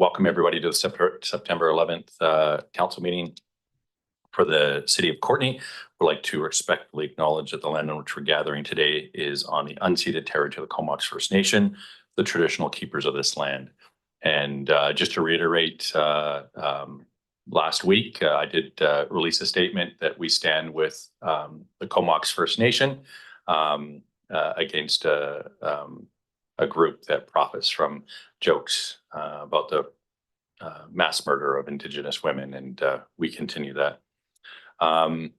welcome everybody to the September 11th council meeting for the city of Courtenay. We'd like to respectfully acknowledge that the land on which we're gathering today is on the unceded territory of the Comox First Nation, the traditional keepers of this land. And just to reiterate, last week I did release a statement that we stand with the Comox First Nation against a group that profits from jokes about the mass murder of Indigenous women, and we continue that. I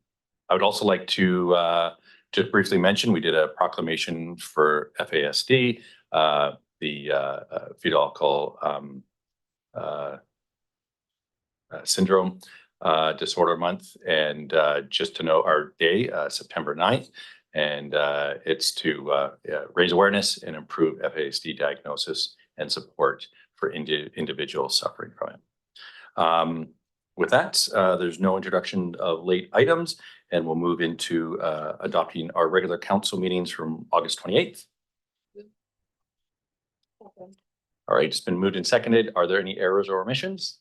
would also like to just briefly mention, we did a proclamation for FASD, the fetal alcohol syndrome disorder month, and just to know our day, September 9th, and it's to raise awareness and improve FASD diagnosis and support for individuals suffering from it. With that, there's no introduction of late items, and we'll move into adopting our regular council meetings from August 28th. All right, it's been moved and seconded. Are there any errors or omissions?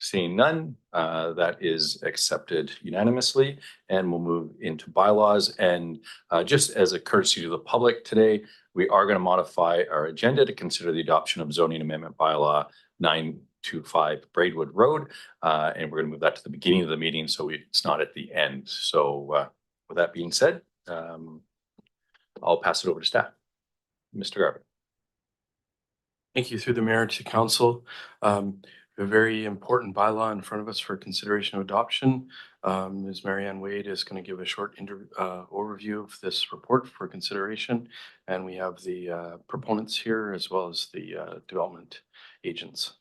Seeing none, that is accepted unanimously, and we'll move into bylaws. And just as a courtesy to the public today, we are going to modify our agenda to consider the adoption of zoning amendment bylaw 925 Braidwood Road, and we're going to move that to the beginning of the meeting so it's not at the end. So with that being said, I'll pass it over to staff. Mr. Garvin. Thank you. Through the mayor to council. A very important bylaw in front of us for consideration of adoption. Ms. Marianne Wade is going to give a short overview of this report for consideration, and we have the proponents here as well as the development agents.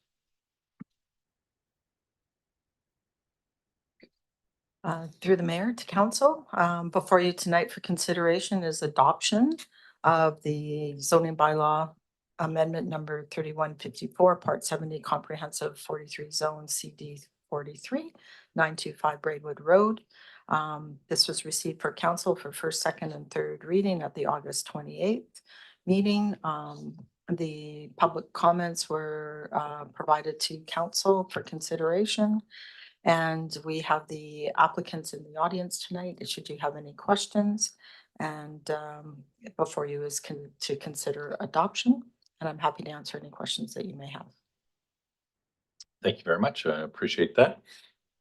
Through the mayor to council, before you tonight for consideration is adoption of the zoning bylaw amendment number 3154, part 70, comprehensive 43 zone CD 43, 925 Braidwood Road. This was received for council for first, second, and third reading at the August 28th meeting. The public comments were provided to council for consideration. And we have the applicants in the audience tonight, should you have any questions. And before you is to consider adoption. And I'm happy to answer any questions that you may have. Thank you very much. I appreciate that.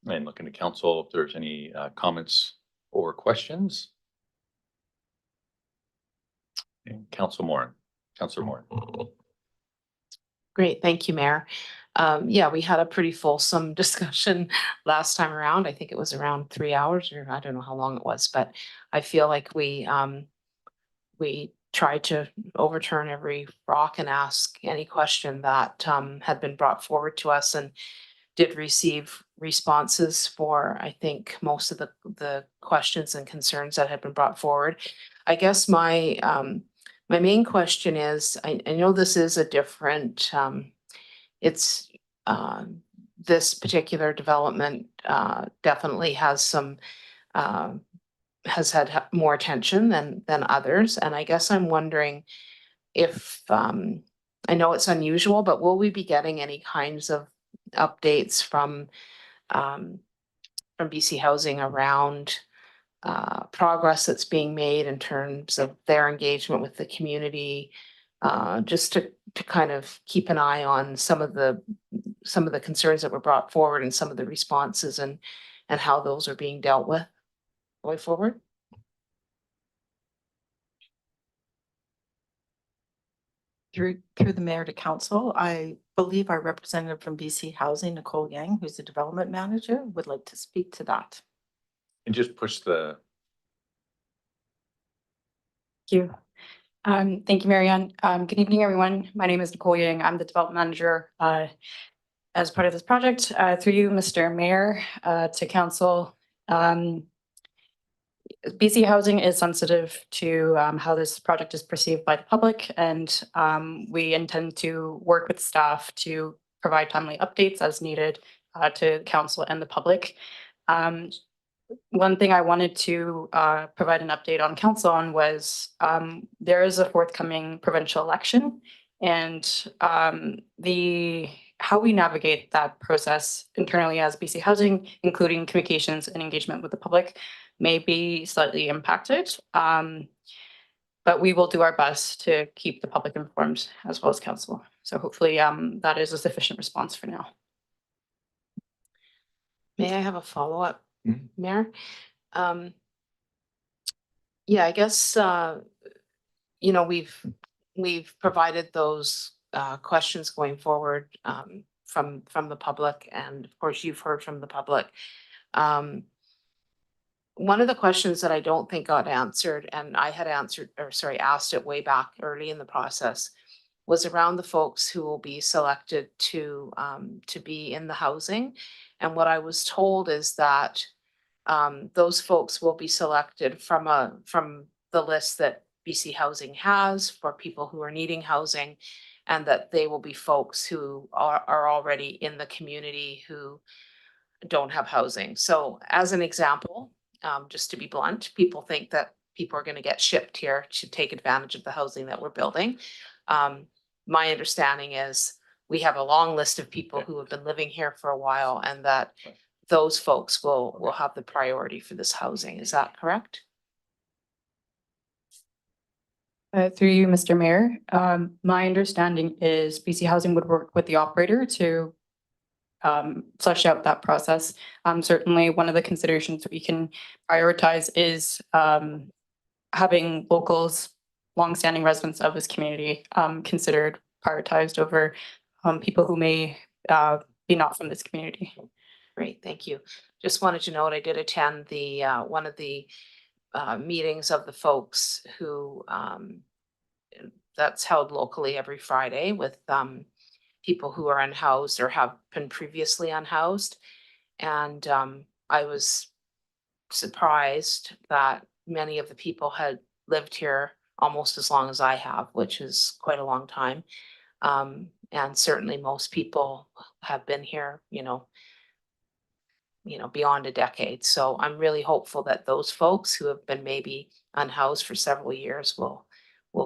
And looking to council if there's any comments or questions. And Councilor Moore. Great, thank you, Mayor. Yeah, we had a pretty fulsome discussion last time around. I think it was around 3 hours, or I don't know how long it was, but I feel like we tried to overturn every rock and ask any question that had been brought forward to us, and did receive responses for, I think, most of the questions and concerns that had been brought forward. I guess my main question is, I know this is a different, this particular development definitely has some has had more attention than others. And I guess I'm wondering if, I know it's unusual, but will we be getting any kinds of updates from BC Housing around progress that's being made in terms of their engagement with the community, just to kind of keep an eye on some of the concerns that were brought forward and some of the responses and how those are being dealt with going forward? Through the mayor to council, I believe our representative from BC Housing, Nicole Yang, who's the development manager, would like to speak to that. And just push the. Thank you. Thank you, Marianne. Good evening, everyone. My name is Nicole Yang. I'm the development manager as part of this project. Through you, Mr. Mayor, to council. BC Housing is sensitive to how this project is perceived by the public, and we intend to work with staff to provide timely updates as needed to council and the public. One thing I wanted to provide an update on council on was there is a forthcoming provincial election, and the how we navigate that process internally as BC Housing, including communications and engagement with the public, may be slightly impacted. But we will do our best to keep the public informed as well as council. So hopefully that is a sufficient response for now. May I have a follow-up, Mhm. Mayor? Yeah, I guess, you know, we've provided those questions going forward from the public, and of course, you've heard from the public. One of the questions that I don't think got answered, and I had answered, or sorry, asked it way back early in the process, was around the folks who will be selected to be in the housing. And what I was told is that those folks will be selected from the list that BC Housing has for people who are needing housing, and that they will be folks who are already in the community who don't have housing. So as an example, just to be blunt, people think that people are going to get shipped here to take advantage of the housing that we're building. My understanding is we have a long list of people who have been living here for a while, and that those folks will have the priority for this housing. Is that correct? Through you, Mr. Mayor, my understanding is BC Housing would work with the operator to flesh out that process. Certainly, one of the considerations that we can prioritize is having locals, longstanding residents of this community considered prioritized over people who may be not from this community. Great, thank you. Just wanted to note I did attend the one of the meetings of the folks who that's held locally every Friday with people who are unhoused or have been previously unhoused. And I was surprised that many of the people had lived here almost as long as I have, which is quite a long time. And certainly most people have been here, beyond a decade. So I'm really hopeful that those folks who have been maybe unhoused for several years will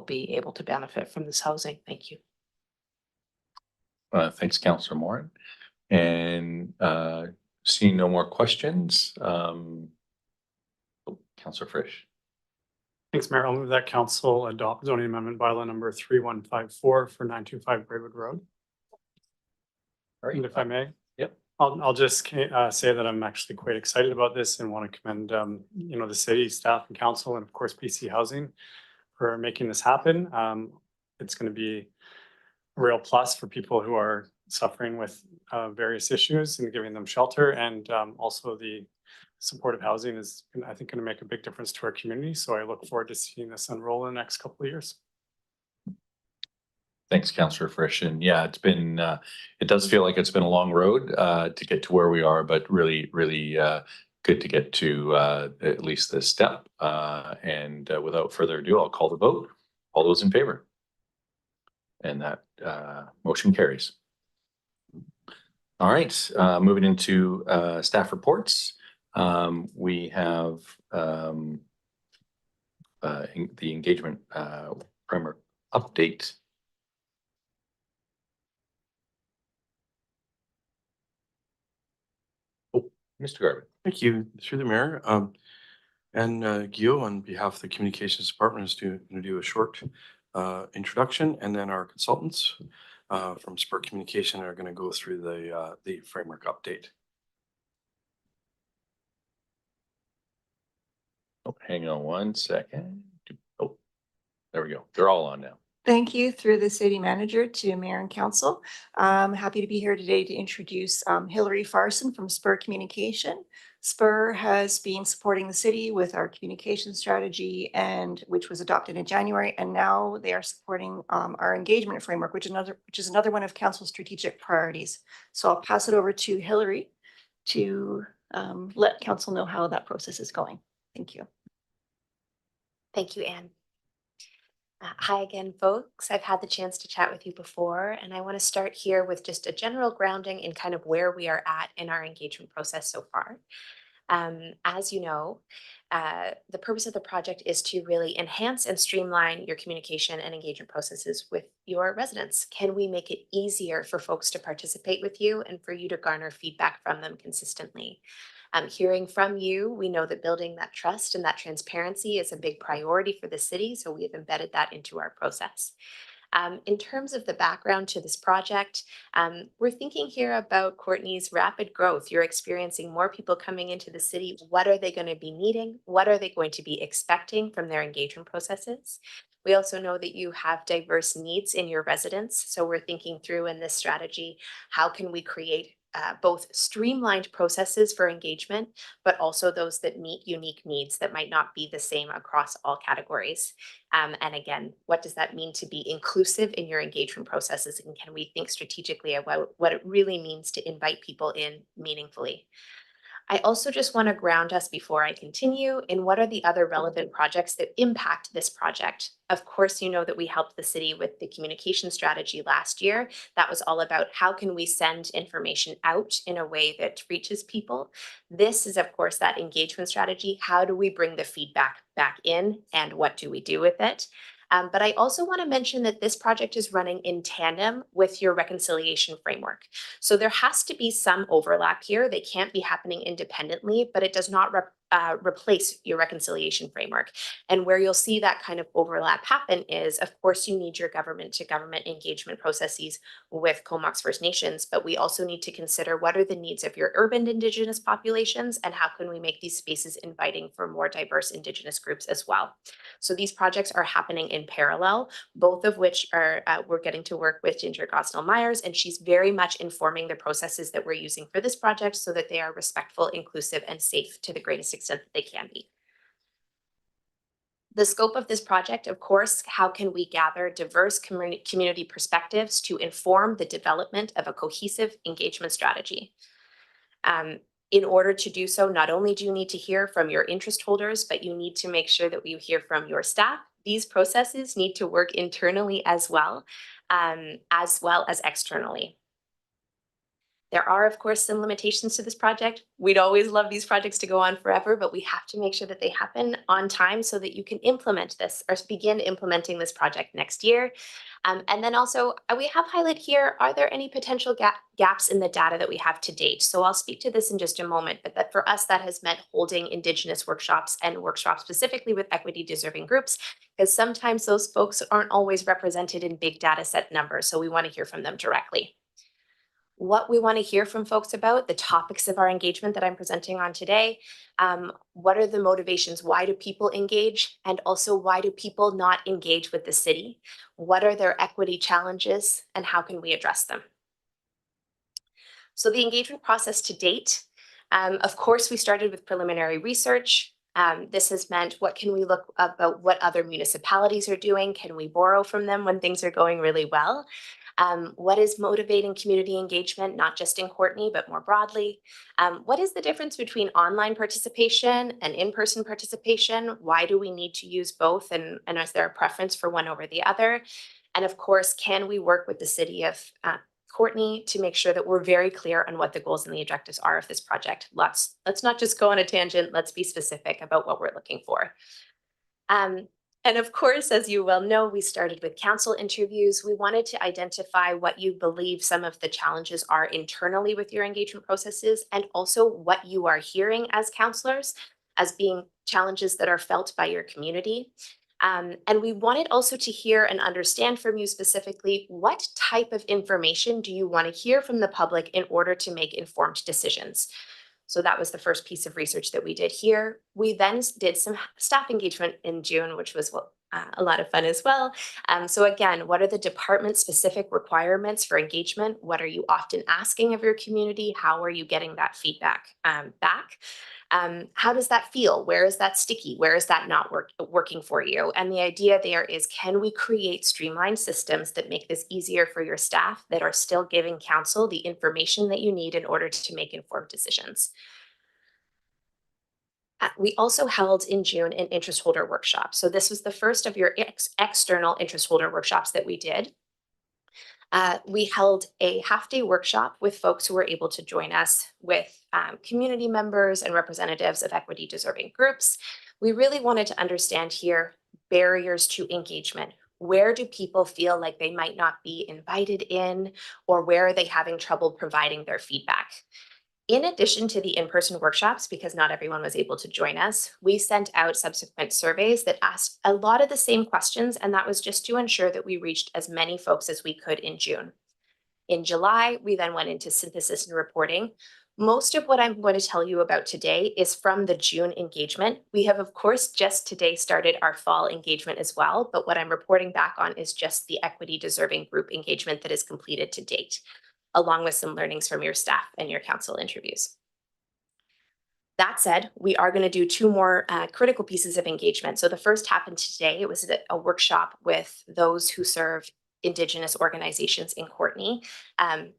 be able to benefit from this housing. Thank you. Thanks, Councillor Morin. And seeing no more questions, Councillor Frisch. Thanks, Mayor. I'll move that council adopt zoning amendment bylaw number 3154 for 925 Braidwood Road. All right. And if I may. Yep. I'll just say that I'm actually quite excited about this and want to commend, the city staff and council, and of course, BC Housing for making this happen. It's going to be a real plus for people who are suffering with various issues and giving them shelter, and also the supportive housing is, I think, going to make a big difference to our community. So I look forward to seeing this unroll in the next couple of years. Thanks, Councillor Frisch. And yeah, it's been, it does feel like it's been a long road to get to where we are, but really, really good to get to at least this step. And without further ado, I'll call the vote. All those in favor? And that motion carries. All right, moving into staff reports. We have the engagement framework update. Oh, Mr. Garvin. Thank you, through the mayor. And Gio, on behalf of the communications department, is going to do a short introduction, and then our consultants from Spur Communication are going to go through the framework update. Oh, hang on one second. Oh, there we go. They're all on now. Thank you, through the city manager, to mayor and council. I'm happy to be here today to introduce Hillary Farson from Spur Communication. Spur has been supporting the city with our communication strategy, and which was adopted in January, and now they are supporting our engagement framework, which is another one of council's strategic priorities. So I'll pass it over to Hillary to let council know how that process is going. Thank you. Thank you, Anne. Hi again, folks. I've had the chance to chat with you before, and I want to start here with just a general grounding in kind of where we are at in our engagement process so far. As you know, the purpose of the project is to really enhance and streamline your communication and engagement processes with your residents. Can we make it easier for folks to participate with you and for you to garner feedback from them consistently? Hearing from you, we know that building that trust and that transparency is a big priority for the city, so we have embedded that into our process. In terms of the background to this project, we're thinking here about Courtney's rapid growth. You're experiencing more people coming into the city. What are they going to be needing? What are they going to be expecting from their engagement processes? We also know that you have diverse needs in your residents. So we're thinking through in this strategy, how can we create both streamlined processes for engagement, but also those that meet unique needs that might not be the same across all categories. And again, what does that mean to be inclusive in your engagement processes? And can we think strategically about what it really means to invite people in meaningfully? I also just want to ground us before I continue in what are the other relevant projects that impact this project. Of course, you know that we helped the city with the communication strategy last year. That was all about how can we send information out in a way that reaches people. This is, of course, that engagement strategy. How do we bring the feedback back in and what do we do with it? But I also want to mention that this project is running in tandem with your reconciliation framework. So there has to be some overlap here. They can't be happening independently, but it does not replace your reconciliation framework. And where you'll see that kind of overlap happen is, of course, you need your government to government engagement processes with Comox First Nations, but we also need to consider what are the needs of your urban Indigenous populations and how can we make these spaces inviting for more diverse Indigenous groups as well. So these projects are happening in parallel, both of which are, we're getting to work with Ginger Gosnell-Myers, and she's very much informing the processes that we're using for this project so that they are respectful, inclusive, and safe to the greatest extent that they can be. The scope of this project, of course, how can we gather diverse community perspectives to inform the development of a cohesive engagement strategy? In order to do so, not only do you need to hear from your interest holders, but you need to make sure that you hear from your staff. These processes need to work internally as well as externally. There are, of course, some limitations to this project. We'd always love these projects to go on forever, but we have to make sure that they happen on time so that you can implement this or begin implementing this project next year. And then also, we have highlighted here, are there any potential gaps in the data that we have to date? So I'll speak to this in just a moment, but that for us, that has meant holding Indigenous workshops and workshops specifically with equity deserving groups, because sometimes those folks aren't always represented in big data set numbers. So we want to hear from them directly. What we want to hear from folks about, the topics of our engagement that I'm presenting on today. What are the motivations? Why do people engage? And also, why do people not engage with the city? What are their equity challenges and how can we address them? So the engagement process to date, of course, we started with preliminary research. This has meant what can we look about what other municipalities are doing? Can we borrow from them when things are going really well? What is motivating community engagement, not just in Courtney, but more broadly? What is the difference between online participation and in-person participation? Why do we need to use both? And is there a preference for one over the other? And of course, can we work with the city of Courtney to make sure that we're very clear on what the goals and the objectives are of this project? Let's not just go on a tangent. Let's be specific about what we're looking for. And of course, as you well know, we started with council interviews. We wanted to identify what you believe some of the challenges are internally with your engagement processes, and also what you are hearing as councillors as being challenges that are felt by your community. And we wanted also to hear and understand from you specifically, what type of information do you want to hear from the public in order to make informed decisions? So that was the first piece of research that we did here. We then did some staff engagement in June, which was a lot of fun as well. So again, what are the department specific requirements for engagement? What are you often asking of your community? How are you getting that feedback back? How does that feel? Where is that sticky? Where is that not working for you? And the idea there is, can we create streamlined systems that make this easier for your staff that are still giving council the information that you need in order to make informed decisions? We also held in June an interest holder workshop. So this was the first of your external interest holder workshops that we did. We held a half-day workshop with folks who were able to join us with community members and representatives of equity deserving groups. We really wanted to understand here barriers to engagement. Where do people feel like they might not be invited in, or where are they having trouble providing their feedback? In addition to the in-person workshops, because not everyone was able to join us, we sent out subsequent surveys that asked a lot of the same questions, and that was just to ensure that we reached as many folks as we could in June. In July, we then went into synthesis and reporting. Most of what I'm going to tell you about today is from the June engagement. We have, of course, just today started our fall engagement as well, but what I'm reporting back on is just the equity deserving group engagement that is completed to date, along with some learnings from your staff and your council interviews. That said, we are going to do two more critical pieces of engagement. So the first happened today. It was a workshop with those who serve Indigenous organizations in Courtenay.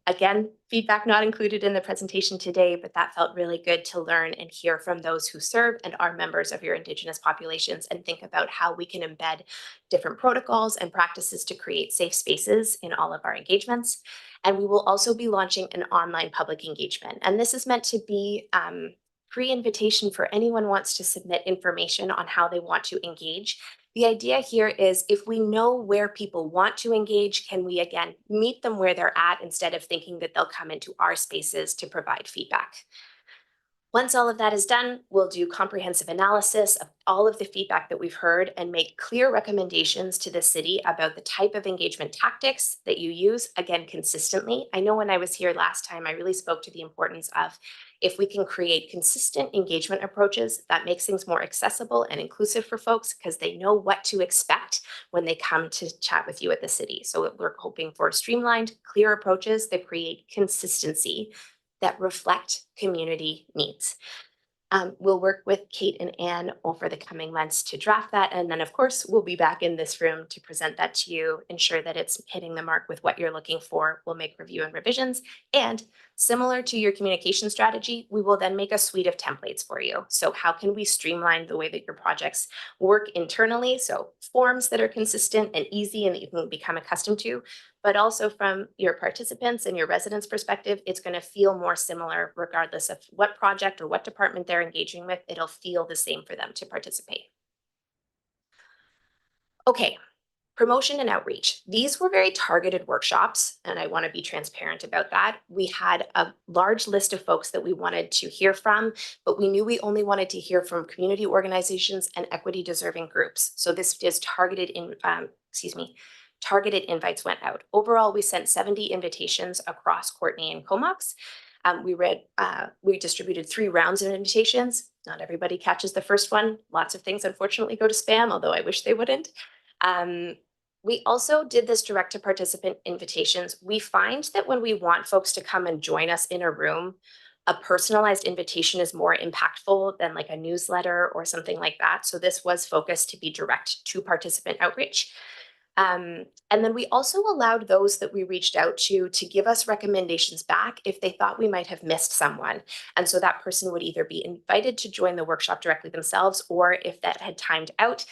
Again, feedback not included in the presentation today, but that felt really good to learn and hear from those who serve and are members of your Indigenous populations, and think about how we can embed different protocols and practices to create safe spaces in all of our engagements. And we will also be launching an online public engagement. And this is meant to be pre-invitation for anyone who wants to submit information on how they want to engage. The idea here is, if we know where people want to engage, can we again meet them where they're at instead of thinking that they'll come into our spaces to provide feedback. Once all of that is done, we'll do comprehensive analysis of all of the feedback that we've heard and make clear recommendations to the city about the type of engagement tactics that you use, again, consistently. I know when I was here last time, I really spoke to the importance of, if we can create consistent engagement approaches, that makes things more accessible and inclusive for folks, because they know what to expect when they come to chat with you at the city. So we're hoping for streamlined, clear approaches that create consistency, that reflect community needs. We'll work with Kate and Anne over the coming months to draft that. And then, of course, we'll be back in this room to present that to you, ensure that it's hitting the mark with what you're looking for. We'll make review and revisions. And similar to your communication strategy, we will then make a suite of templates for you. So how can we streamline the way that your projects work internally? So forms that are consistent and easy and that you can become accustomed to, but also from your participants and your residents' perspective, it's going to feel more similar regardless of what project or what department they're engaging with. It'll feel the same for them to participate. Okay, promotion and outreach. These were very targeted workshops, and I want to be transparent about that. We had a large list of folks that we wanted to hear from, but we knew we only wanted to hear from community organizations and equity deserving groups. So this is targeted targeted invites went out. Overall, we sent 70 invitations across Courtenay and Comox. We distributed 3 rounds of invitations. Not everybody catches the first one. Lots of things unfortunately go to spam, although I wish they wouldn't. We also did this direct to participant invitations. We find that when we want folks to come and join us in a room, a personalized invitation is more impactful than like a newsletter or something like that. So this was focused to be direct to participant outreach. And then we also allowed those that we reached out to give us recommendations back if they thought we might have missed someone. And so that person would either be invited to join the workshop directly themselves, or if that had timed out,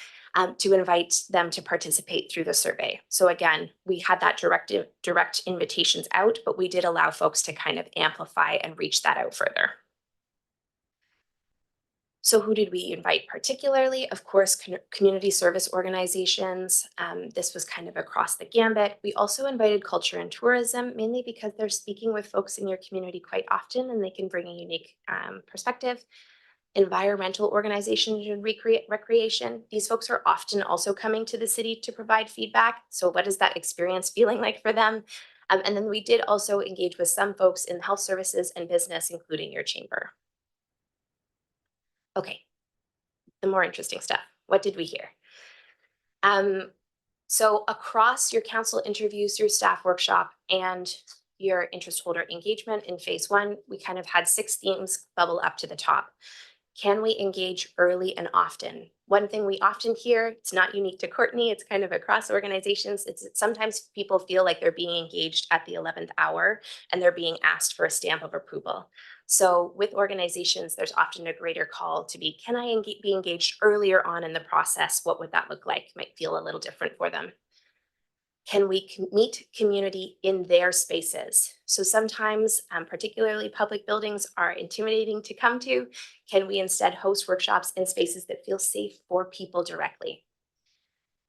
to invite them to participate through the survey. So again, we had that direct invitations out, but we did allow folks to kind of amplify and reach that out further. So who did we invite particularly? Of course, community service organizations. This was kind of across the gambit. We also invited culture and tourism, mainly because they're speaking with folks in your community quite often and they can bring a unique perspective. Environmental organizations and recreation. These folks are often also coming to the city to provide feedback. So what is that experience feeling like for them? And then we did also engage with some folks in health services and business, including your chamber. Okay, the more interesting stuff. What did we hear? So across your council interviews, your staff workshop, and your interest holder engagement in phase 1, we kind of had 6 themes bubble up to the top. Can we engage early and often? One thing we often hear, it's not unique to Courtenay, it's kind of across organizations, it's sometimes people feel like they're being engaged at the 11th hour and they're being asked for a stamp of approval. So with organizations, there's often a greater call to be, can I be engaged earlier on in the process? What would that look like? Might feel a little different for them. Can we meet community in their spaces? So sometimes, particularly public buildings are intimidating to come to. Can we instead host workshops in spaces that feel safe for people directly?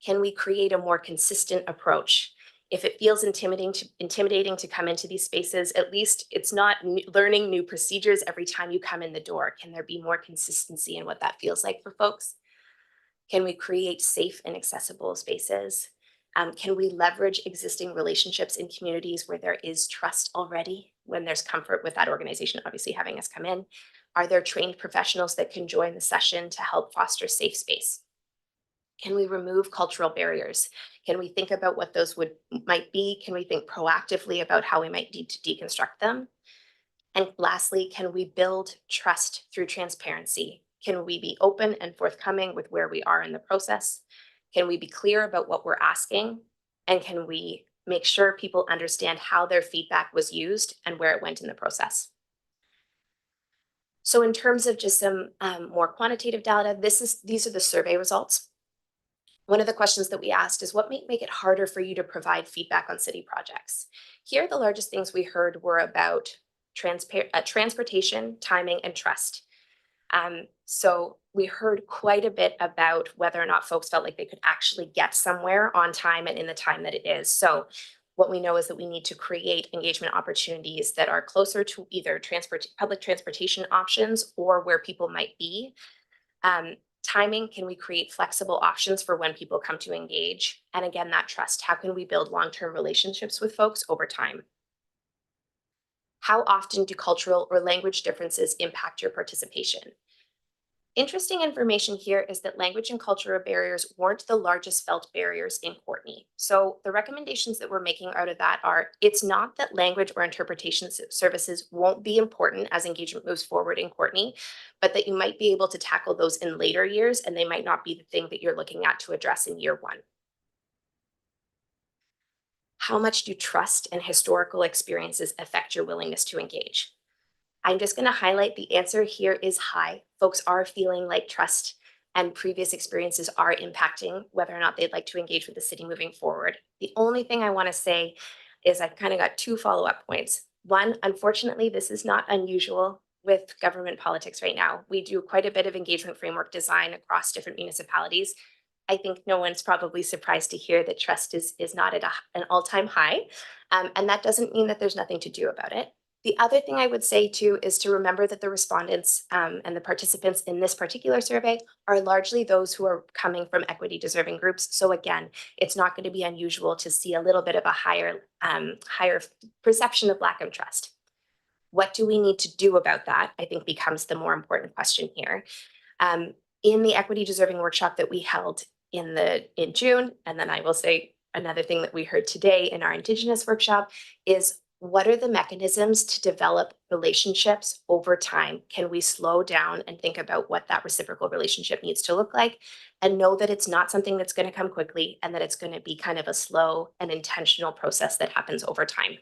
Can we create a more consistent approach? If it feels intimidating to come into these spaces, at least it's not learning new procedures every time you come in the door. Can there be more consistency in what that feels like for folks? Can we create safe and accessible spaces? Can we leverage existing relationships in communities where there is trust already, when there's comfort with that organization, obviously having us come in? Are there trained professionals that can join the session to help foster safe space? Can we remove cultural barriers? Can we think about what those might be? Can we think proactively about how we might need to deconstruct them? And lastly, can we build trust through transparency? Can we be open and forthcoming with where we are in the process? Can we be clear about what we're asking? And can we make sure people understand how their feedback was used and where it went in the process? So in terms of just some more quantitative data, these are the survey results. One of the questions that we asked is, what might make it harder for you to provide feedback on city projects? Here, the largest things we heard were about transportation, timing, and trust. So we heard quite a bit about whether or not folks felt like they could actually get somewhere on time and in the time that it is. So what we know is that we need to create engagement opportunities that are closer to either public transportation options or where people might be. Timing, can we create flexible options for when people come to engage? And again, that trust, how can we build long-term relationships with folks over time? How often do cultural or language differences impact your participation? Interesting information here is that language and cultural barriers weren't the largest felt barriers in Courtney. So the recommendations that we're making out of that are, it's not that language or interpretation services won't be important as engagement moves forward in Courtney, but that you might be able to tackle those in later years, and they might not be the thing that you're looking at to address in year one. How much do trust and historical experiences affect your willingness to engage? I'm just going to highlight the answer here is high. Folks are feeling like trust and previous experiences are impacting whether or not they'd like to engage with the city moving forward. The only thing I want to say is I've kind of got two follow-up points. One, unfortunately, this is not unusual with government politics right now. We do quite a bit of engagement framework design across different municipalities. I think no one's probably surprised to hear that trust is not at an all-time high. And that doesn't mean that there's nothing to do about it. The other thing I would say too is to remember that the respondents and the participants in this particular survey are largely those who are coming from equity deserving groups. So again, it's not going to be unusual to see a little bit of a higher perception of lack of trust. What do we need to do about that? I think becomes the more important question here. In the equity deserving workshop that we held in June, and then I will say another thing that we heard today in our Indigenous workshop is, what are the mechanisms to develop relationships over time? Can we slow down and think about what that reciprocal relationship needs to look like, and know that it's not something that's going to come quickly, and that it's going to be kind of a slow and intentional process that happens over time?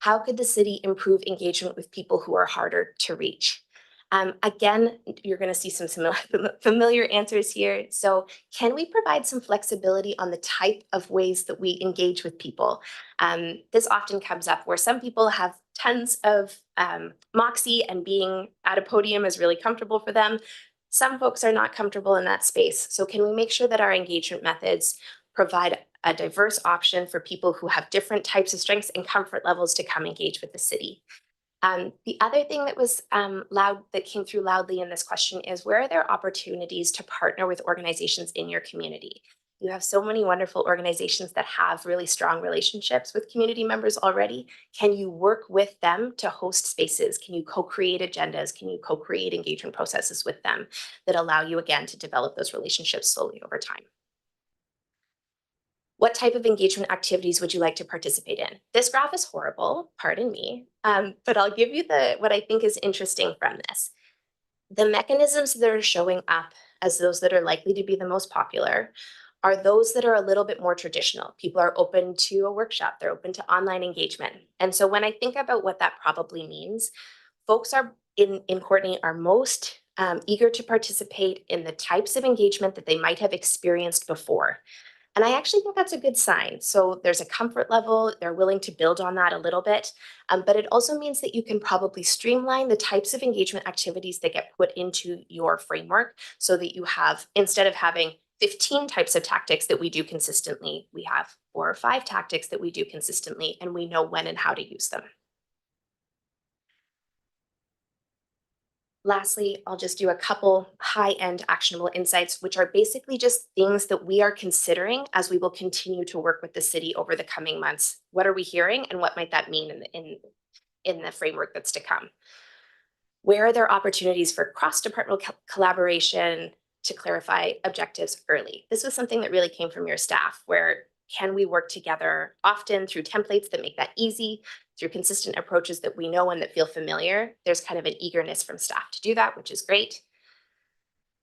How could the city improve engagement with people who are harder to reach? Again, you're going to see some familiar answers here. So can we provide some flexibility on the type of ways that we engage with people? This often comes up where some people have tons of moxie and being at a podium is really comfortable for them. Some folks are not comfortable in that space. So can we make sure that our engagement methods provide a diverse option for people who have different types of strengths and comfort levels to come engage with the city? The other thing that was that came through loudly in this question is, where are there opportunities to partner with organizations in your community? You have so many wonderful organizations that have really strong relationships with community members already. Can you work with them to host spaces? Can you co-create agendas? Can you co-create engagement processes with them that allow you, again, to develop those relationships slowly over time? What type of engagement activities would you like to participate in? This graph is horrible, pardon me, but I'll give you what I think is interesting from this. The mechanisms that are showing up as those that are likely to be the most popular are those that are a little bit more traditional. People are open to a workshop, they're open to online engagement. And so when I think about what that probably means, folks are in Courtney are most eager to participate in the types of engagement that they might have experienced before. And I actually think that's a good sign. So there's a comfort level, they're willing to build on that a little bit. But it also means that you can probably streamline the types of engagement activities that get put into your framework so that you have, instead of having 15 types of tactics that we do consistently, we have 4 or 5 tactics that we do consistently, and we know when and how to use them. Lastly, I'll just do a couple high-end actionable insights, which are basically just things that we are considering as we will continue to work with the city over the coming months. What are we hearing and what might that mean in the framework that's to come? Where are there opportunities for cross-departmental collaboration to clarify objectives early? This was something that really came from your staff, where can we work together often through templates that make that easy, through consistent approaches that we know and that feel familiar? There's kind of an eagerness from staff to do that, which is great.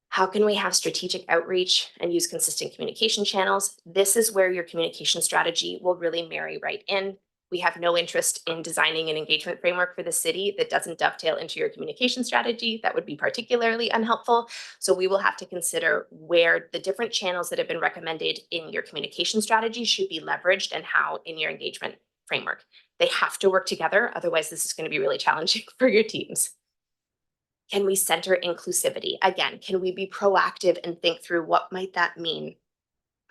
How can we have strategic outreach and use consistent communication channels? This is where your communication strategy will really marry right in. We have no interest in designing an engagement framework for the city that doesn't dovetail into your communication strategy. That would be particularly unhelpful. So we will have to consider where the different channels that have been recommended in your communication strategy should be leveraged and how in your engagement framework. They have to work together. Otherwise, this is going to be really challenging for your teams. Can we center inclusivity? Again, can we be proactive and think through what might that mean?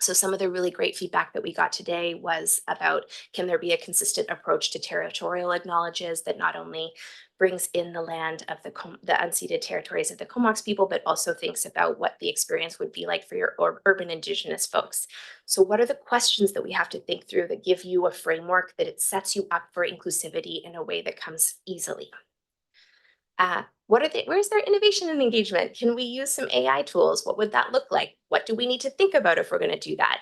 So some of the really great feedback that we got today was about, can there be a consistent approach to territorial acknowledges that not only brings in the land of the unceded territories of the Comox people, but also thinks about what the experience would be like for your urban Indigenous folks. So what are the questions that we have to think through that give you a framework that it sets you up for inclusivity in a way that comes easily? Where's there innovation and engagement? Can we use some AI tools? What would that look like? What do we need to think about if we're going to do that?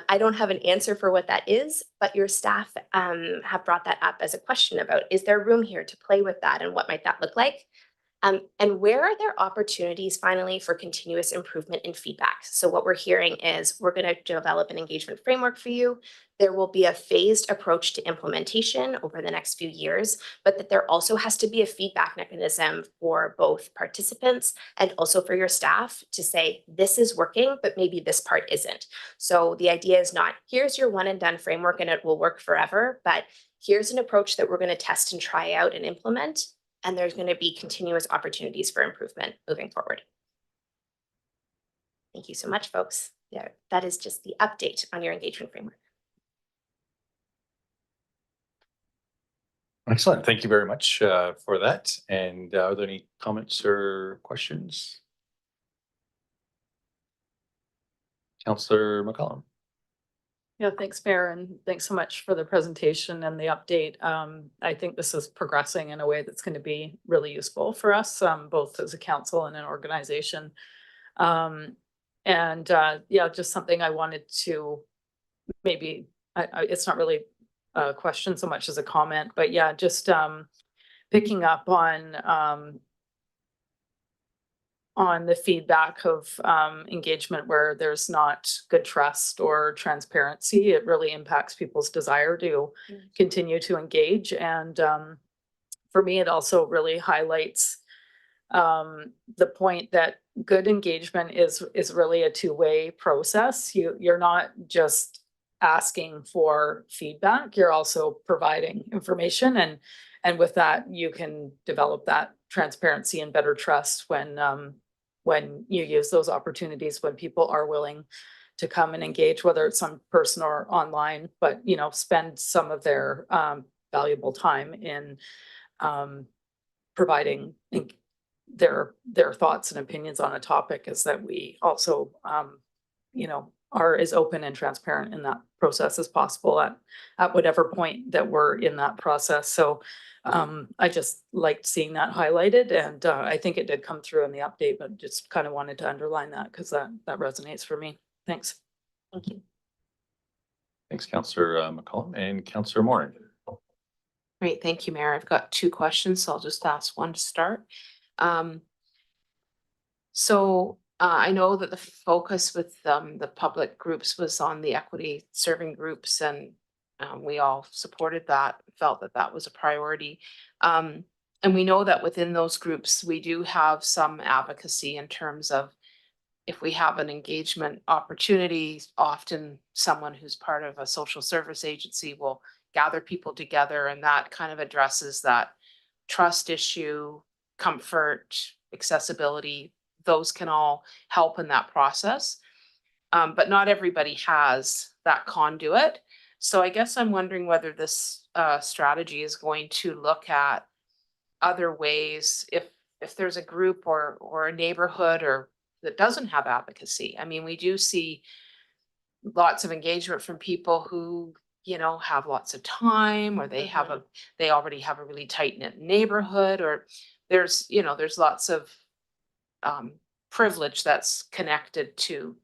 I don't have an answer for what that is, but your staff have brought that up as a question about, is there room here to play with that and what might that look like? And where are there opportunities finally for continuous improvement and feedback? So what we're hearing is we're going to develop an engagement framework for you. There will be a phased approach to implementation over the next few years, but that there also has to be a feedback mechanism for both participants and also for your staff to say, this is working, but maybe this part isn't. So the idea is not, here's your one and done framework and it will work forever, but here's an approach that we're going to test and try out and implement. And there's going to be continuous opportunities for improvement moving forward. Thank you so much, folks. Yeah, that is just the update on your engagement framework. Excellent. Thank you very much for that. And are there any comments or questions? Councillor McCollum. Yeah, thanks, Mayor, and thanks so much for the presentation and the update. I think this is progressing in a way that's going to be really useful for us, both as a council and an organization. Yeah, just something I wanted to maybe, it's not really a question so much as a comment, but yeah, just picking up on the feedback of engagement where there's not good trust or transparency. It really impacts people's desire to continue to engage. And for me, it also really highlights the point that good engagement is really a two-way process. You're not just asking for feedback, you're also providing information, and with that you can develop that transparency and better trust when you use those opportunities, when people are willing to come and engage, whether it's in person or online, but spend some of their valuable time in providing their thoughts and opinions on a topic, is that we also are as open and transparent in that process as possible at whatever point that we're in that process. So I just liked seeing that highlighted, and I think it did come through in the update, but just kind of wanted to underline that because that resonates for me. Thanks. Thank you. Thanks, Councillor McCollum. And Councillor Moore. Great, thank you, Mayor. I've got 2 questions, so I'll just ask one to start. I know that the focus with the public groups was on the equity serving groups, and we all supported that, felt that that was a priority. And we know that within those groups, we do have some advocacy in terms of if we have an engagement opportunity, often someone who's part of a social service agency will gather people together, and that kind of addresses that trust issue, comfort, accessibility. Those can all help in that process. But not everybody has that conduit. So I guess I'm wondering whether this strategy is going to look at other ways if there's a group or a neighborhood or that doesn't have advocacy. I mean, we do see lots of engagement from people who, you know, have lots of time, or they have they already have a really tight knit neighborhood, or there's, you know, there's lots of privilege that's connected to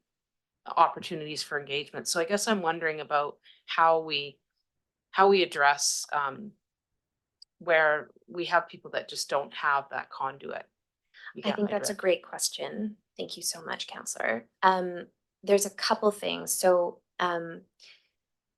opportunities for engagement. So I guess I'm wondering about how we address where we have people that just don't have that conduit. You I think get my that's a drift. great question. Thank you so much, Counselor. There's a couple things. So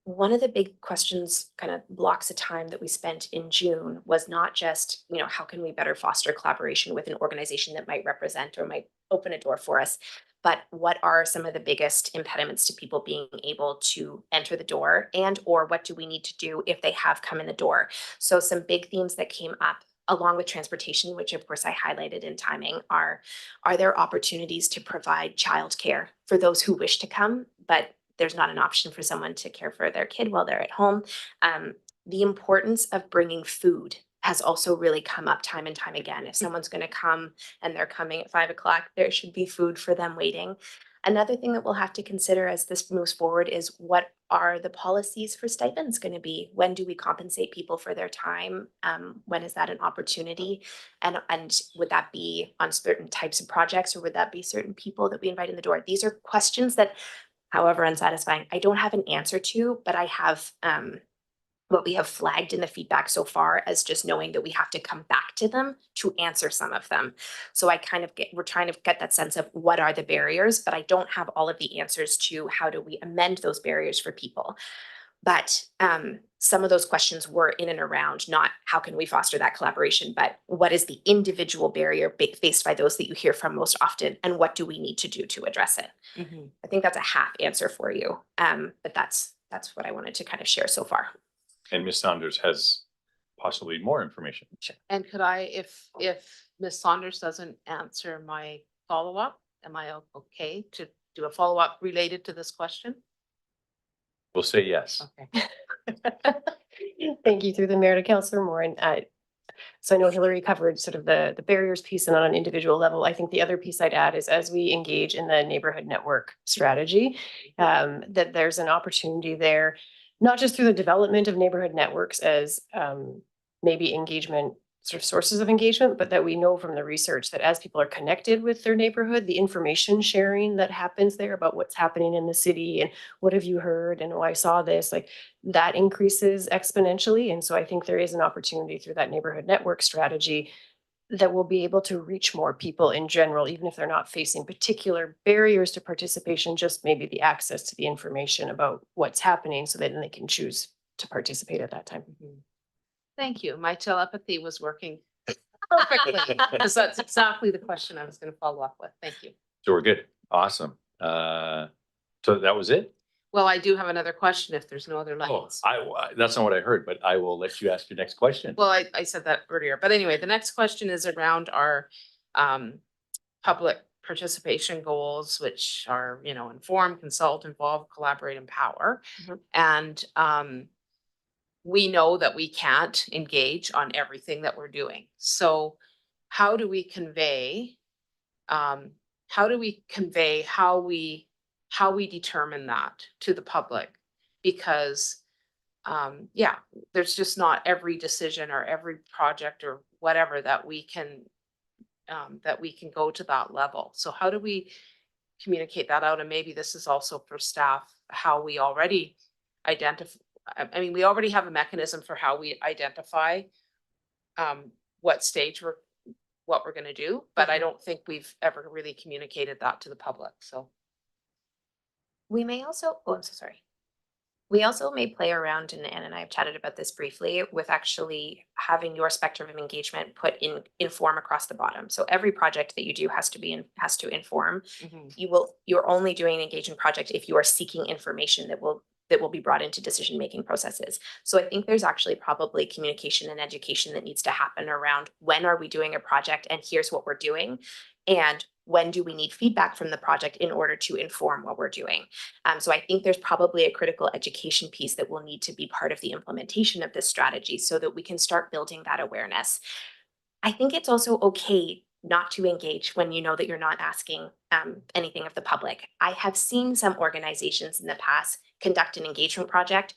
one of the big questions, kind of blocks of time that we spent in June was not just, you know, how can we better foster collaboration with an organization that might represent or might open a door for us, but what are some of the biggest impediments to people being able to enter the door, and or what do we need to do if they have come in the door? So some big themes that came up along with transportation, which of course I highlighted in timing, are there opportunities to provide childcare for those who wish to come, but there's not an option for someone to care for their kid while they're at home? The importance of bringing food has also really come up time and time again. If someone's going to come and they're coming at 5 o'clock, there should be food for them waiting. Another thing that we'll have to consider as this moves forward is, what are the policies for stipends going to be? When do we compensate people for their time? When is that an opportunity? And would that be on certain types of projects, or would that be certain people that we invite in the door? These are questions that, however unsatisfying, I don't have an answer to, but I have what we have flagged in the feedback so far as just knowing that we have to come back to them to answer some of them. So I kind of we're trying to get that sense of what are the barriers, but I don't have all of the answers to how do we amend those barriers for people. But some of those questions were in and around not how can we foster that collaboration, but what is the individual barrier faced by those that you hear from most often, and what do we need to do to address it? Mhm. I think that's a half answer for you, but that's what I wanted to kind of share so far. And Ms. Saunders has possibly more information. And could I, if Ms. Saunders doesn't answer my follow-up, am I okay to do a follow-up related to this question? We'll say yes. Okay. Thank you, through the mayor to Councillor Moran. So I know Hillary covered sort of the barriers piece, and on an individual level, I think the other piece I'd add is, as we engage in the neighborhood network strategy, that there's an opportunity there, not just through the development of neighborhood networks as maybe engagement, sort of sources of engagement, but that we know from the research that as people are connected with their neighborhood, the information sharing that happens there about what's happening in the city and what have you heard and oh, I saw this, like that increases exponentially. And so I think there is an opportunity through that neighborhood network strategy that we'll be able to reach more people in general, even if they're not facing particular barriers to participation, just maybe the access to the information about what's happening so that they can choose to participate at that time. Thank you. My telepathy was working perfectly, because that's exactly the question I was going to follow up with. Thank you. So we're good. Awesome. So that was it? Well, I do have another question if there's no other Oh, lines. that's not what I heard, but I will let you ask your next question. Well, I said that earlier, but anyway, the next question is around our public participation goals, which are, you know, inform, consult, involve, collaborate, empower. Mhm. And we know that we can't engage on everything that we're doing. So how do we convey how we determine that to the public? Because yeah, there's just not every decision or every project or whatever that we can go to that level. So how do we communicate that out? And maybe this is also for staff, how we already identify. I mean, we already have a mechanism for how we identify what stage what we're going to do, but I don't think we've ever really communicated that to the public. So We may also, oh, I'm so sorry. We also may play around, and Anne and I have chatted about this briefly, with actually having your spectrum of engagement put in inform across the bottom. So every project that you do has to inform. You're only doing an engagement project if you are seeking information that will be brought into decision-making processes. So I think there's actually probably communication and education that needs to happen around when are we doing a project and here's what we're doing. And when do we need feedback from the project in order to inform what we're doing? So I think there's probably a critical education piece that will need to be part of the implementation of this strategy so that we can start building that awareness. I think it's also okay not to engage when you know that you're not asking anything of the public. I have seen some organizations in the past conduct an engagement project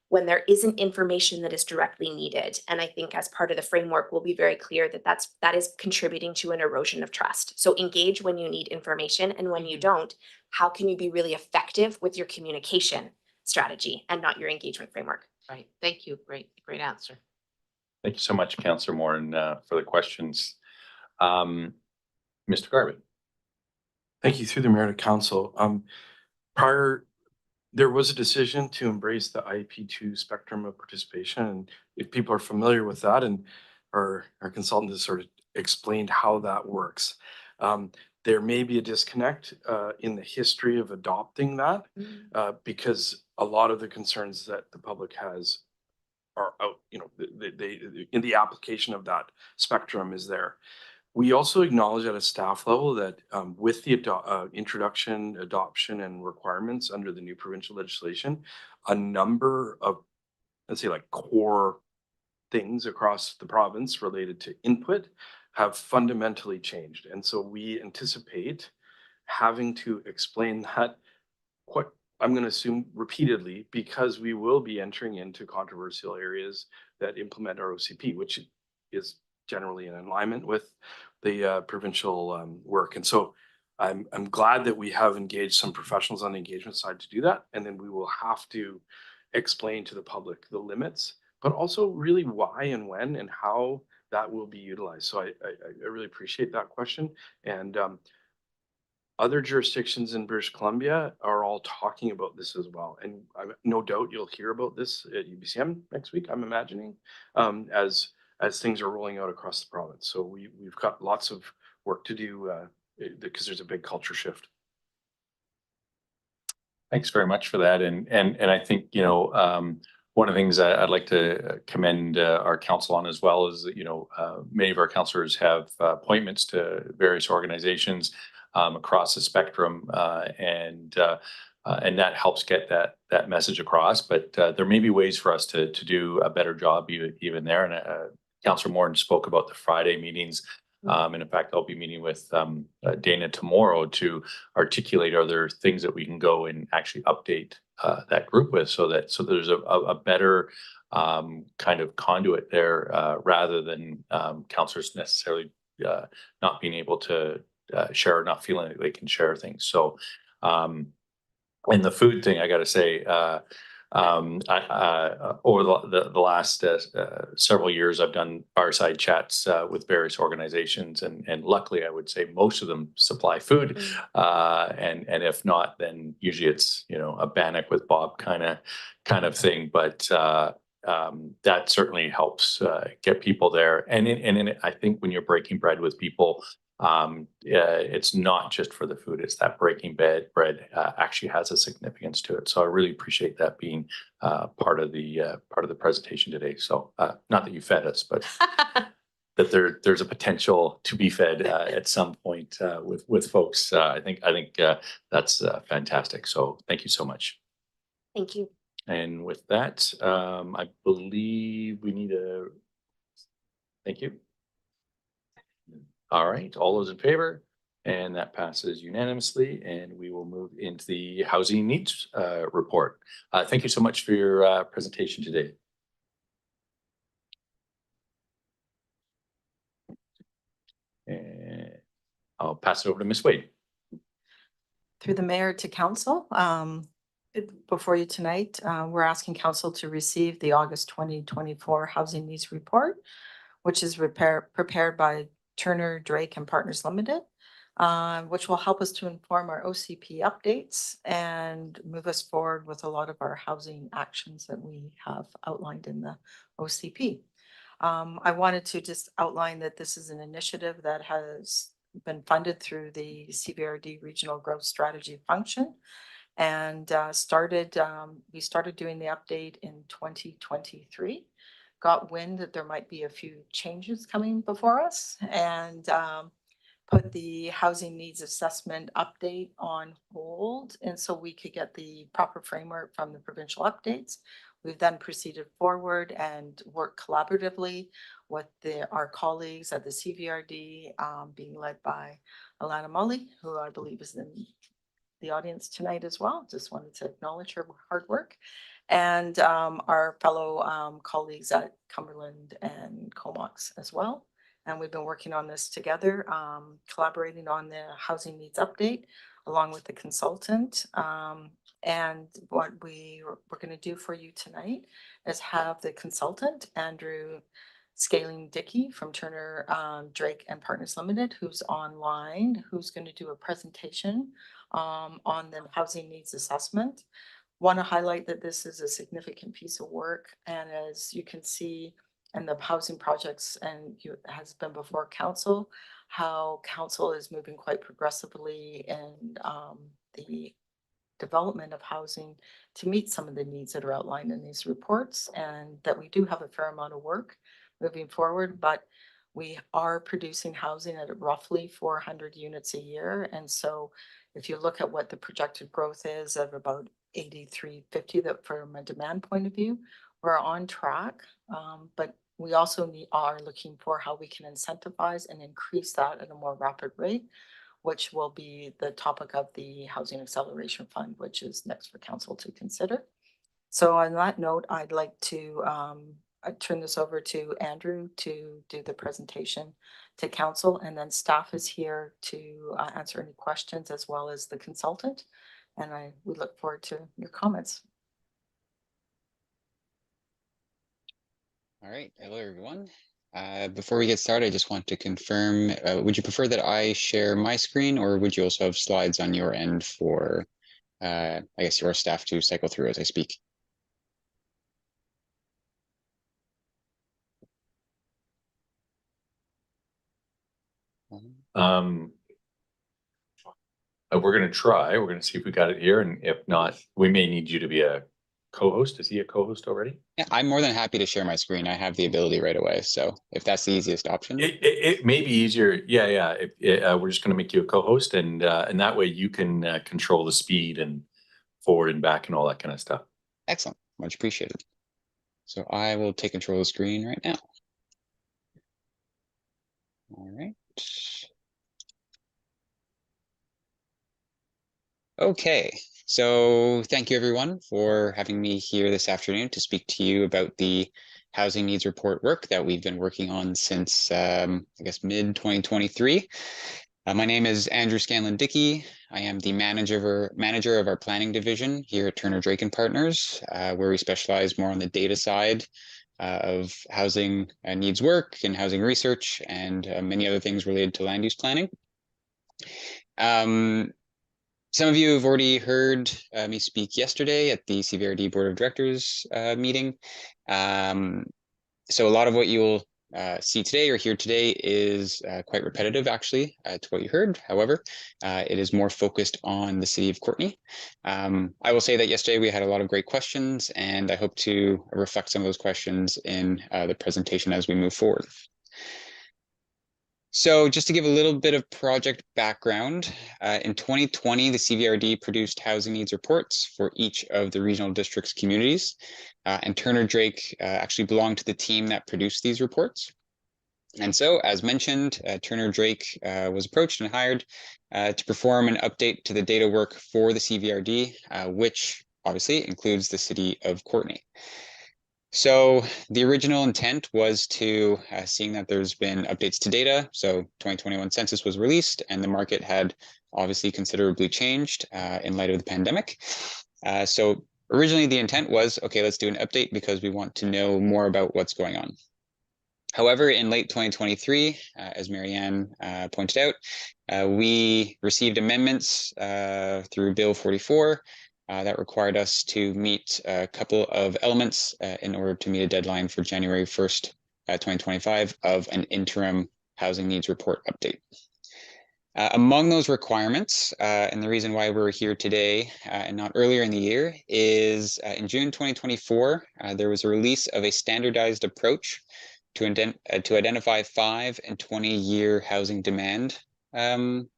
when there isn't information that is directly needed. And I think as part of the framework, we'll be very clear that that is contributing to an erosion of trust. So engage when you need information, and when you don't, how can you be really effective with your communication strategy and not your engagement framework? Right, thank you, great answer. Thank you so much, Councillor Moran, for the questions. Mr. Garvin. Thank you through the mayor to council. There was a decision to embrace the IP2 spectrum of participation. And if people are familiar with that, and our consultant has sort of explained how that works, there may be a disconnect in the history of adopting that because a lot of the concerns that the public has are out, they in the application of that spectrum is there. We also acknowledge at a staff level that with the introduction, adoption, and requirements under the new provincial legislation, a number of, let's say, like core things across the province related to input have fundamentally changed. And so we anticipate having to explain that, what I'm going to assume repeatedly, because we will be entering into controversial areas that implement our OCP, which is generally in alignment with the provincial work. And so I'm glad that we have engaged some professionals on the engagement side to do that. And then we will have to explain to the public the limits, but also really why and when and how that will be utilized. So I really appreciate that question. And other jurisdictions in British Columbia are all talking about this as well. And no doubt you'll hear about this at UBCM next week, I'm imagining, as things are rolling out across the province. So we've got lots of work to do because there's a big culture shift. Thanks very much for that. And I think, one of the things I'd like to commend our council on as well is that, many of our councillors have appointments to various organizations across the spectrum, and that helps get that message across. But there may be ways for us to do a better job even there. And Councillor Moran spoke about the Friday meetings. And in fact, I'll be meeting with Dana tomorrow to articulate other things that we can go and actually update that group with, so there's a better kind of conduit there, rather than councillors necessarily not being able to share or not feeling like they can share things. So, and the food thing, I got to say, over the last several years, I've done fireside chats with various organizations, and luckily, I would say most of them supply food. And if not, then usually it's a Bannock with Bob kind of thing. But that certainly helps get people there. And I think when you're breaking bread with people, it's not just for the food, it's that breaking bread actually has a significance to it. So I really appreciate that being part of the presentation today. So not that you fed us, but that there's a potential to be fed at some point with folks. I think that's fantastic. So thank you so much. Thank you. And with that, I believe we need a thank you. All right, all those in favor, and that passes unanimously, and we will move into the housing needs report. Thank you so much for your presentation today. And I'll pass it over to Ms. Wade. Through the mayor to council, before you tonight, we're asking council to receive the August 2024 housing needs report, which is prepared by Turner, Drake and Partners Limited. which will help us to inform our OCP updates and move us forward with a lot of our housing actions that we have outlined in the OCP. I wanted to just outline that this is an initiative that has been funded through the CVRD Regional Growth Strategy function and we started doing the update in 2023. Got wind that there might be a few changes coming before us and put the housing needs assessment update on hold. And so we could get the proper framework from the provincial updates. We've then proceeded forward and worked collaboratively with our colleagues at the CVRD, being led by Alana Mully, who I believe is in the audience tonight as well. Just wanted to acknowledge her hard work. And our fellow colleagues at Cumberland and Comox as well. And we've been working on this together, collaborating on the housing needs update along with the consultant. And what we're going to do for you tonight is have the consultant, Andrew Scaling-Dickey from Turner Drake and Partners Limited, who's online, who's going to do a presentation on the housing needs assessment. Want to highlight that this is a significant piece of work. And as you can see, and the housing projects has been before council, how council is moving quite progressively in the development of housing to meet some of the needs that are outlined in these reports, and that we do have a fair amount of work moving forward, but we are producing housing at roughly 400 units a year. And so if you look at what the projected growth is of about 8,350, that from a demand point of view, we're on track, but we also are looking for how we can incentivize and increase that at a more rapid rate, which will be the topic of the Housing Acceleration Fund, which is next for council to consider. So on that note, I'd like to turn this over to Andrew to do the presentation to council, and then staff is here to answer any questions as well as the consultant. And we look forward to your comments. All right, hello everyone. Before we get started, I just want to confirm, would you prefer that I share my screen, or would you also have slides on your end for, I guess, your staff to cycle through as I speak? We're going to try. We're going to see if we got it here. And if not, we may need you to be a co-host. Is he a co-host already? Yeah, I'm more than happy to share my screen. I have the ability right away. So if that's the easiest option. It may be easier. Yeah. We're just going to make you a co-host, and that way you can control the speed and forward and back and all that kind of stuff. Excellent. Much appreciated. So I will take control of the screen right now. All right. Okay, so thank you everyone for having me here this afternoon to speak to you about the housing needs report work that we've been working on since, I guess, mid-2023. My name is Andrew Scanlon-Dickey. I am the manager of our planning division here at Turner Drake and Partners, where we specialize more on the data side of housing needs work and housing research and many other things related to land use planning. Some of you have already heard me speak yesterday at the CVRD Board of Directors meeting. So a lot of what you'll see today or hear today is quite repetitive, actually, to what you heard. However, it is more focused on the city of Courtenay. I will say that yesterday we had a lot of great questions, and I hope to reflect some of those questions in the presentation as we move forward. So just to give a little bit of project background, in 2020, the CVRD produced housing needs reports for each of the regional district's communities, and Turner Drake actually belonged to the team that produced these reports. And so, as mentioned, Turner Drake was approached and hired to perform an update to the data work for the CVRD, which obviously includes the city of Courtenay. So the original intent was to, seeing that there's been updates to data, so 2021 census was released and the market had obviously considerably changed in light of the pandemic. So originally the intent was, okay, let's do an update because we want to know more about what's going on. However, in late 2023, as Marianne pointed out, we received amendments through Bill 44 that required us to meet a couple of elements in order to meet a deadline for January 1st, 2025 of an interim housing needs report update. Among those requirements, and the reason why we're here today and not earlier in the year, is in June 2024, there was a release of a standardized approach to identify 5 and 20-year housing demand. And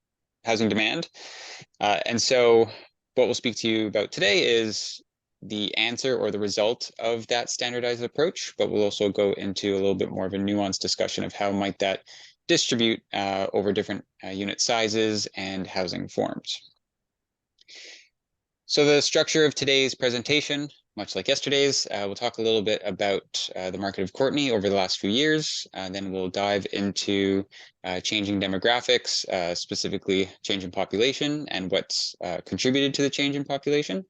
so what we'll speak to you about today is the answer or the result of that standardized approach, but we'll also go into a little bit more of a nuanced discussion of how might that distribute over different unit sizes and housing forms. So the structure of today's presentation, much like yesterday's, we'll talk a little bit about the market of Courtenay over the last few years. Then we'll dive into changing demographics, specifically change in population and what's contributed to the change in population.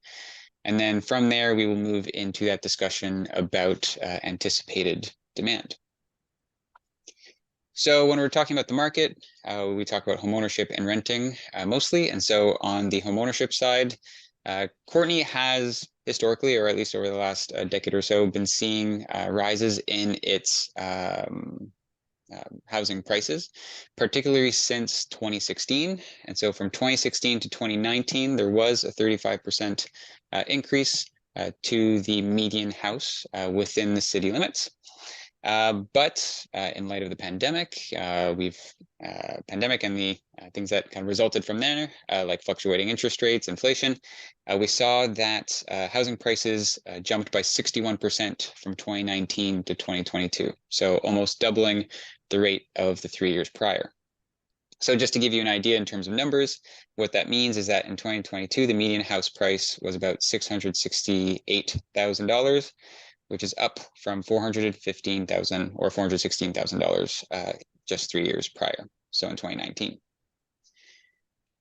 And then from there, we will move into that discussion about anticipated demand. So when we're talking about the market, we talk about homeownership and renting mostly. And so on the homeownership side, Courtenay has historically, or at least over the last decade or so, been seeing rises in its housing prices, particularly since 2016. And so from 2016 to 2019, there was a 35% increase to the median house within the city limits. But in light of the pandemic, pandemic and the things that kind of resulted from there, like fluctuating interest rates, inflation, we saw that housing prices jumped by 61% from 2019 to 2022. So almost doubling the rate of the 3 years prior. So just to give you an idea in terms of numbers, what that means is that in 2022, the median house price was about $668,000. Which is up from $415,000 or $416,000 just 3 years prior, so in 2019.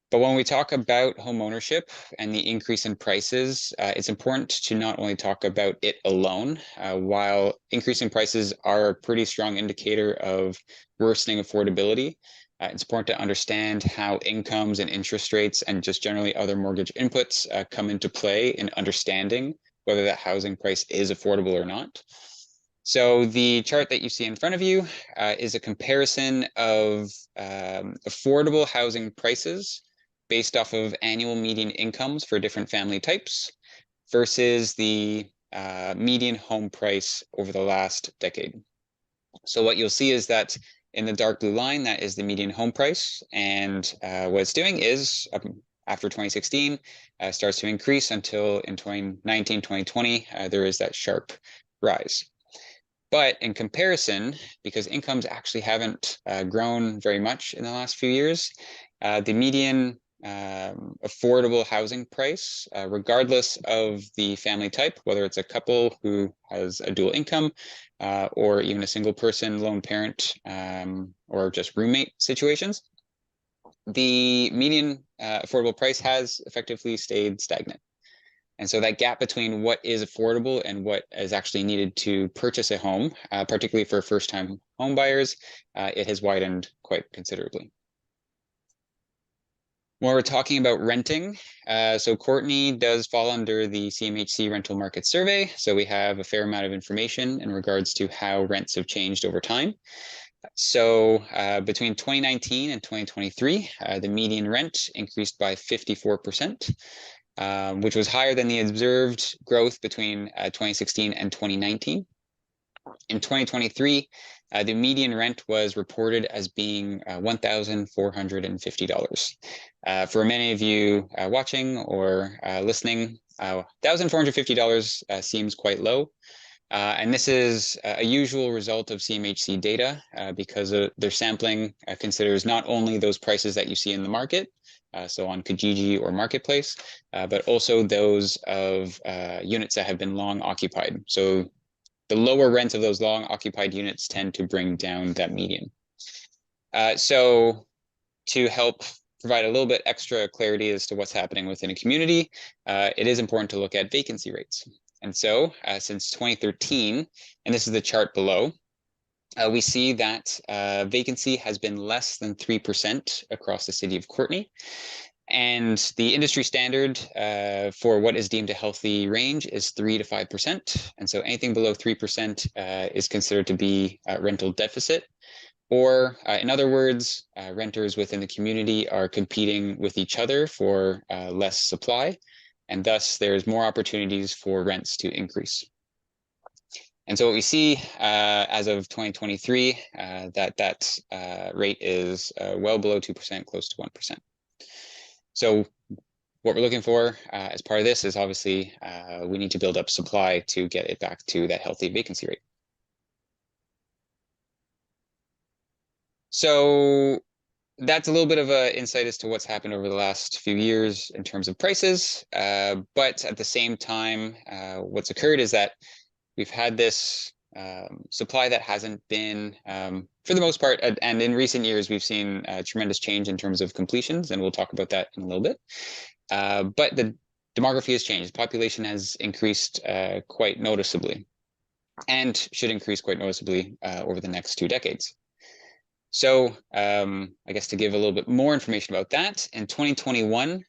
But when we talk about homeownership and the increase in prices, it's important to not only talk about it alone. While increasing prices are a pretty strong indicator of worsening affordability, it's important to understand how incomes and interest rates and just generally other mortgage inputs come into play in understanding whether that housing price is affordable or not. So the chart that you see in front of you is a comparison of affordable housing prices based off of annual median incomes for different family types versus the median home price over the last decade. So what you'll see is that in the dark blue line, that is the median home price. And what it's doing is, after 2016, starts to increase until in 2019, 2020, there is that sharp rise. But in comparison, because incomes actually haven't grown very much in the last few years, the median affordable housing price, regardless of the family type, whether it's a couple who has a dual income or even a single person, lone parent, or just roommate situations, the median affordable price has effectively stayed stagnant. And so that gap between what is affordable and what is actually needed to purchase a home, particularly for first-time home buyers, it has widened quite considerably. When we're talking about renting, so Courtenay does fall under the CMHC Rental Market Survey. So we have a fair amount of information in regards to how rents have changed over time. So between 2019 and 2023, the median rent increased by 54%, which was higher than the observed growth between 2016 and 2019. In 2023, the median rent was reported as being $1,450. For many of you watching or listening, $1,450 seems quite low. And this is a usual result of CMHC data because their sampling considers not only those prices that you see in the market, so on Kijiji or Marketplace, but also those of units that have been long occupied. So the lower rents of those long occupied units tend to bring down that median. So to help provide a little bit extra clarity as to what's happening within a community, it is important to look at vacancy rates. And so since 2013, and this is the chart below, we see that vacancy has been less than 3% across the city of Courtenay. And the industry standard for what is deemed a healthy range is 3 to 5%. And so anything below 3% is considered to be a rental deficit. Or in other words, renters within the community are competing with each other for less supply. And thus there's more opportunities for rents to increase. And so what we see as of 2023, that rate is well below 2%, close to 1%. So what we're looking for as part of this is obviously we need to build up supply to get it back to that healthy vacancy rate. So that's a little bit of an insight as to what's happened over the last few years in terms of prices. But at the same time, what's occurred is that we've had this supply that hasn't been, for the most part, and in recent years, we've seen a tremendous change in terms of completions, and we'll talk about that in a little bit. But the demography has changed. Population has increased quite noticeably and should increase quite noticeably over the next 2 decades. So I guess to give a little bit more information about that, in 2021,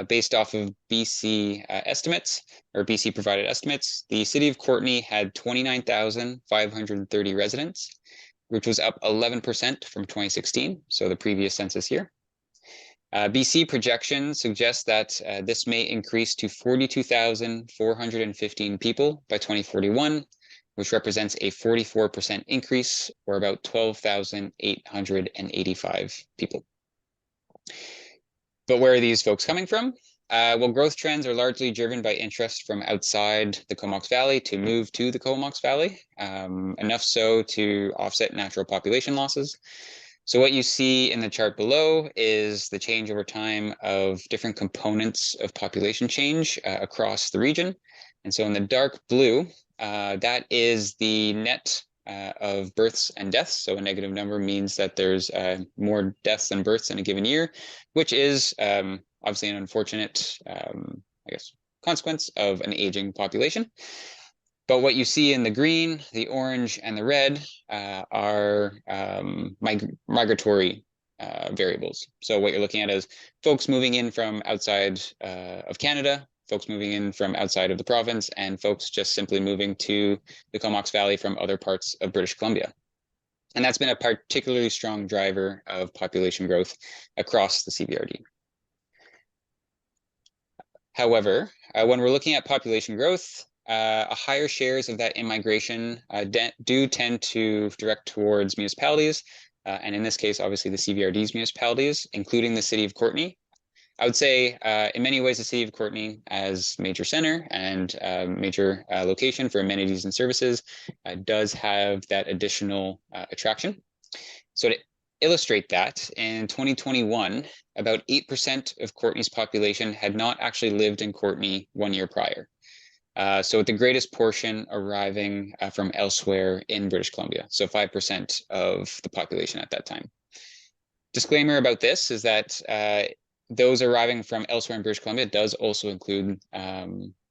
based off of BC estimates, or BC provided estimates, the city of Courtenay had 29,530 residents, which was up 11% from 2016, so the previous census year. BC projections suggest that this may increase to 42,415 people by 2041, which represents a 44% increase, or about 12,885 people. But where are these folks coming from? Well, growth trends are largely driven by interest from outside the Comox Valley to move to the Comox Valley, enough so to offset natural population losses. So what you see in the chart below is the change over time of different components of population change across the region. And so in the dark blue, that is the net of births and deaths. So a negative number means that there's more deaths than births in a given year, which is obviously an unfortunate, I guess, consequence of an aging population. But what you see in the green, the orange, and the red are migratory variables. So what you're looking at is folks moving in from outside of Canada, folks moving in from outside of the province, and folks just simply moving to the Comox Valley from other parts of British Columbia. And that's been a particularly strong driver of population growth across the CVRD. However, when we're looking at population growth, higher shares of that in-migration do tend to direct towards municipalities, and in this case, obviously the CVRD's municipalities, including the city of Courtenay. I would say in many ways, the city of Courtenay as major center and major location for amenities and services does have that additional attraction. So to illustrate that, in 2021, about 8% of Courtenay's population had not actually lived in Courtenay 1 year prior. So with the greatest portion arriving from elsewhere in British Columbia, so 5% of the population at that time. Disclaimer about this is that those arriving from elsewhere in British Columbia does also include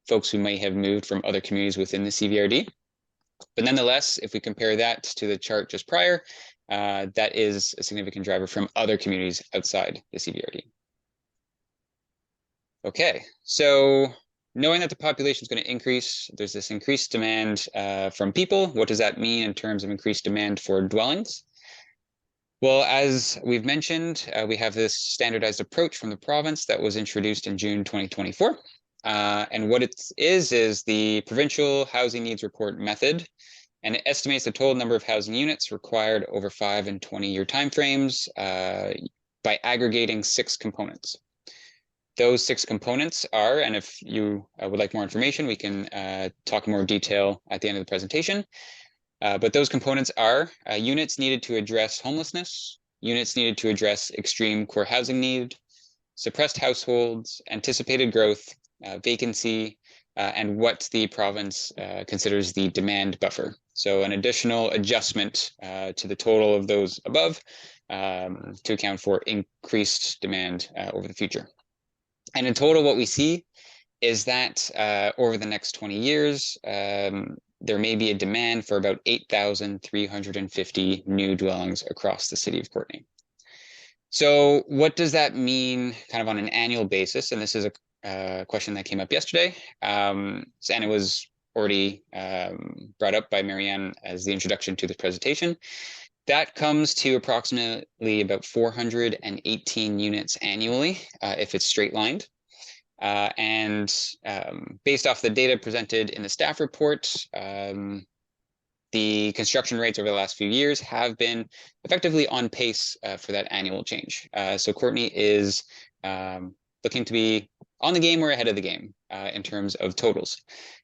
folks who may have moved from other communities within the CVRD. But nonetheless, if we compare that to the chart just prior, that is a significant driver from other communities outside the CVRD. Okay, so knowing that the population is going to increase, there's this increased demand from people. What does that mean in terms of increased demand for dwellings? Well, as we've mentioned, we have this standardized approach from the province that was introduced in June 2024. And what it is the Provincial Housing Needs Report method, and it estimates the total number of housing units required over 5 and 20-year timeframes by aggregating 6 components. Those 6 components are, and if you would like more information, we can talk in more detail at the end of the presentation. But those components are units needed to address homelessness, units needed to address extreme core housing need, suppressed households, anticipated growth, vacancy, and what the province considers the demand buffer. So an additional adjustment to the total of those above to account for increased demand over the future. And in total, what we see is that over the next 20 years, there may be a demand for about 8,350 new dwellings across the city of Courtenay. So what does that mean kind of on an annual basis? And this is a question that came up yesterday. And it was already brought up by Marianne as the introduction to this presentation. That comes to approximately about 418 units annually if it's straight lined. Based off the data presented in the staff report, the construction rates over the last few years have been effectively on pace for that annual change. So Courtenay is looking to be on the game or ahead of the game in terms of totals.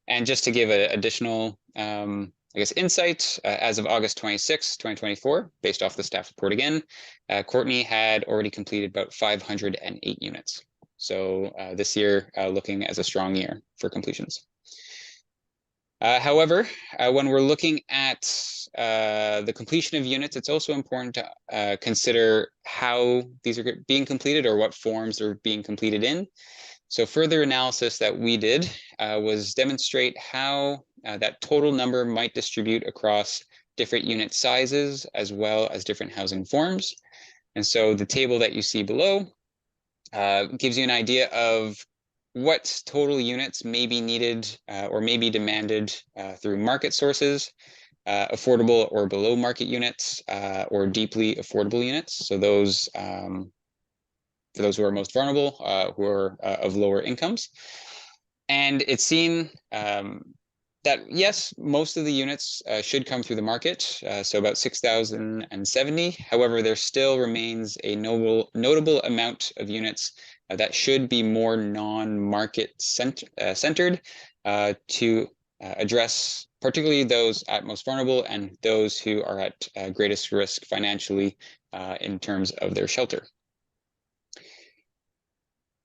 And just to give an additional, I guess, insight, as of August 26, 2024, based off the staff report again, Courtenay had already completed about 508 units. So this year looking as a strong year for completions. However, when we're looking at the completion of units, it's also important to consider how these are being completed or what forms they're being completed in. So further analysis that we did was demonstrate how that total number might distribute across different unit sizes as well as different housing forms. And so the table that you see below gives you an idea of what total units may be needed or may be demanded through market sources, affordable or below market units, or deeply affordable units. So those, for those who are most vulnerable, who are of lower incomes. And it's seen that, yes, most of the units should come through the market, so about 6,070. However, there still remains a notable amount of units that should be more non-market centered to address particularly those at most vulnerable and those who are at greatest risk financially in terms of their shelter.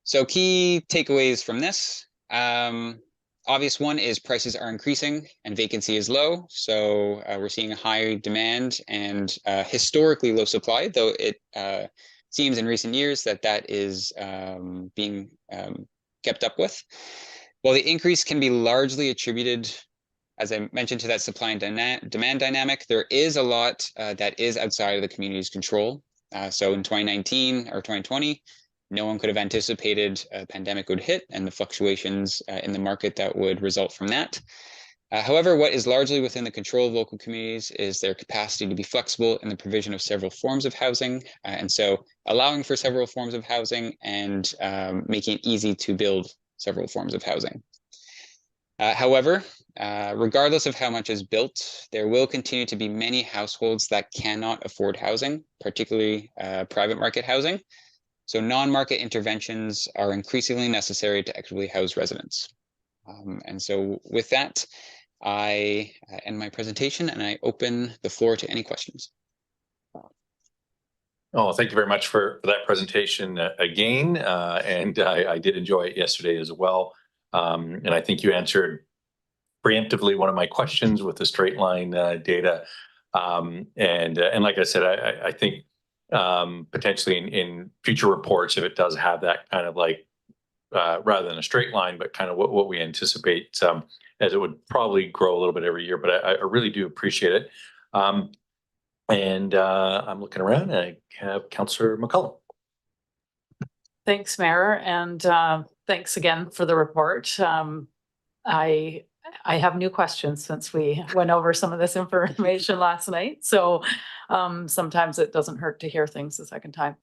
So key takeaways from this. Obvious one is prices are increasing and vacancy is low. So we're seeing a high demand and historically low supply, though it seems in recent years that that is being kept up with. While the increase can be largely attributed, as I mentioned, to that supply and demand dynamic, there is a lot that is outside of the community's control. So in 2019 or 2020, no one could have anticipated a pandemic would hit and the fluctuations in the market that would result from that. However, what is largely within the control of local communities is their capacity to be flexible in the provision of several forms of housing. And so allowing for several forms of housing and making it easy to build several forms of housing. However, regardless of how much is built, there will continue to be many households that cannot afford housing, particularly private market housing. So non-market interventions are increasingly necessary to equitably house residents. And so with that, I end my presentation and I open the floor to any questions. Oh, thank you very much for that presentation again. And I did enjoy it yesterday as well. And I think you answered preemptively one of my questions with the straight line data. And like I said, I think potentially in future reports, if it does have that kind of like, rather than a straight line, but kind of what we anticipate, as it would probably grow a little bit every year, but I really do appreciate it. And I'm looking around and I have Councillor McCollum. Thanks, Mayor, and thanks again for the report. I have new questions since we went over some of this information last night. So sometimes it doesn't hurt to hear things a second time.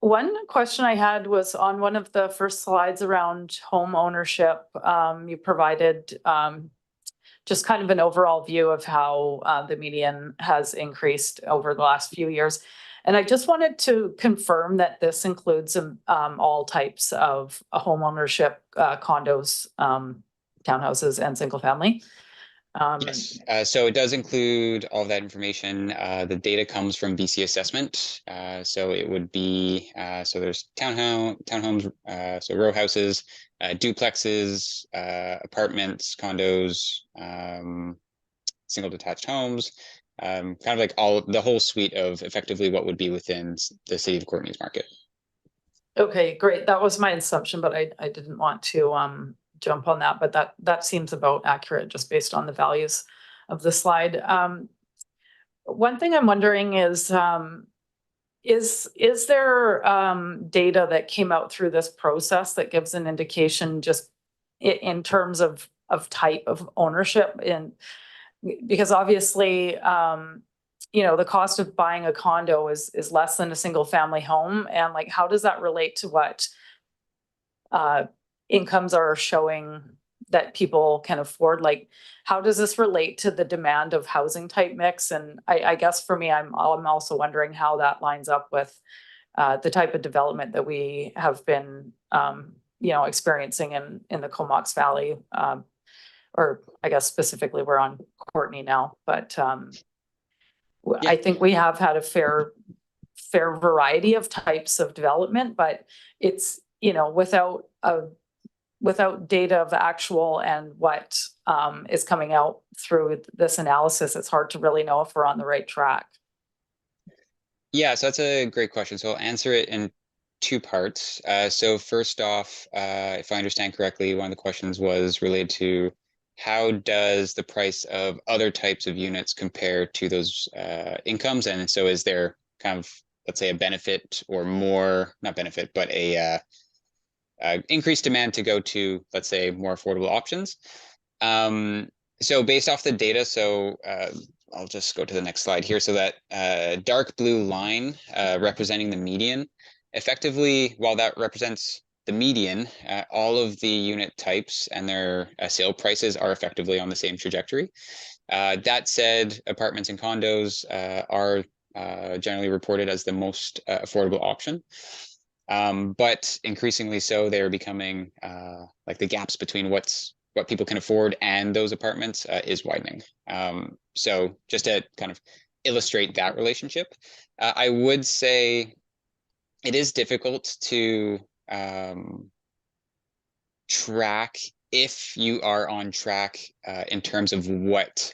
One question I had was on one of the first slides around home ownership. You provided just kind of an overall view of how the median has increased over the last few years. And I just wanted to confirm that this includes all types of home ownership, condos, townhouses, and single family. Yes, so it does include all of that information. The data comes from BC Assessment. So it would be, so there's townhomes, so row houses, duplexes, apartments, condos, single detached homes, kind of like the whole suite of effectively what would be within the city of Courtenay's market. Okay, great. That was my assumption, but I didn't want to jump on that, but that seems about accurate just based on the values of the slide. One thing I'm wondering is there data that came out through this process that gives an indication just in terms of type of ownership? Because obviously, the cost of buying a condo is less than a single family home, and like, how does that relate to what incomes are showing that people can afford? Like, how does this relate to the demand of housing type mix? And I guess for me, I'm also wondering how that lines up with the type of development that we have been experiencing in the Comox Valley, or I guess specifically we're on Courtney now, but I think we have had a fair variety of types of development, but it's, without data of the actual and what is coming out through this analysis, it's hard to really know if we're on the right track. Yeah, so that's a great question. So I'll answer it in two parts. So first off, if I understand correctly, one of the questions was related to how does the price of other types of units compare to those incomes? And so is there kind of, let's say, a benefit or more, not benefit, but a increased demand to go to, let's say, more affordable options? So based off the data, so I'll just go to the next slide here. So that dark blue line representing the median, effectively, while that represents the median, all of the unit types and their sale prices are effectively on the same trajectory. That said, apartments and condos are generally reported as the most affordable option. But increasingly so, they're becoming like the gaps between what people can afford and those apartments is widening. So just to kind of illustrate that relationship, I would say it is difficult to track if you are on track in terms of what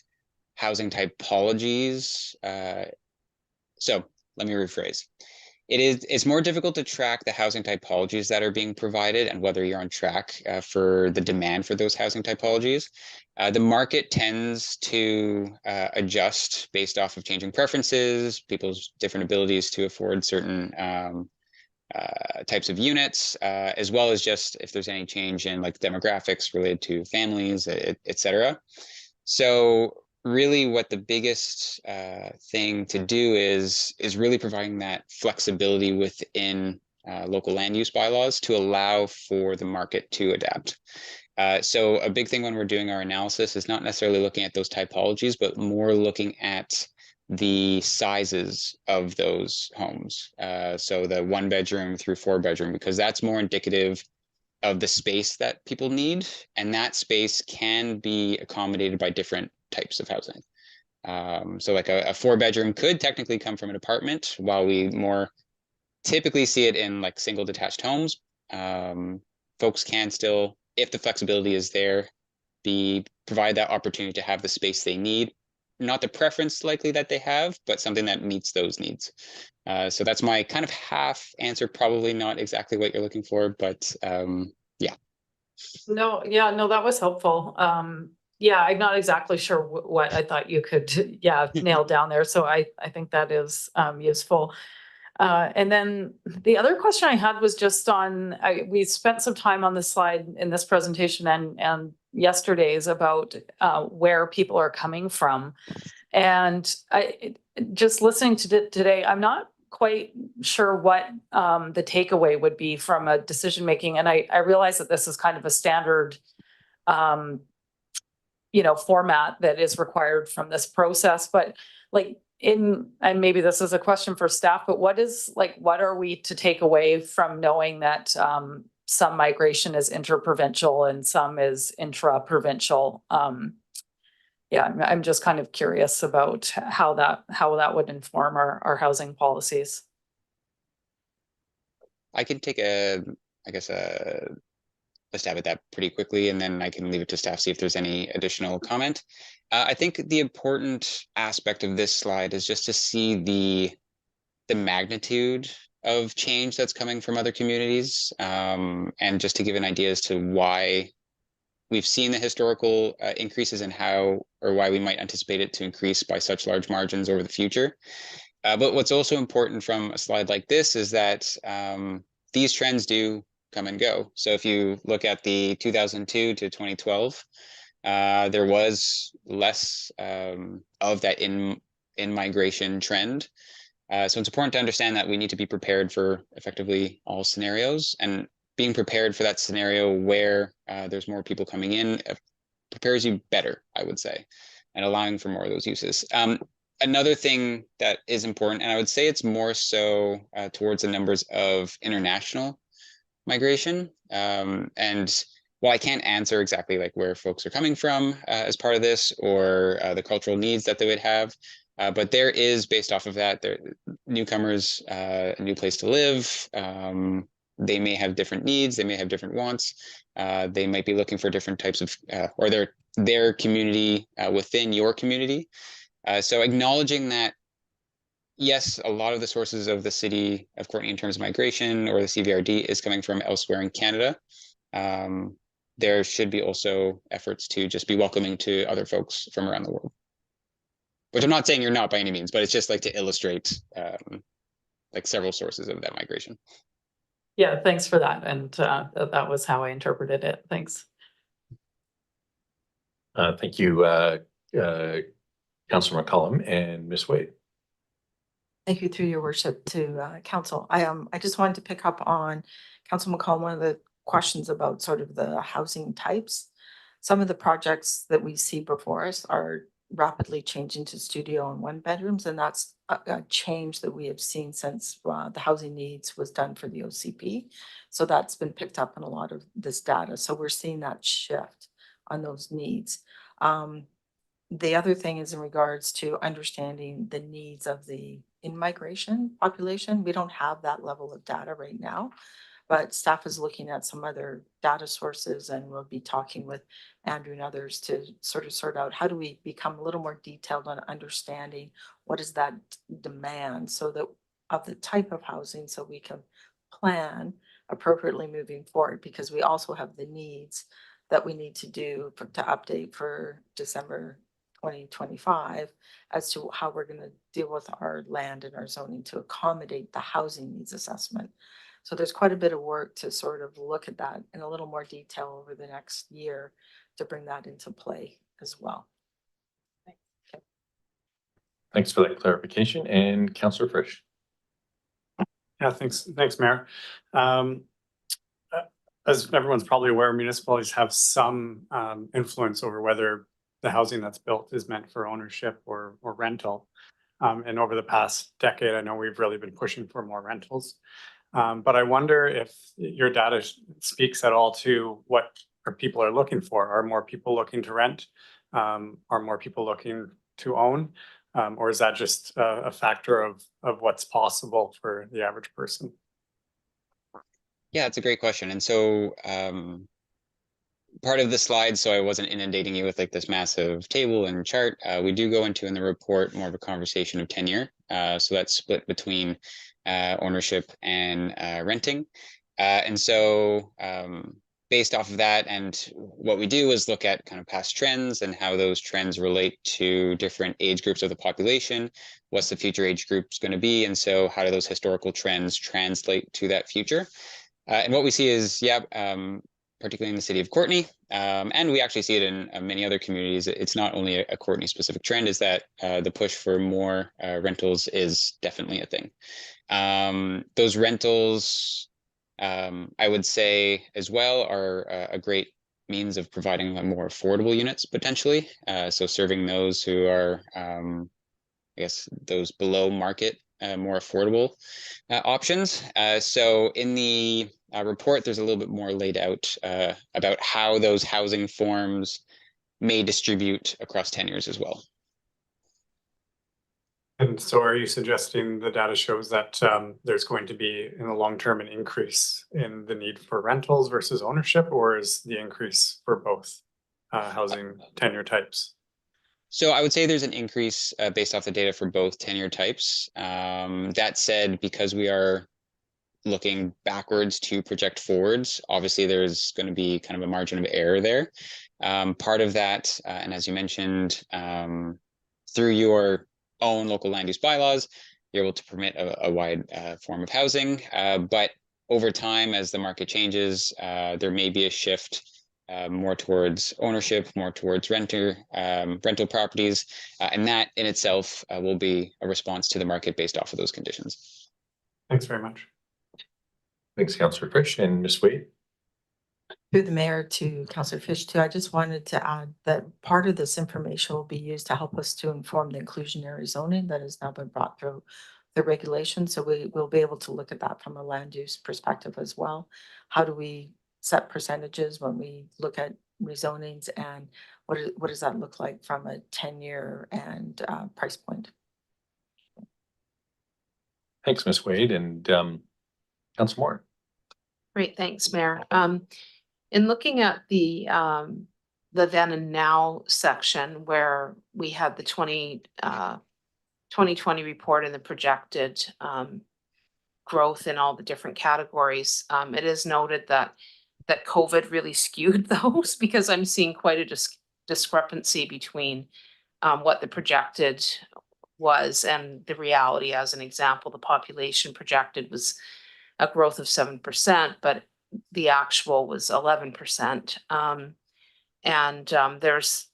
housing typologies. So let me rephrase. It's more difficult to track the housing typologies that are being provided and whether you're on track for the demand for those housing typologies. The market tends to adjust based off of changing preferences, people's different abilities to afford certain types of units, as well as just if there's any change in like demographics related to families, et cetera. So really what the biggest thing to do is really providing that flexibility within local land use bylaws to allow for the market to adapt. So a big thing when we're doing our analysis is not necessarily looking at those typologies, but more looking at the sizes of those homes. So the 1 bedroom through 4 bedroom, because that's more indicative of the space that people need. And that space can be accommodated by different types of housing. So like a 4 bedroom could technically come from an apartment, while we more typically see it in like single detached homes. Folks can still, if the flexibility is there, provide that opportunity to have the space they need. Not the preference likely that they have, but something that meets those needs. So that's my kind of half answer, probably not exactly what you're looking for, but yeah. No, that was helpful. Yeah, I'm not exactly sure what I thought you could, nail down there. So I think that is useful. And then the other question I had was just on, we spent some time on this slide in this presentation and yesterday's about where people are coming from. And just listening to it today, I'm not quite sure what the takeaway would be from a decision making. And I realize that this is kind of a standard format that is required from this process, but like and maybe this is a question for staff, but what are we to take away from knowing that some migration is interprovincial and some is intra-provincial? I'm just kind of curious about how that would inform our housing policies. I can take a stab at that pretty quickly, and then I can leave it to staff, see if there's any additional comment. I think the important aspect of this slide is just to see the magnitude of change that's coming from other communities, and just to give an idea as to why we've seen the historical increases in how or why we might anticipate it to increase by such large margins over the future. But what's also important from a slide like this is that these trends do come and go. So if you look at the 2002 to 2012, there was less of that in-migration trend. So it's important to understand that we need to be prepared for effectively all scenarios, and being prepared for that scenario where there's more people coming in prepares you better, I would say, and allowing for more of those uses. Another thing that is important, and I would say it's more so towards the numbers of international migration. And while I can't answer exactly like where folks are coming from as part of this, or the cultural needs that they would have, but there is, based off of that, newcomers, a new place to live. They may have different needs, they may have different wants. They might be looking for different types of, or their community within your community. So acknowledging that, yes, a lot of the sources of the city of Courtenay in terms of migration or the CVRD is coming from elsewhere in Canada. There should be also efforts to just be welcoming to other folks from around the world. Which I'm not saying you're not by any means, but it's just like to illustrate like several sources of that migration. Yeah, thanks for that. And that was how I interpreted it. Thanks. Thank you, Councillor McCollum and Ms. Wade. Thank you through your worship to council. I just wanted to pick up on Council McCollum, one of the questions about sort of the housing types. Some of the projects that we see before us are rapidly changing to studio and one bedrooms, and that's a change that we have seen since the housing needs was done for the OCP. So that's been picked up in a lot of this data. So we're seeing that shift on those needs. The other thing is in regards to understanding the needs of the in-migration population. We don't have that level of data right now, but staff is looking at some other data sources, and we'll be talking with Andrew and others to sort of sort out how do we become a little more detailed on understanding what is that demand, so that of the type of housing, so we can plan appropriately moving forward, because we also have the needs that we need to do to update for December 2025 as to how we're going to deal with our land and our zoning to accommodate the housing needs assessment. So there's quite a bit of work to sort of look at that in a little more detail over the next year to bring that into play as well. Okay. Thanks for that clarification. And Councillor Frisch. Yeah, thanks, Mayor. As everyone's probably aware, municipalities have some influence over whether the housing that's built is meant for ownership or rental. And over the past decade, I know we've really been pushing for more rentals. But I wonder if your data speaks at all to what people are looking for. Are more people looking to rent? Are more people looking to own? Or is that just a factor of what's possible for the average person? Yeah, it's a great question. And so part of the slide, so I wasn't inundating you with like this massive table and chart, we do go into in the report more of a conversation of tenure. So that's split between ownership and renting. And so based off of that, and what we do is look at kind of past trends and how those trends relate to different age groups of the population. What's the future age groups going to be? And so how do those historical trends translate to that future? And what we see is, particularly in the city of Courtenay, and we actually see it in many other communities. It's not only a Courtenay specific trend, is that the push for more rentals is definitely a thing. Those rentals, I would say as well, are a great means of providing more affordable units potentially. So serving those who are, I guess, those below market, more affordable options. So in the report, there's a little bit more laid out about how those housing forms may distribute across tenures as well. And so are you suggesting the data shows that there's going to be in the long term an increase in the need for rentals versus ownership, or is the increase for both housing tenure types? So I would say there's an increase based off the data for both tenure types. That said, because we are looking backwards to project forwards, obviously there's going to be kind of a margin of error there. Part of that, and as you mentioned, through your own local land use bylaws, you're able to permit a wide form of housing. But over time, as the market changes, there may be a shift more towards ownership, more towards rental properties, and that in itself will be a response to the market based off of those conditions. Thanks very much. Thanks, Councillor Fish. And Ms. Wade? Through the mayor to Councillor Fish too, I just wanted to add that part of this information will be used to help us to inform the inclusionary zoning that has now been brought through the regulation. So we will be able to look at that from a land use perspective as well. How do we set percentages when we look at rezonings, and what does that look like from a 10-year and price point? Thanks, Ms. Wade. And Councillor Moore? Great, thanks, Mayor. In looking at the then and now section where we had the 2020 report and the projected growth in all the different categories, it is noted that COVID really skewed those, because I'm seeing quite a discrepancy between what the projected was and the reality. As an example, the population projected was a growth of 7%, but the actual was 11%. There's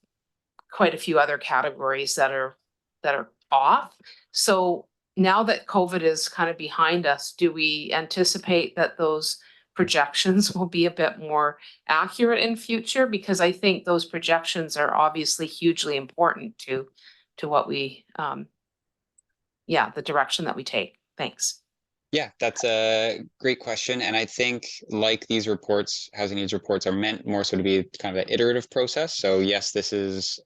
quite a few other categories that are off. So now that COVID is kind of behind us, do we anticipate that those projections will be a bit more accurate in future? Because I think those projections are obviously hugely important to what we, the direction that we take. Thanks. Yeah, that's a great question. And I think, like these reports, housing needs reports are meant more so to be kind of an iterative process. So yes, this is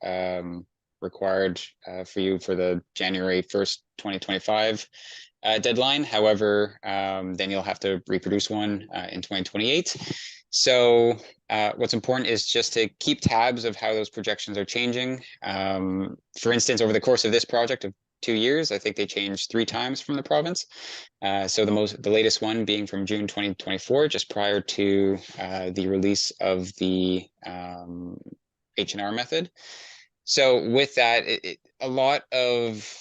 required for you for the January 1st, 2025 deadline. However, then you'll have to reproduce one in 2028. So what's important is just to keep tabs of how those projections are changing. For instance, over the course of this project of 2 years, I think they changed 3 times from the province. So the latest one being from June 2024, just prior to the release of the H&R method. So with that, a lot of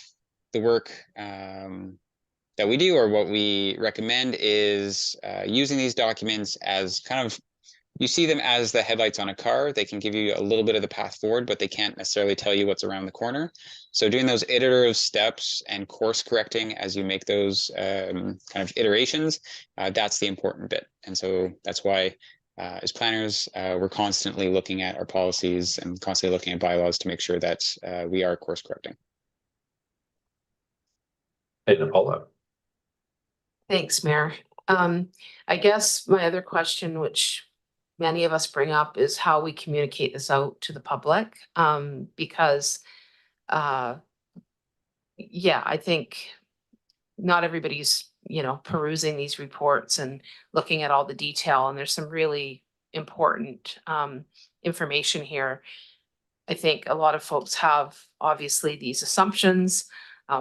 the work that we do, or what we recommend, is using these documents as kind of, you see them as the headlights on a car. They can give you a little bit of the path forward, but they can't necessarily tell you what's around the corner. So doing those iterative steps and course correcting as you make those kind of iterations, that's the important bit. And so that's why as planners, we're constantly looking at our policies and constantly looking at bylaws to make sure that we are course correcting. Hey, Paula. Thanks, Mayor. I guess my other question, which many of us bring up, is how we communicate this out to the public. Because I think not everybody's, perusing these reports and looking at all the detail, and there's some really important information here. I think a lot of folks have obviously these assumptions.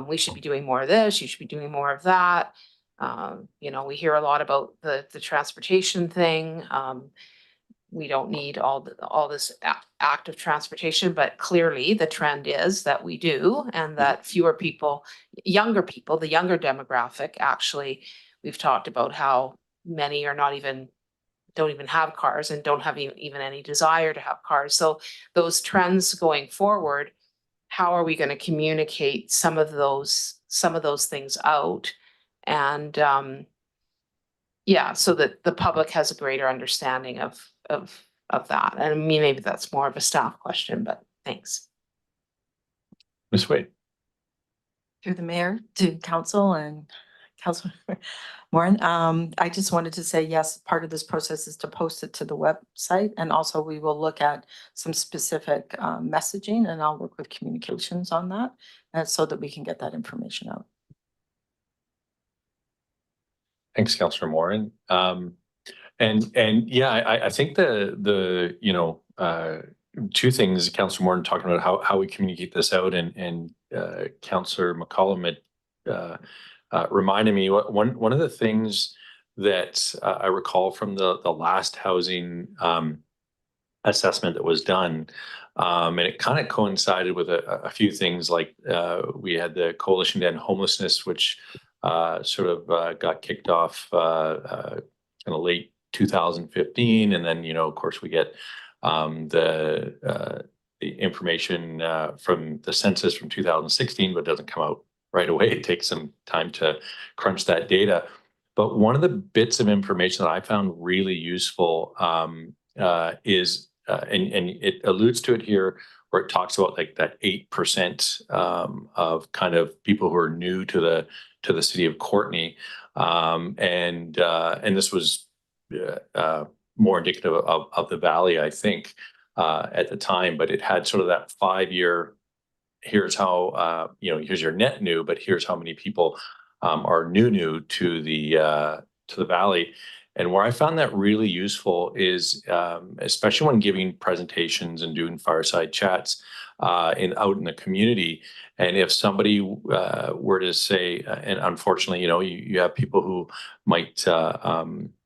We should be doing more of this, you should be doing more of that. We hear a lot about the transportation thing. We don't need all this active transportation, but clearly the trend is that we do, and that fewer people, younger people, the younger demographic, actually, we've talked about how many are don't even have cars and don't have even any desire to have cars. So those trends going forward, how are we going to communicate some of those things out? And so that the public has a greater understanding of that. And I mean, maybe that's more of a staff question, but thanks. Ms. Wade? Through the mayor to council and Councilor Morin, I just wanted to say, yes, part of this process is to post it to the website, and also we will look at some specific messaging, and I'll work with communications on that, so that we can get that information out. Thanks, Councillor Morin. I think the two things Councillor Morin talking about how we communicate this out, and Councillor McCollum had reminded me one of the things that I recall from the last housing assessment that was done. And it kind of coincided with a few things, like we had the Coalition to End Homelessness, which sort of got kicked off kind of late 2015. And then, of course, we get the information from the census from 2016, but it doesn't come out right away. It takes some time to crunch that data. But one of the bits of information that I found really useful is, and it alludes to it here, where it talks about like that 8% of kind of people who are new to the city of Courtenay, and this was more indicative of the valley, I think, at the time. But it had sort of that 5-year. Here's how here's your net new, but here's how many people are new to the valley. And where I found that really useful is, especially when giving presentations and doing fireside chats out in the community. And if somebody were to say, and unfortunately, you have people who might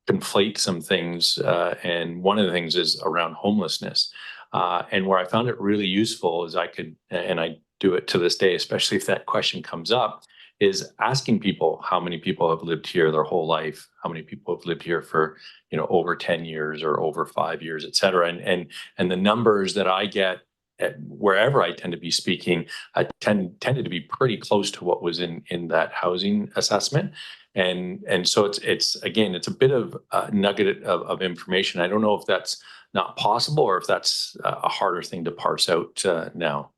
conflate some things, and one of the things is around homelessness. And where I found it really useful is I could, and I do it to this day, especially if that question comes up, is asking people how many people have lived here their whole life, how many people have lived here for over 10 years or over 5 years, et cetera. And the numbers that I get wherever I tend to be speaking tended to be pretty close to what was in that housing assessment. And so it's again, it's a bit of a nugget of information. I don't know if that's not possible or if that's a harder thing to parse out now.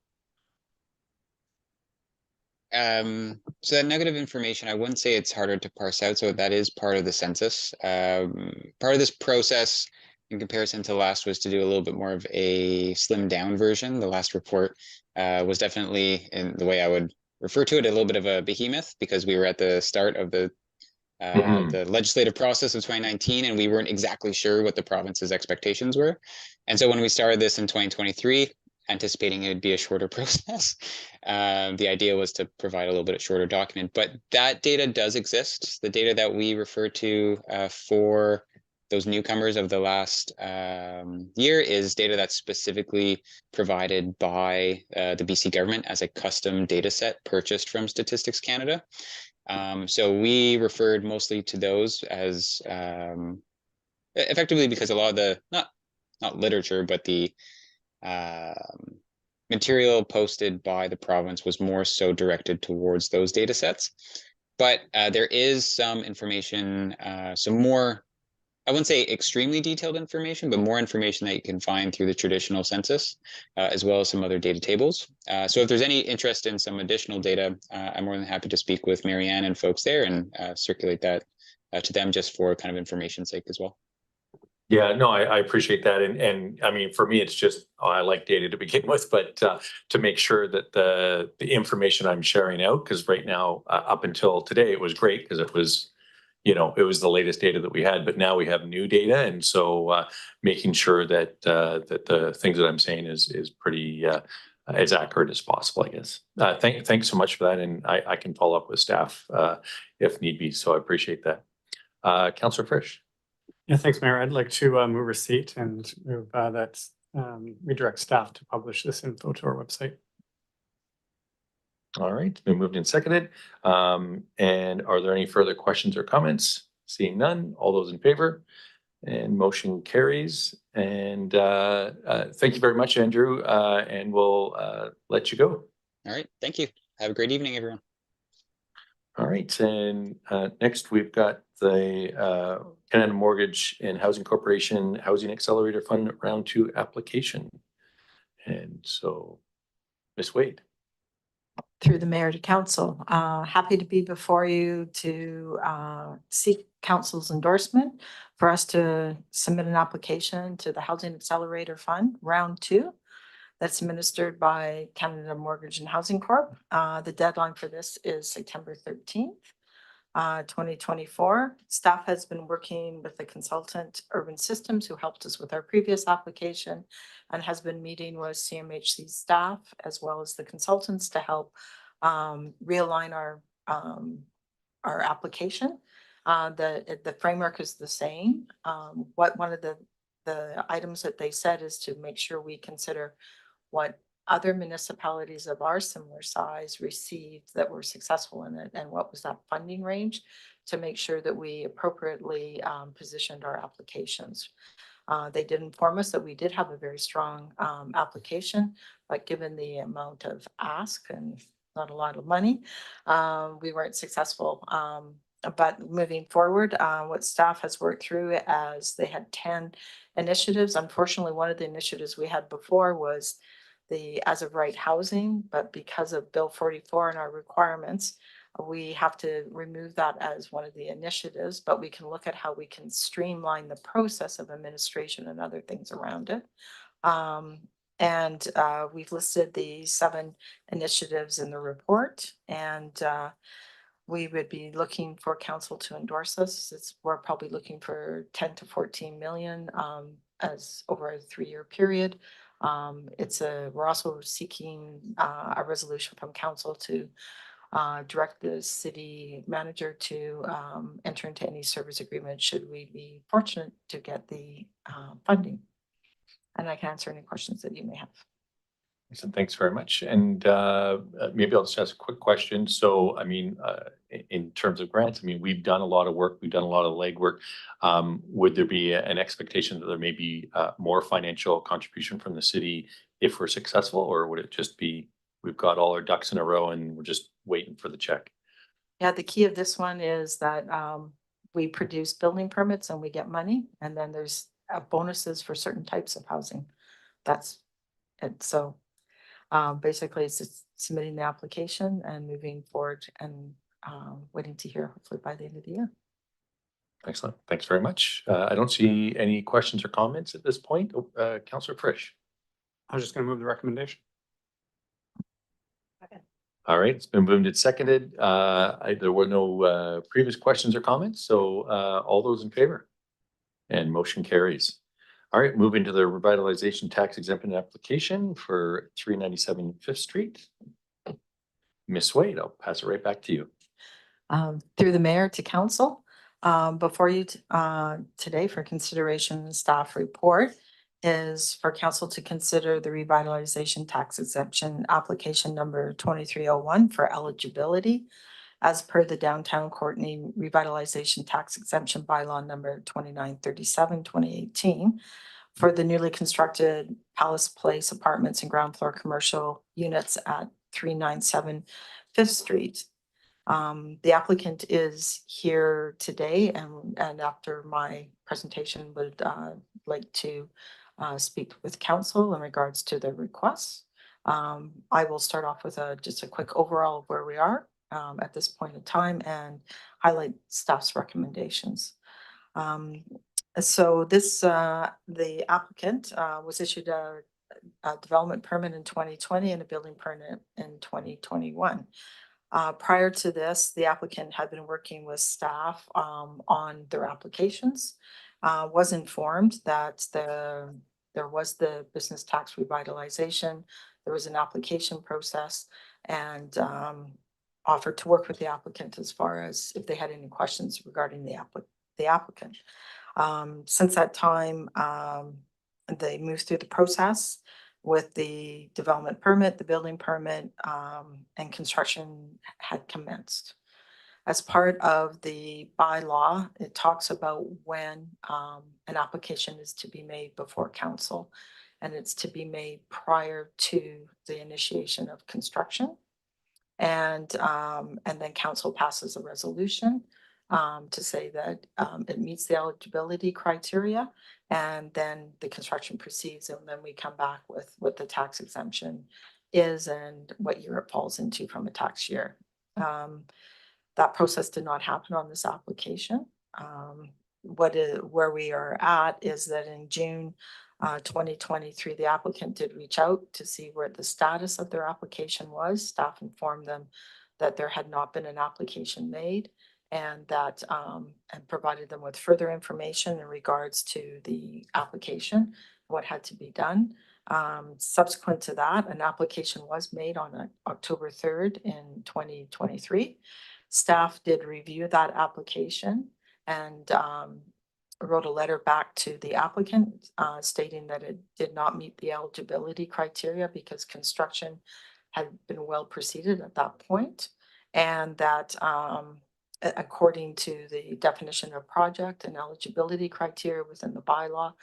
So that nugget of information, I wouldn't say it's harder to parse out. So that is part of the census. Part of this process in comparison to last was to do a little bit more of a slimmed down version. The last report was definitely, in the way I would refer to it, a little bit of a behemoth, because we were at the start of the legislative process of 2019, and we weren't exactly sure what the province's expectations were. And so when we started this in 2023, anticipating it would be a shorter process, the idea was to provide a little bit shorter document. But that data does exist. The data that we refer to for those newcomers of the last year is data that's specifically provided by the BC government as a custom data set purchased from Statistics Canada. So we referred mostly to those as effectively because a lot of the, not literature, but the material posted by the province was more so directed towards those data sets. But there is some information, some more, I wouldn't say extremely detailed information, but more information that you can find through the traditional census, as well as some other data tables. So if there's any interest in some additional data, I'm more than happy to speak with Marianne and folks there and circulate that to them, just for kind of information's sake as well. Yeah, no, I appreciate that. And I mean, for me, it's just, I like data to begin with, but to make sure that the information I'm sharing out, because right now, up until today, it was great because it was, it was the latest data that we had, but now we have new data. And so making sure that that the things that I'm saying is pretty as accurate as possible, I guess. Thanks so much for that. And I can follow up with staff if need be. So I appreciate that. Councillor Frisch. Yeah, thanks, Mayor. I'd like to move receipt and move that we direct staff to publish this info to our website. All right, it's been moved and seconded. And are there any further questions or comments? Seeing none, all those in favor? And motion carries. And thank you very much, Andrew. And we'll let you go. All right, thank you. Have a great evening, everyone. All right, and next we've got the Canada Mortgage and Housing Corporation Housing Accelerator Fund Round 2 application. And so, Ms. Wade. Through the mayor to council, happy to be before you to seek council's endorsement for us to submit an application to the Housing Accelerator Fund Round 2. That's administered by Canada Mortgage and Housing Corp. The deadline for this is September 13th, 2024. Staff has been working with the consultant Urban Systems, who helped us with our previous application, and has been meeting with CMHC staff as well as the consultants to help realign our application. The framework is the same. One of the items that they said is to make sure we consider what other municipalities of our similar size received that were successful in it, and what was that funding range, to make sure that we appropriately positioned our applications. They did inform us that we did have a very strong application, but given the amount of ask and not a lot of money, we weren't successful. But moving forward, what staff has worked through, as they had 10 initiatives. Unfortunately, one of the initiatives we had before was the as of right housing, but because of Bill 44 and our requirements, we have to remove that as one of the initiatives, but we can look at how we can streamline the process of administration and other things around it. We've listed the 7 initiatives in the report, and we would be looking for council to endorse this. We're probably looking for 10 to 14 million as over a 3-year period. We're also seeking a resolution from council to direct the city manager to enter into any service agreement should we be fortunate to get the funding. And I can answer any questions that you may have. So thanks very much. And maybe I'll just ask a quick question. So, I mean, in terms of grants, I mean, we've done a lot of work, we've done a lot of legwork. Would there be an expectation that there may be more financial contribution from the city if we're successful, or would it just be we've got all our ducks in a row and we're just waiting for the check? Yeah, the key of this one is that we produce building permits and we get money, and then there's bonuses for certain types of housing. That's it. So basically, it's just submitting the application and moving forward and waiting to hear hopefully by the end of the year. Excellent. Thanks very much. I don't see any questions or comments at this point. Councillor Frisch. I was just going to move the recommendation. All right, it's been moved and seconded. There were no previous questions or comments, so all those in favor? And motion carries. All right, moving to the revitalization tax exemption application for 397 5th Street. Ms. Wade, I'll pass it right back to you. Through the mayor to council, before you today for consideration, staff report is for council to consider the revitalization tax exemption application number 2301 for eligibility as per the Downtown Courtenay Revitalization Tax Exemption Bylaw number 2937, 2018 for the newly constructed Palace Place apartments and ground floor commercial units at 397 5th Street. The applicant is here today, and after my presentation would like to speak with council in regards to the requests. I will start off with just a quick overall of where we are at this point in time and highlight staff's recommendations. So this, the applicant was issued a development permit in 2020 and a building permit in 2021. Prior to this, the applicant had been working with staff on their applications, was informed that there was the business tax revitalization, there was an application process, and offered to work with the applicant as far as if they had any questions regarding the applicant. Since that time, they moved through the process with the development permit, the building permit, and construction had commenced. As part of the bylaw, it talks about when an application is to be made before council, and it's to be made prior to the initiation of construction. And then council passes a resolution to say that it meets the eligibility criteria, and then the construction proceeds, and then we come back with what the tax exemption is and what year it falls into from a tax year. That process did not happen on this application. Where we are at is that in June 2023, the applicant did reach out to see where the status of their application was. Staff informed them that there had not been an application made, and that and provided them with further information in regards to the application, what had to be done. Subsequent to that, an application was made on October 3rd in 2023. Staff did review that application and wrote a letter back to the applicant stating that it did not meet the eligibility criteria because construction had been well proceeded at that point, and that according to the definition of project and eligibility criteria within the bylaw,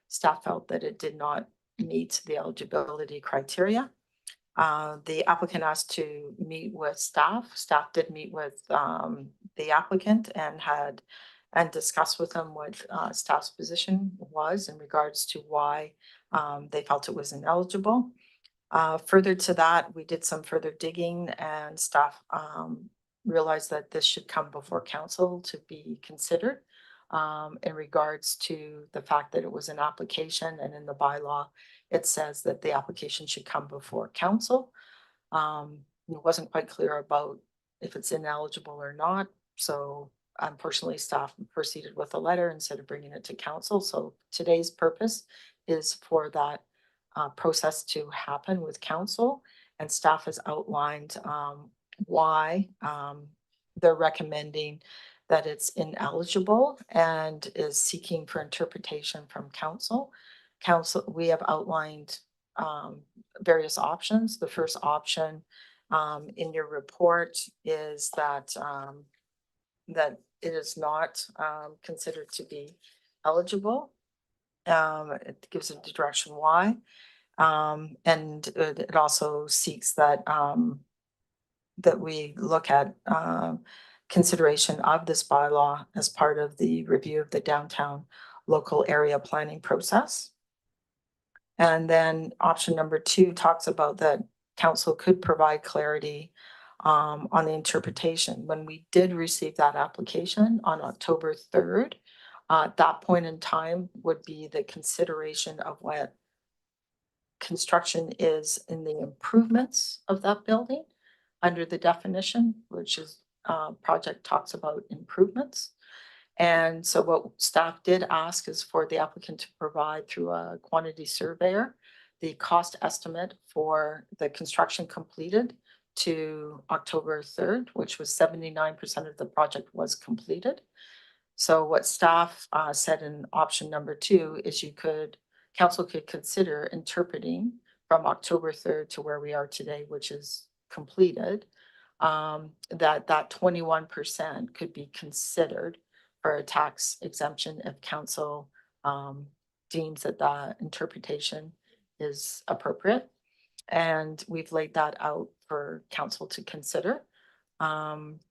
staff felt that it did not meet the eligibility criteria. The applicant asked to meet with staff. Staff did meet with the applicant and discussed with them what staff's position was in regards to why they felt it was ineligible. Further to that, we did some further digging, and staff realized that this should come before council to be considered in regards to the fact that it was an application, and in the bylaw, it says that the application should come before council. It wasn't quite clear about if it's ineligible or not, so unfortunately, staff proceeded with a letter instead of bringing it to council. So today's purpose is for that process to happen with council, and staff has outlined why they're recommending that it's ineligible and is seeking for interpretation from council. We have outlined various options. The first option in your report is that that it is not considered to be eligible. It gives a direction why. And it also seeks that that we look at consideration of this bylaw as part of the review of the downtown local area planning process. And then option number 2 talks about that council could provide clarity on the interpretation. When we did receive that application on October 3rd, at that point in time would be the consideration of what construction is in the improvements of that building under the definition, which is project talks about improvements. And so what staff did ask is for the applicant to provide through a quantity surveyor the cost estimate for the construction completed to October 3rd, which was 79% of the project was completed. So what staff said in option number 2 is council could consider interpreting from October 3rd to where we are today, which is completed, that 21% could be considered for a tax exemption if council deems that the interpretation is appropriate. And we've laid that out for council to consider.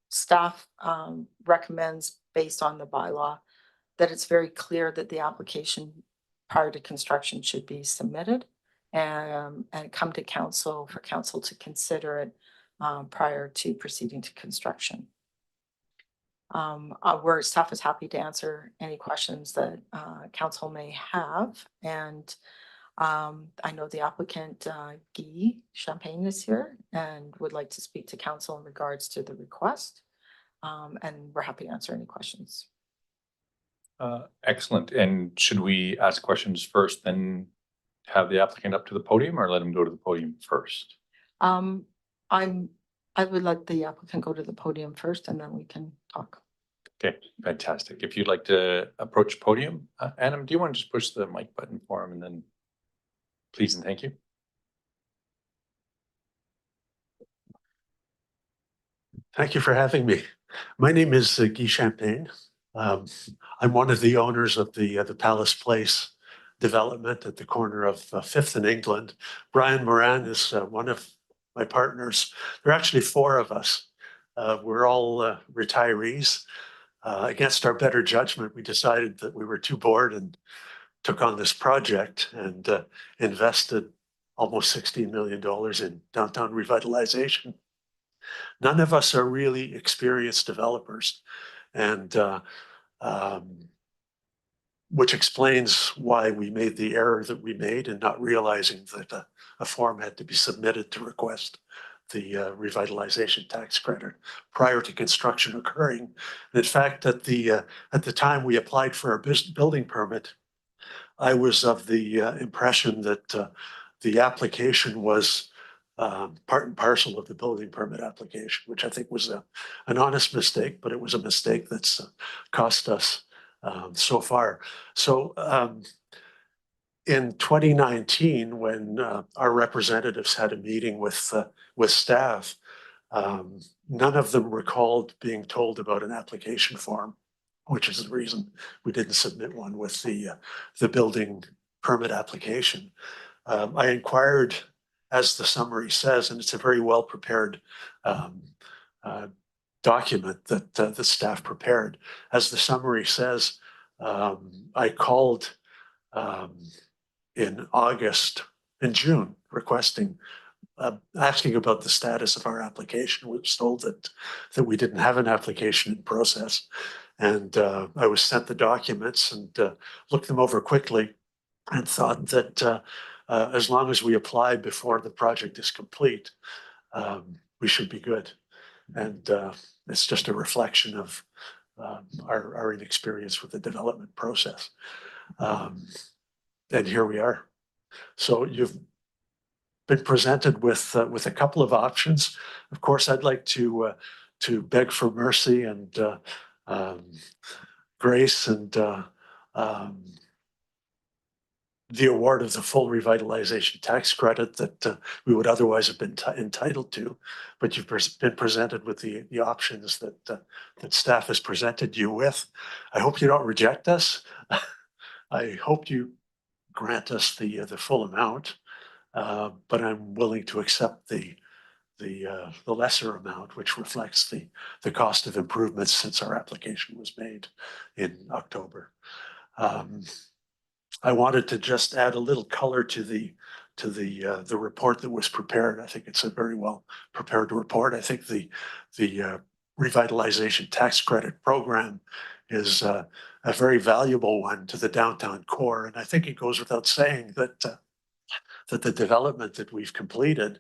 Staff recommends, based on the bylaw, that it's very clear that the application prior to construction should be submitted and come to council for council to consider it prior to proceeding to construction. Where staff is happy to answer any questions that council may have. And I know the applicant, Guy Champagne, is here and would like to speak to council in regards to the request. And we're happy to answer any questions. Excellent. And should we ask questions first, then have the applicant up to the podium, or let him go to the podium first? I would let the applicant go to the podium first, and then we can talk. Okay, fantastic. If you'd like to approach podium, Adam, do you want to just push the mic button for him, and then please and thank you. Thank you for having me. My name is Guy Champagne. I'm one of the owners of the Palace Place development at the corner of 5th and England. Brian Moran is one of my partners. There are actually 4 of us. We're all retirees. Against our better judgment, we decided that we were too bored and took on this project and invested almost $16 million in downtown revitalization. None of us are really experienced developers, and which explains why we made the error that we made in not realizing that a form had to be submitted to request the revitalization tax credit prior to construction occurring. And in fact, at the time we applied for our building permit, I was of the impression that the application was part and parcel of the building permit application, which I think was an honest mistake, but it was a mistake that's cost us so far. So in 2019, when our representatives had a meeting with staff, none of them recalled being told about an application form, which is the reason we didn't submit one with the building permit application. I inquired, as the summary says, and it's a very well prepared document that the staff prepared. As the summary says, I called in June, requesting, asking about the status of our application. We was told that we didn't have an application in process. And I was sent the documents and looked them over quickly and thought that as long as we apply before the project is complete, we should be good. And it's just a reflection of our inexperience with the development process. And here we are. So you've been presented with a couple of options. Of course, I'd like to beg for mercy and grace and the award of the full revitalization tax credit that we would otherwise have been entitled to. But you've been presented with the options that staff has presented you with. I hope you don't reject us. I hope you grant us the full amount, but I'm willing to accept the lesser amount, which reflects the cost of improvements since our application was made in October. I wanted to just add a little color to the report that was prepared. I think it's a very well prepared report. I think the revitalization tax credit program is a very valuable one to the downtown core. And I think it goes without saying that that the development that we've completed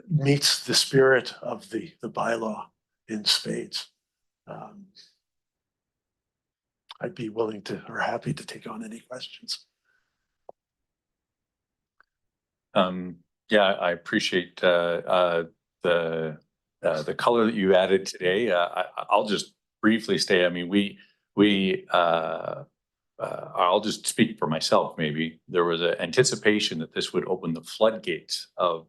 meets the spirit of the bylaw in spades. I'd be willing to or happy to take on any questions. Yeah, I appreciate the color that you added today. I'll just briefly say, I mean, I'll just speak for myself. Maybe there was an anticipation that this would open the floodgates of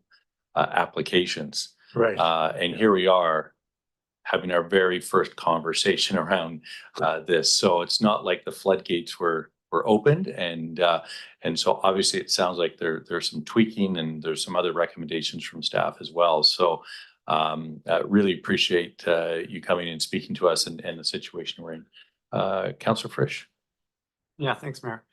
applications. Right. And here we are having our very first conversation around this. So it's not like the floodgates were opened, and so obviously it sounds like there's some tweaking and there's some other recommendations from staff as well. So I really appreciate you coming and speaking to us and the situation we're in. Councillor Frisch. Yeah, thanks, Mayor.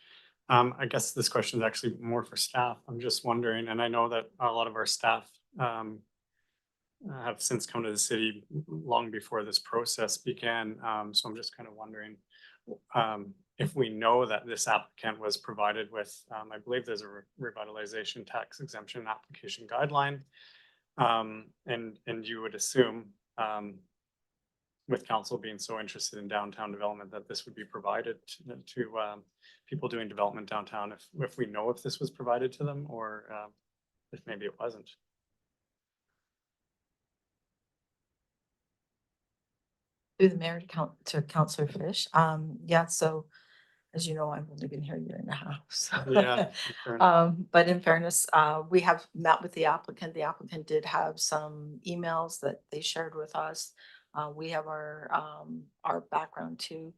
I guess this question is actually more for staff. I'm just wondering, and I know that a lot of our staff have since come to the city long before this process began. So I'm just kind of wondering if we know that this applicant was provided with, I believe there's a revitalization tax exemption application guideline. And you would assume with council being so interested in downtown development that this would be provided to people doing development downtown, if we know if this was provided to them or if maybe it wasn't. Through the mayor to Councillor Frisch. Yeah, so as you know, I've only been here a year and a half. So. Yeah. But in fairness, we have met with the applicant. The applicant did have some emails that they shared with us. We have our background too.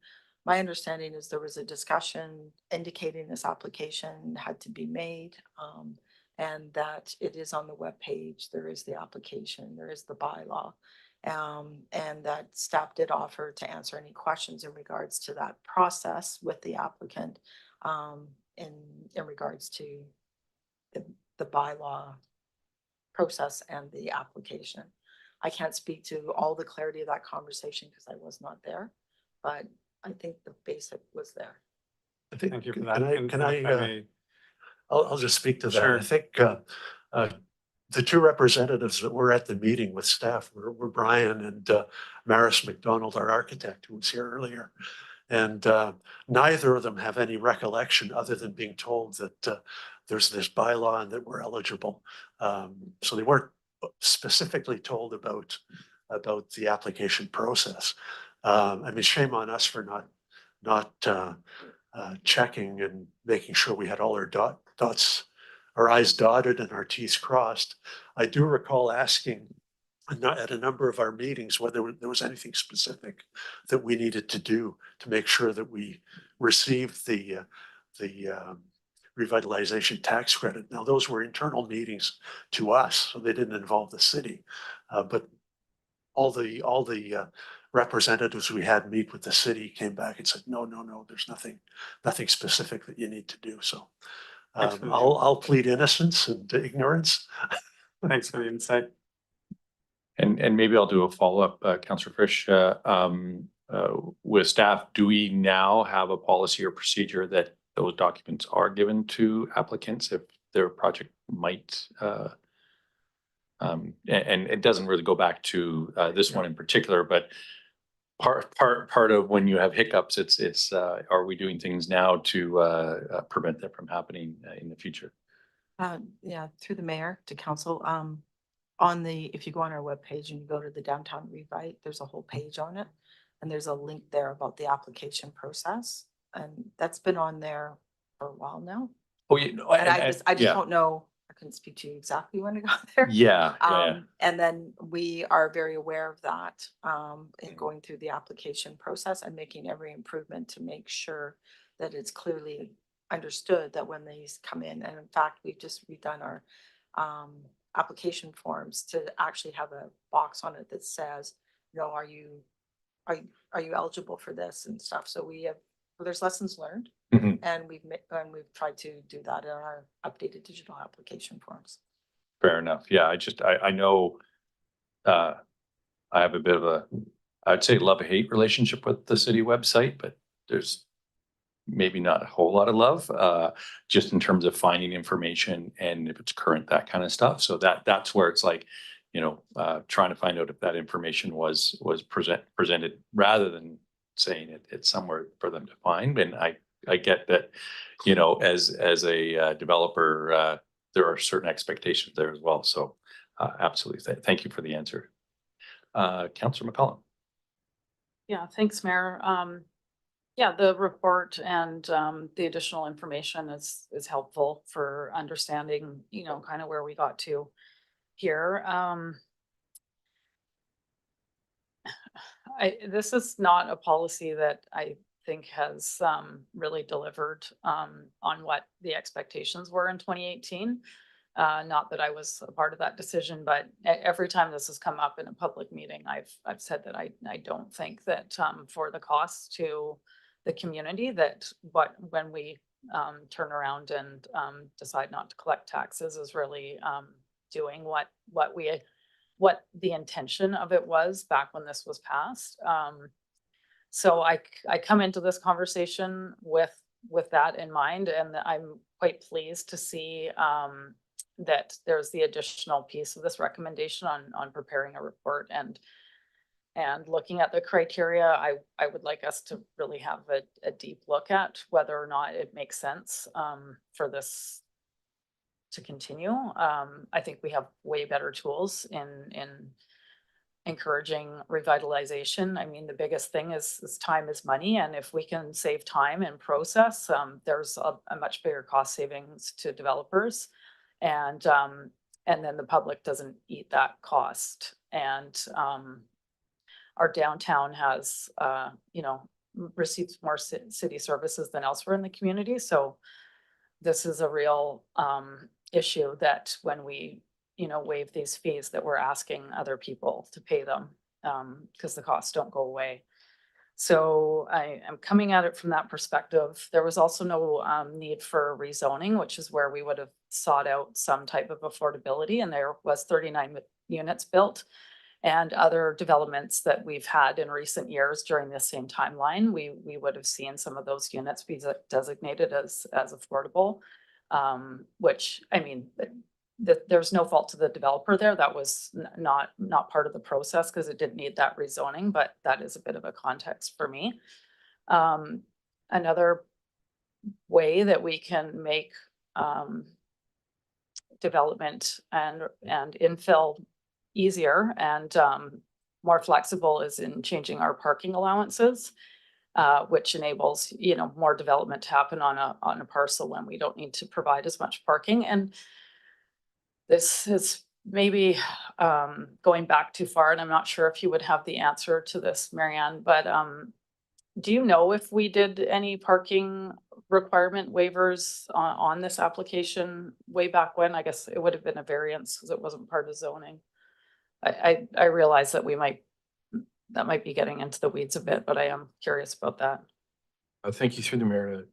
My understanding is there was a discussion indicating this application had to be made, and that it is on the webpage. There is the application, there is the bylaw. And that staff did offer to answer any questions in regards to that process with the applicant in regards to the bylaw process and the application. I can't speak to all the clarity of that conversation because I was not there, but I think the basic was there. I think, Thank you for that. I'll just speak to that. Sure. I think the two representatives that were at the meeting with staff were Brian and Maris McDonald, our architect, who was here earlier. And neither of them have any recollection other than being told that there's this bylaw and that we're eligible. So they weren't specifically told about the application process. I mean, shame on us for not checking and making sure we had all our dots, our I's dotted and our T's crossed. I do recall asking at a number of our meetings whether there was anything specific that we needed to do to make sure that we received the revitalization tax credit. Now, those were internal meetings to us, so they didn't involve the city. But all the representatives we had meet with the city came back and said, no, there's nothing specific that you need to do. So Thanks for the- I'll plead innocence and ignorance. Thanks for the insight. And maybe I'll do a follow-up, Councillor Frisch, with staff. Do we now have a policy or procedure that those documents are given to applicants if their project might, and it doesn't really go back to this one in particular, but part of when you have hiccups, it's are we doing things now to prevent that from happening in the future? Yeah, through the mayor to council. If you go on our webpage and you go to the Downtown Revite, there's a whole page on it. And there's a link there about the application process. And that's been on there for a while now. Oh, yeah, no, And I just yeah. don't know, I couldn't speak to you exactly when it got there. Yeah, And then we are very aware of that, in going through the application process and making every improvement to make sure that it's clearly understood that when these come in, and in fact, we've just redone our, application forms to actually have a box on it that says, are you eligible for this and stuff? So there's lessons learned, Mhm. and we've tried to do that in our updated digital application forms. Fair enough. Yeah, I know I have a bit of I'd say love-hate relationship with the city website, but there's maybe not a whole lot of love, just in terms of finding information and if it's current, that kind of stuff. So that's where it's like, trying to find out if that information was presented rather than saying it's somewhere for them to find. And I get that, as a developer, there are certain expectations there as well. So absolutely. Thank you for the answer. Councillor McCollum. Yeah, thanks, Mayor. Yeah, the report and the additional information is helpful for understanding, kind of where we got to here. This is not a policy that I think has really delivered on what the expectations were in 2018. Not that I was a part of that decision, but every time this has come up in a public meeting, I've said that I don't think that for the cost to the community that when we turn around and decide not to collect taxes is really doing what the intention of it was back when this was passed. So I come into this conversation with that in mind, and I'm quite pleased to see that there's the additional piece of this recommendation on preparing a report and looking at the criteria. I would like us to really have a deep look at whether or not it makes sense for this to continue. I think we have way better tools in encouraging revitalization. I mean, the biggest thing is time is money. And if we can save time and process, there's a much bigger cost savings to developers. And then the public doesn't eat that cost. And our downtown has, receives more city services than elsewhere in the community. So this is a real issue that when we, waive these fees, that we're asking other people to pay them because the costs don't go away. So I am coming at it from that perspective. There was also no need for rezoning, which is where we would have sought out some type of affordability, and there was 39 units built. And other developments that we've had in recent years during the same timeline, we would have seen some of those units be designated as affordable, which, I mean, there's no fault to the developer there. That was not part of the process because it didn't need that rezoning, but that is a bit of a context for me. Another way that we can make development and infill easier and more flexible is in changing our parking allowances, which enables, you know, more development to happen on a parcel when we don't need to provide as much parking. And this is maybe going back too far, and I'm not sure if you would have the answer to this, Marianne, but do you know if we did any parking requirement waivers on this application way back when? I guess it would have been a variance because it wasn't part of zoning. I realize that that might be getting into the weeds a bit, but I am curious about that. Thank you through the mayor,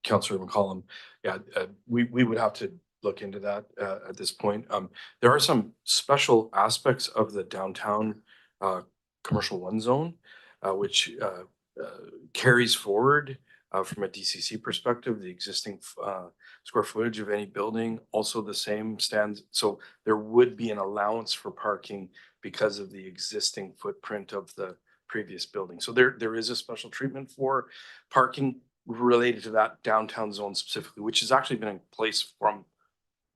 Councillor McCollum. Yeah, we would have to look into that at this point. There are some special aspects of the downtown commercial one zone, which carries forward from a DCC perspective, the existing square footage of any building, also the same stands. So there would be an allowance for parking because of the existing footprint of the previous building. So there is a special treatment for parking related to that downtown zone specifically, which has actually been in place from,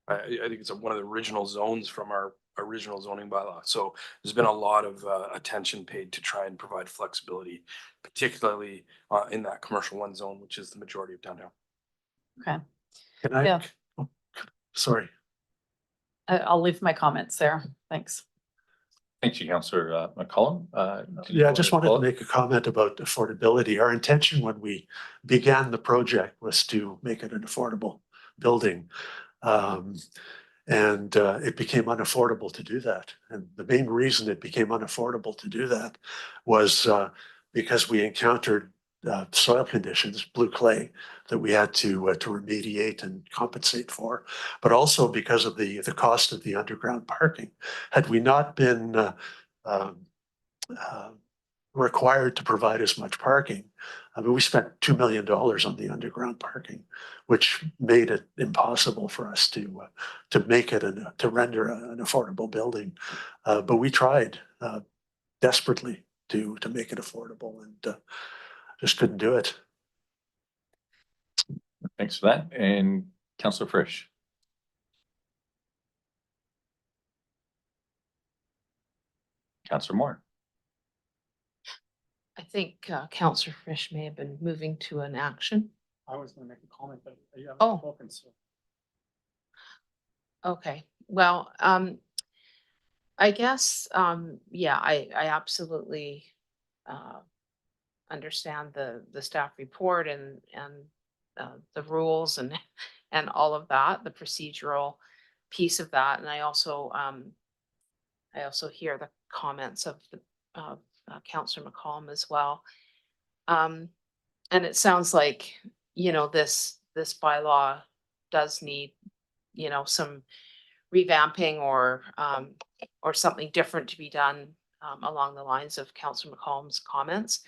I think it's one of the original zones from our original zoning bylaw. So there's been a lot of attention paid to try and provide flexibility, particularly in that commercial one zone, which is the majority of downtown. Okay, Can I? Yeah. Oh, sorry. I'll leave my comments there. Thanks. Thank you, Councillor McCollum. Yeah, I just wanted to make a comment about affordability. Our intention when we began the project was to make it an affordable building. And it became unaffordable to do that. And the main reason it became unaffordable to do that was because we encountered soil conditions, blue clay, that we had to remediate and compensate for, but also because of the cost of the underground parking. Had we not been required to provide as much parking, I mean, we spent $2 million on the underground parking, which made it impossible for us to make it to render an affordable building. But we tried desperately to make it affordable and just couldn't do it. Thanks for that. And Councillor Frisch. Councillor Moore. I think Councillor Frisch may have been moving to an action. I was gonna make a comment, but you haven't Oh. spoken, so. Okay, well, I guess, yeah, I absolutely understand the staff report and the rules and and all of that, the procedural piece of that. And I also hear the comments of the Councillor McCollum as well. And it sounds like, you know, this bylaw does need, you know, some revamping or something different to be done along the lines of Councillor McCollum's comments.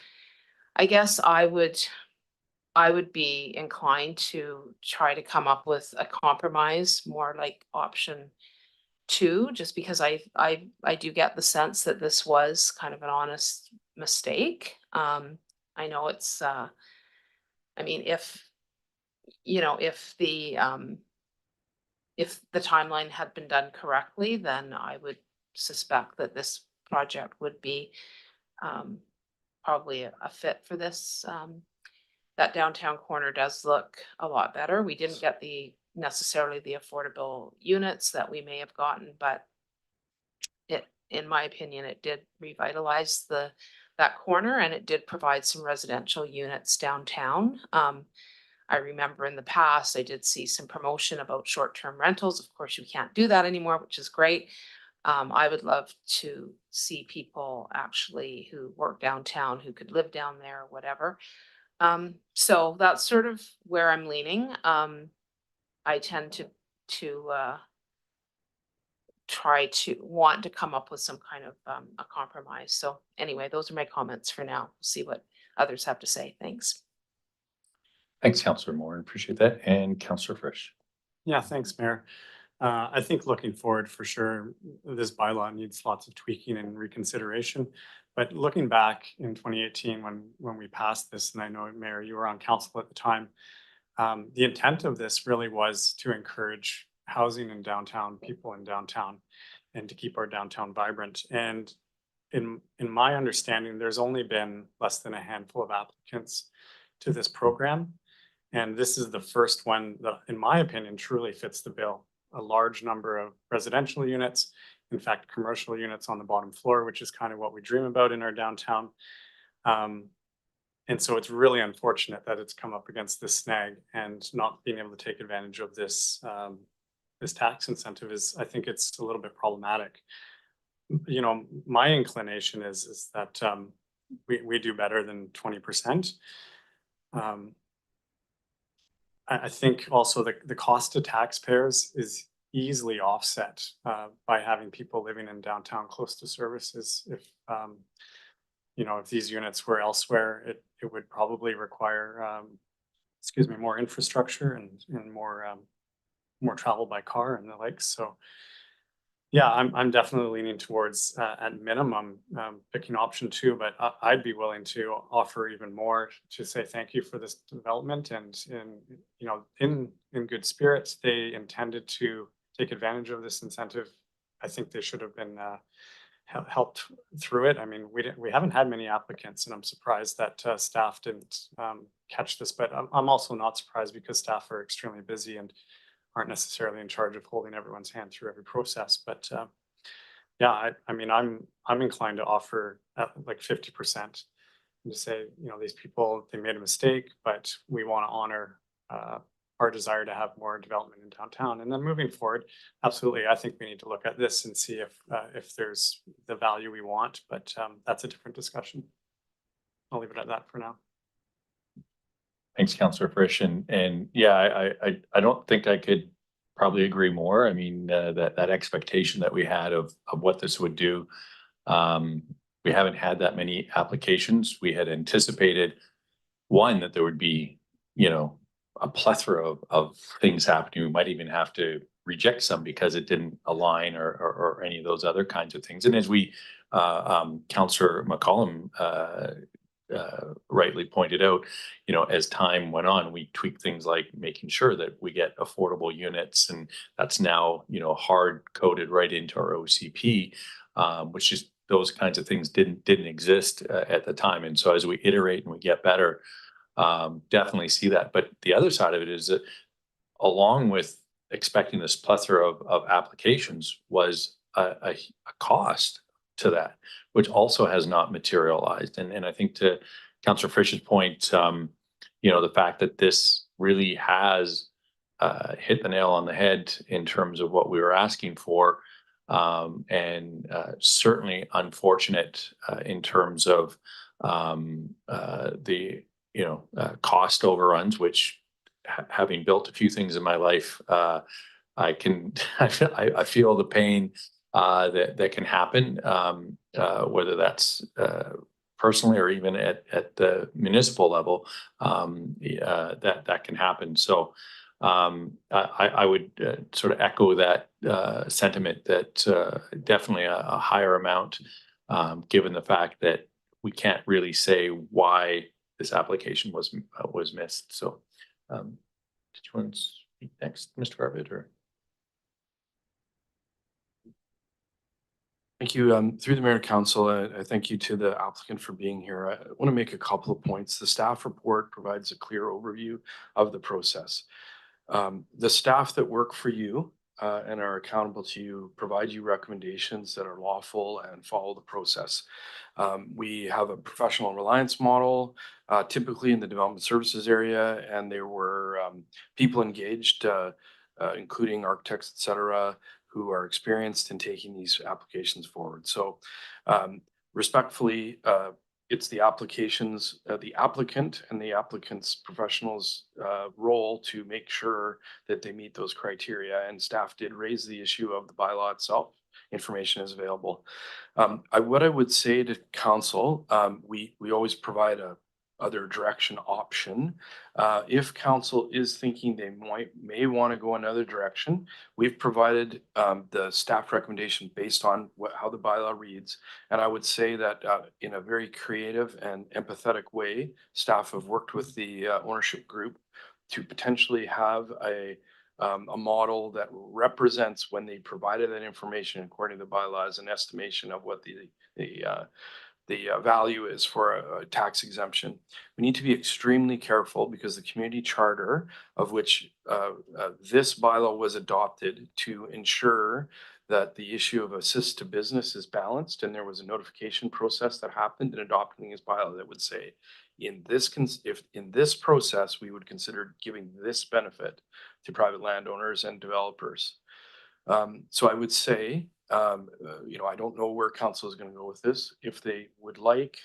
I guess I would be inclined to try to come up with a compromise, more like option 2, just because I do get the sense that this was kind of an honest mistake. I know it's I mean, if you know, if the timeline had been done correctly, then I would suspect that this project would be probably a fit for this. That downtown corner does look a lot better. We didn't get necessarily the affordable units that we may have gotten, but in my opinion, it did revitalize that corner, and it did provide some residential units downtown. I remember in the past, I did see some promotion about short-term rentals. Of course, you can't do that anymore, which is great. I would love to see people actually who work downtown, who could live down there or whatever. So that's sort of where I'm leaning. I tend to try to want to come up with some kind of a compromise. So anyway, those are my comments for now. We'll see what others have to say. Thanks. Thanks, Councillor Moore. Appreciate that. And Councillor Frisch. Yeah, thanks, Mayor. I think looking forward, for sure, this bylaw needs lots of tweaking and reconsideration. But looking back in 2018, when we passed this, and I know, Mayor, you were on council at the time, The intent of this really was to encourage housing in downtown, people in downtown, and to keep our downtown vibrant. And in my understanding, there's only been less than a handful of applicants to this program. And this is the first one that, in my opinion, truly fits the bill. A large number of residential units, in fact, commercial units on the bottom floor, which is kind of what we dream about in our downtown. And so it's really unfortunate that it's come up against this snag, and not being able to take advantage of this this tax incentive is, I think it's a little bit problematic. You know, my inclination is that we do better than 20%. I think also the cost to taxpayers is easily offset by having people living in downtown close to services. If you know, if these units were elsewhere, it would probably require excuse me, more infrastructure and more travel by car and the like. So yeah, I'm definitely leaning towards at minimum picking option 2, but I'd be willing to offer even more to say thank you for this development, and you know, in good spirits, they intended to take advantage of this incentive. I think they should have been helped through it. I mean, we haven't had many applicants, and I'm surprised that staff didn't catch this, but I'm also not surprised because staff are extremely busy and aren't necessarily in charge of holding everyone's hand through every process. But yeah, I mean, I'm inclined to offer like 50% and to say, you know, these people, they made a mistake, but we want to honor our desire to have more development in downtown. And then moving forward, absolutely, I think we need to look at this and see if there's the value we want, but that's a different discussion. I'll leave it at that for now. Thanks, Councillor Frisch. And yeah, I don't think I could probably agree more. I mean, that expectation that we had of what this would do. We haven't had that many applications. We had anticipated, one, that there would be, you know, a plethora of things happening. We might even have to reject some because it didn't align or any of those other kinds of things. And as we, Councillor McCollum rightly pointed out, you know, as time went on, we tweaked things like making sure that we get affordable units, and that's now, you know, hard coded right into our OCP, which is, those kinds of things didn't exist at the time. And so as we iterate and we get better, definitely see that. But the other side of it is that, along with expecting this plethora of applications, was a cost to that, which also has not materialized. And I think, to Councillor Frisch's point, you know, the fact that this really has hit the nail on the head in terms of what we were asking for, and certainly unfortunate in terms of the, you know, cost overruns, which, having built a few things in my life, I feel the pain that can happen, whether that's personally or even at the municipal level, that can happen. So I would sort of echo that sentiment, that definitely a higher amount, given the fact that we can't really say why this application was missed. So did you want to speak next, Mr. Garbutt, or? Thank you. Through the Mayor and Council, I thank you to the applicant for being here. I want to make a couple of points. The staff report provides a clear overview of the process. The staff that work for you and are accountable to you provide you recommendations that are lawful and follow the process. We have a professional reliance model, typically in the development services area, and there were people engaged, including architects, et cetera, who are experienced in taking these applications forward. So respectfully, it's the applicant and the applicant's professionals' role to make sure that they meet those criteria, and staff did raise the issue of the bylaw itself. Information is available. What I would say to council, we always provide a other direction option. If council is thinking they may want to go another direction, we've provided the staff recommendation based on how the bylaw reads. And I would say that in a very creative and empathetic way, staff have worked with the ownership group to potentially have a model that represents when they provided that information according to the bylaws, an estimation of what the value is for a tax exemption. We need to be extremely careful because the community charter of which this bylaw was adopted to ensure that the issue of assist to business is balanced, and there was a notification process that happened in adopting this bylaw that would say, if in this process, we would consider giving this benefit to private landowners and developers. So I would say, I don't know where council is going to go with this. If they would like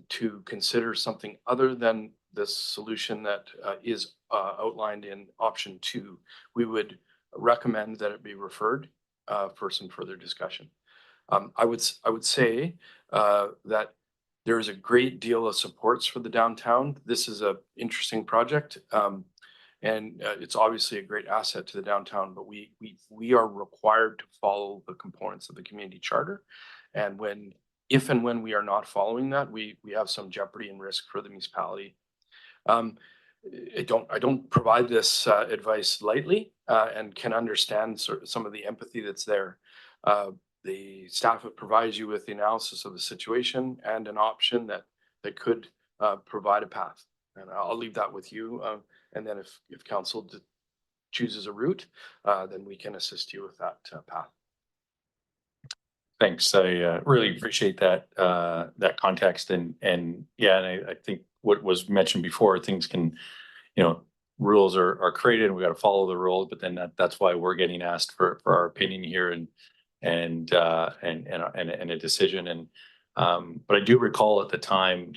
to consider something other than this solution that is outlined in option 2, we would recommend that it be referred for some further discussion. I would say that there is a great deal of supports for the downtown. This is an interesting project. And it's obviously a great asset to the downtown, but we are required to follow the components of the community charter. And if and when we are not following that, we have some jeopardy and risk for the municipality. I don't provide this advice lightly and can understand some of the empathy that's there. The staff provides you with the analysis of the situation and an option that could provide a path. And I'll leave that with you. And then if council chooses a route, then we can assist you with that path. Thanks. I really appreciate that context and I think what was mentioned before, things can, rules are created and we got to follow the rules, but then that's why we're getting asked for our opinion here and a decision. But I do recall at the time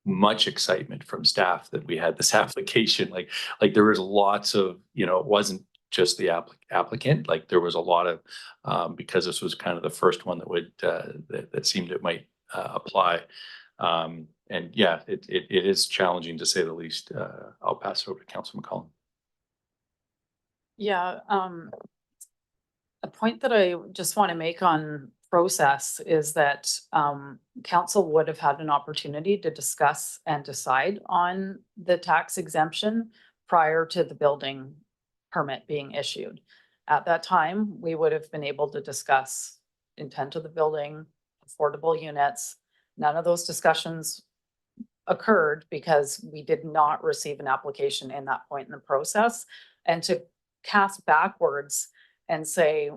much excitement from staff that we had this application. Like there was lots of, it wasn't just the applicant. Like there was a lot of because this was kind of the first one that would that seemed it might apply. And yeah, it is challenging to say the least. I'll pass it over to Councilor McCollum. Yeah, a point that I just want to make on process is that council would have had an opportunity to discuss and decide on the tax exemption prior to the building permit being issued. At that time, we would have been able to discuss intent of the building, affordable units. None of those discussions occurred because we did not receive an application in that point in the process. And to cast backwards and say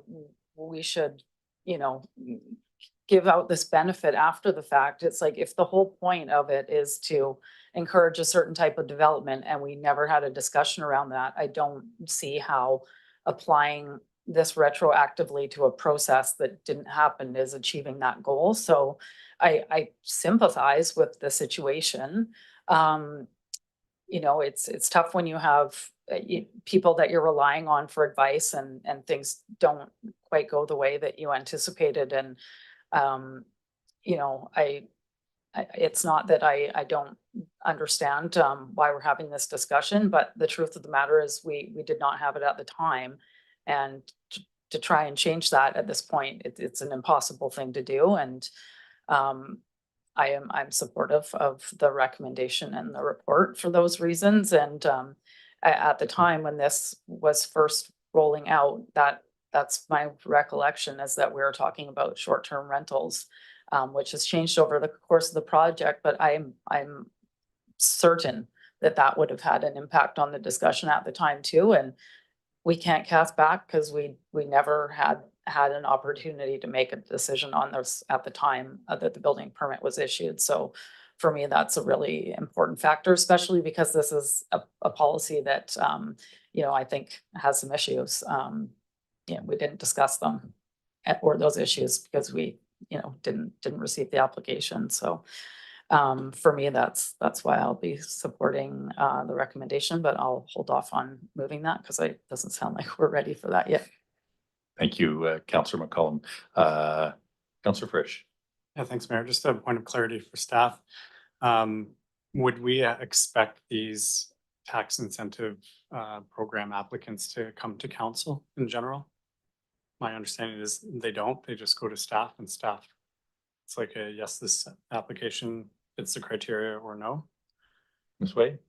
we should, give out this benefit after the fact. It's like, if the whole point of it is to encourage a certain type of development and we never had a discussion around that, I don't see how applying this retroactively to a process that didn't happen is achieving that goal. So I sympathize with the situation. It's tough when you have people that you're relying on for advice and things don't quite go the way that you anticipated. And, it's not that I don't understand why we're having this discussion, but the truth of the matter is we did not have it at the time. And to try and change that at this point, it's an impossible thing to do. And I'm supportive of the recommendation and the report for those reasons. And at the time when this was first rolling out, that's my recollection, is that we were talking about short-term rentals, which has changed over the course of the project. But I'm certain that would have had an impact on the discussion at the time too. And we can't cast back because we never had an opportunity to make a decision on this at the time that the building permit was issued. So for me, that's a really important factor, especially because this is a policy that, I think has some issues. We didn't discuss them or those issues because we, didn't receive the application. So for me, that's why I'll be supporting the recommendation, but I'll hold off on moving that because it doesn't sound like we're ready for that yet. Thank you, Councillor McCollum. Councillor Frisch. Yeah, thanks, Mayor. Just a point of clarity for staff. Would we expect these tax incentive program applicants to come to council in general? My understanding is they don't. They just go to staff, and staff, it's like a yes, this application fits the criteria, or no. Ms. Wade?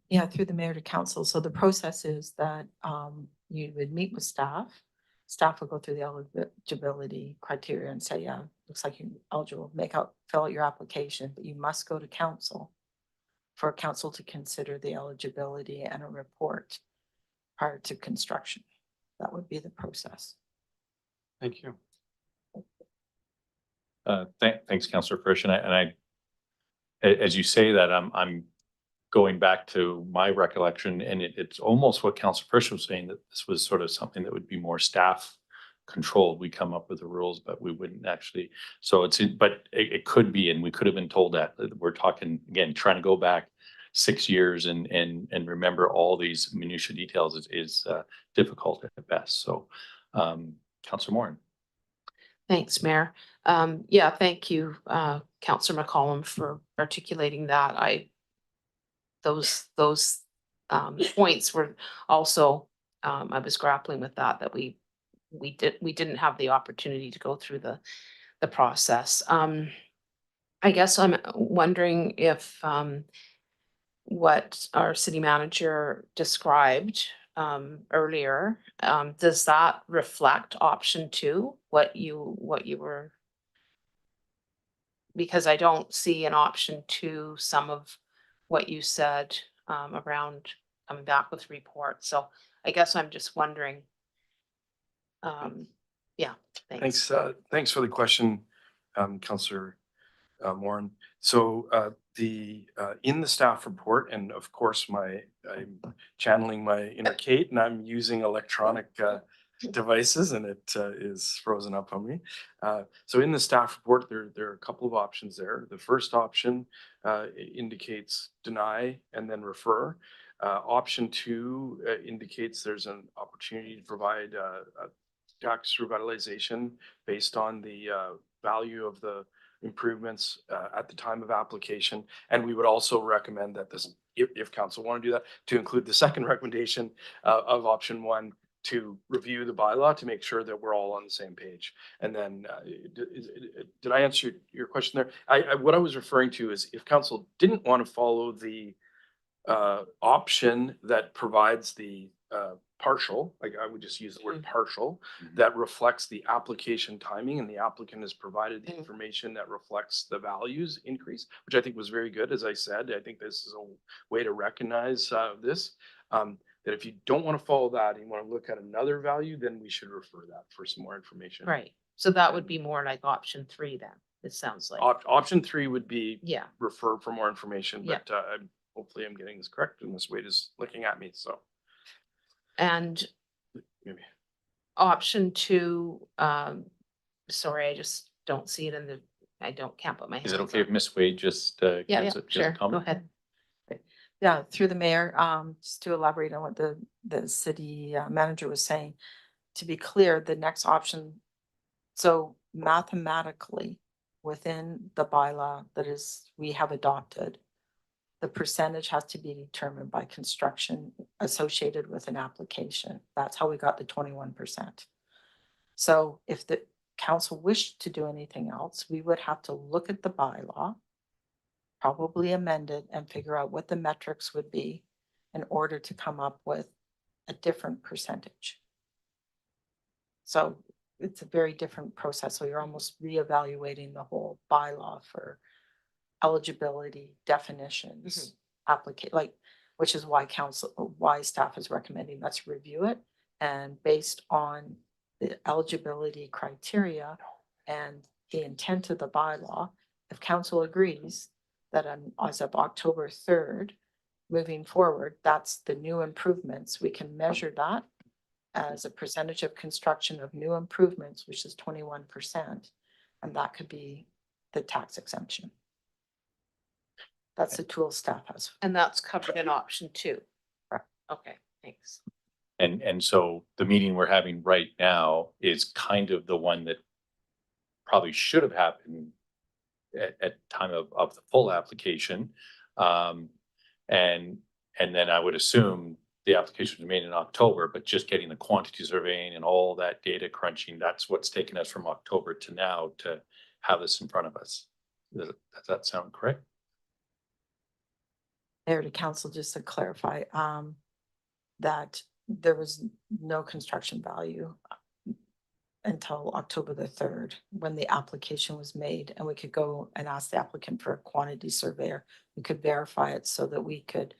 Yeah, through the mayor to council. So the process is that you would meet with staff. Staff will go through the eligibility criteria and say, yeah, looks like you're eligible, fill out your application, but you must go to council for council to consider the eligibility and a report prior to construction. That would be the process. Thank you. Thanks, Councillor Frisch. As you say that, I'm going back to my recollection, and it's almost what Councillor Frisch was saying, that this was sort of something that would be more staff controlled. We come up with the rules, but we wouldn't actually. So but it could be, and we could have been told that. We're talking, again, trying to go back 6 years and remember all these minutia details is difficult at best. So, Councillor Morin. Thanks, Mayor. Yeah, thank you, Councillor McCollum, for articulating that. Those points were also, I was grappling with that we didn't have the opportunity to go through the process. I guess I'm wondering if what our city manager described earlier, does that reflect option 2, what you were? Because I don't see in option 2 some of what you said around coming back with reports. So I guess I'm just wondering. Yeah, thanks. Thanks for the question, Councillor Morin. So in the staff report, and of course I'm channeling my inner Kate, and I'm using electronic devices, and it is frozen up on me. So in the staff report, there are a couple of options there. The first option indicates deny and then refer. Option 2 indicates there's an opportunity to provide a tax revitalization based on the value of the improvements at the time of application. And we would also recommend that this, if council want to do that, to include the second recommendation of option 1, to review the bylaw to make sure that we're all on the same page. And then, did I answer your question there? What I was referring to is if council didn't want to follow the option that provides the partial, like I would just use the word partial, that reflects the application timing, and the applicant has provided the information that reflects the values increase, which I think was very good. As I said, I think this is a way to recognize this. That if you don't want to follow that and you want to look at another value, then we should refer that for some more information. Right. So that would be more like option 3 then, it sounds like. Option 3 would be Yeah. refer for more information, Yeah. but hopefully I'm getting this correct, and this Wade is looking at me, so. And Maybe. option 2, sorry, I just don't see it in the, can't put my hands Is it okay on if Ms. Wade just Yeah, gives a sure, go comment? ahead. Yeah, through the mayor, just to elaborate on what the city manager was saying. To be clear, the next option, so mathematically, within the bylaw that we have adopted, the percentage has to be determined by construction associated with an application. That's how we got the 21%. So if the council wished to do anything else, we would have to look at the bylaw, probably amend it, and figure out what the metrics would be in order to come up with a different percentage. So it's a very different process. So you're almost reevaluating the whole bylaw for eligibility, definitions, which is why staff is recommending let's review it. And based on the eligibility criteria and the intent of the bylaw, if council agrees that as of October 3rd, moving forward, that's the new improvements, we can measure that as a percentage of construction of new improvements, which is 21%, and that could be the tax exemption. That's the tool staff has. And that's covered in option 2. Right. Okay, thanks. And so the meeting we're having right now is kind of the one that probably should have happened at time of the full application. And then I would assume the application was made in October, but just getting the quantity surveying and all that data crunching, that's what's taken us from October to now to have this in front of us. Does that sound correct? Mayor to council, just to clarify, that there was no construction value until October the 3rd, when the application was made, and we could go and ask the applicant for a quantity surveyor. We could verify it so that we could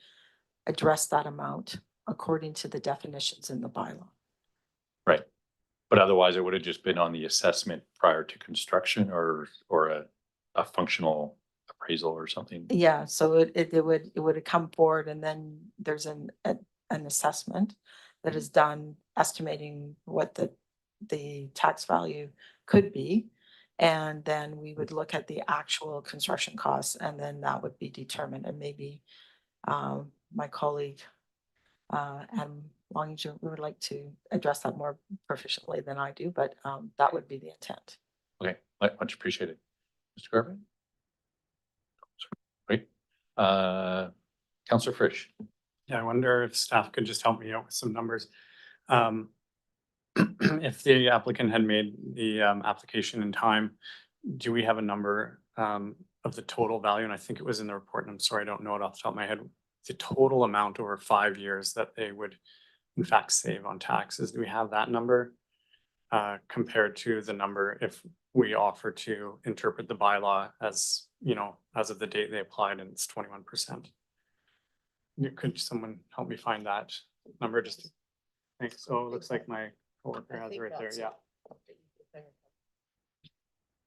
address that amount according to the definitions in the bylaw. Right. But otherwise it would have just been on the assessment prior to construction or a functional appraisal or something. Yeah, so it would have come forward, and then there's an assessment that is done estimating what the tax value could be. And then we would look at the actual construction costs, and then that would be determined. And maybe my colleague Adam Longinger would like to address that more proficiently than I do, but that would be the intent. Okay, much appreciated. Mr. Garvin? Great. Councillor Frisch. Yeah, I wonder if staff could just help me out with some numbers. If the applicant had made the application in time, do we have a number of the total value? And I think it was in the report, and I'm sorry, I don't know it off the top of my head. The total amount over 5 years that they would in fact save on taxes. Do we have that number compared to the number if we offer to interpret the bylaw as, you know, as of the date they applied, and it's 21%? Could someone help me find that number? Just thanks. So it looks like my coworker has it right there. Yeah.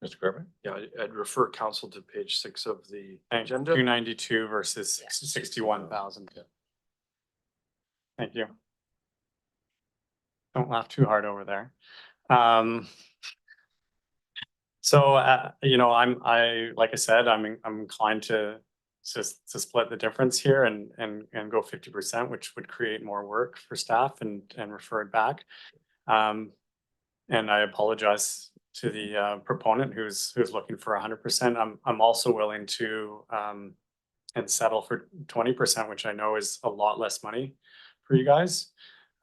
Mr. Garvin? Yeah, I'd refer council to page 6 of the Thank you. agenda. 292 versus 61,000. Thank you. Don't laugh too hard over there. So, you know, like I said, I'm inclined to split the difference here and go 50%, which would create more work for staff and refer it back. And I apologize to the proponent who's looking for 100%. I'm also willing to and settle for 20%, which I know is a lot less money for you guys.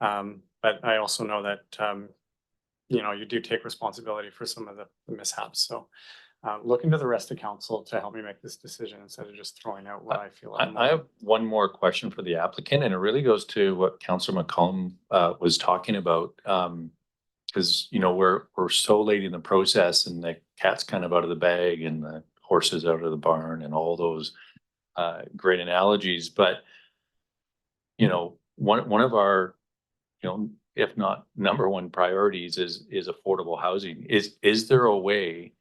But I also know that you know, you do take responsibility for some of the mishaps. So looking to the rest of council to help me make this decision instead of just throwing out what I feel. I have one more question for the applicant, and it really goes to what Councillor McCollum was talking about. Because, you know, we're so late in the process, and the cat's kind of out of the bag and the horse is out of the barn and all those great analogies. But, you know, one of our, you know, if not number one priorities is affordable housing. Is there a way,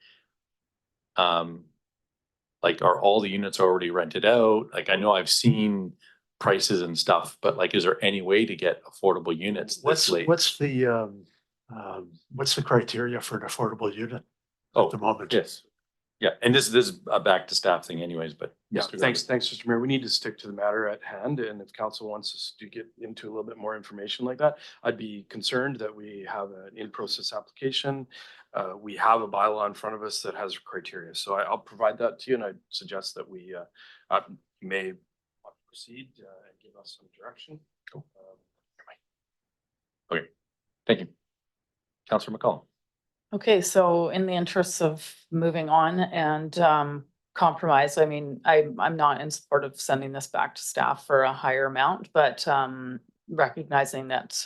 like, are all the units already rented out? Like, I know I've seen prices and stuff, but like, is there any way to get affordable units this late? What's the criteria for an affordable unit Oh, at the moment? yes. Yeah, and this is a back to staff thing anyways, but. Yeah, Mr. thanks, Mr. Mayor. We need to stick to the matter at hand, and if council wants us to get into a little bit more information like that, I'd be concerned that we have an in-process application. We have a bylaw in front of us that has criteria, so I'll provide that to you, and I suggest that we may proceed and give us some direction. Cool. Okay, thank you. Councillor McCollum. Okay, so in the interests of moving on and compromise, I mean, I'm not in support of sending this back to staff for a higher amount, but recognizing that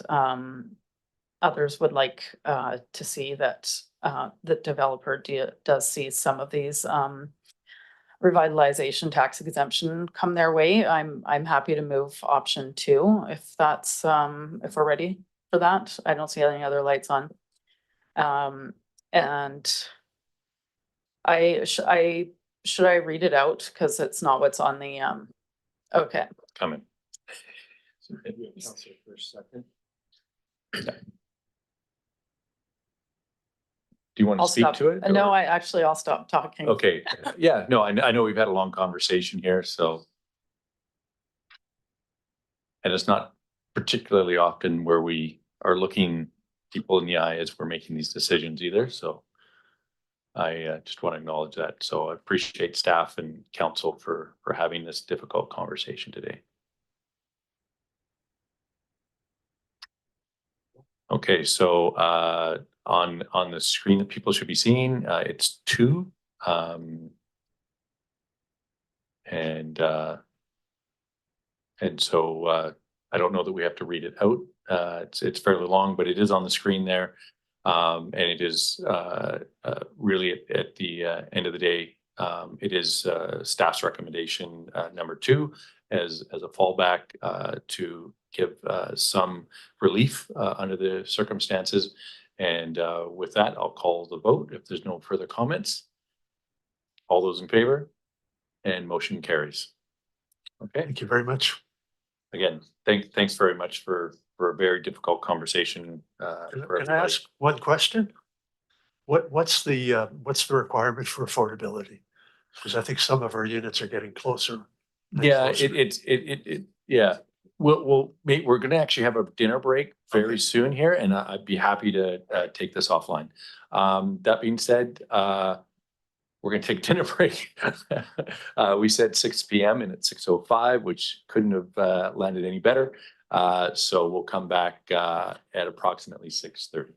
others would like to see that the developer does see some of these revitalization tax exemption come their way. I'm happy to move option 2 if that's if we're ready for that. I don't see any other lights on. And should I read it out? Because it's not what's on the, okay. Coming. Councilor for a second. Do you want to I'll speak stop. to it? No, or- I'll stop talking. Okay, yeah, no, I know we've had a long conversation here, so. And it's not particularly often where we are looking people in the eye as we're making these decisions either, so. I just want to acknowledge that, so I appreciate staff and council for having this difficult conversation today. Okay, so on the screen that people should be seeing, it's 2. And And so I don't know that we have to read it out. It's fairly long, but it is on the screen there. And it is really at the end of the day, it is staff's recommendation number 2 as a fallback to give some relief under the circumstances. And with that, I'll call the vote if there's no further comments. All those in favor? And motion carries. Okay, Thank you very much. again, thanks very much for a very difficult conversation. Can for can I everybody. ask one question? What's the requirement for affordability? Because I think some of our units are getting closer. and Yeah, closer. yeah. We're gonna actually have a dinner break very soon here, and I'd be happy to take this offline. That being said, we're gonna take a dinner break. We said 6 PM and it's 6:05, which couldn't have landed any better. So we'll come back at approximately 6:30.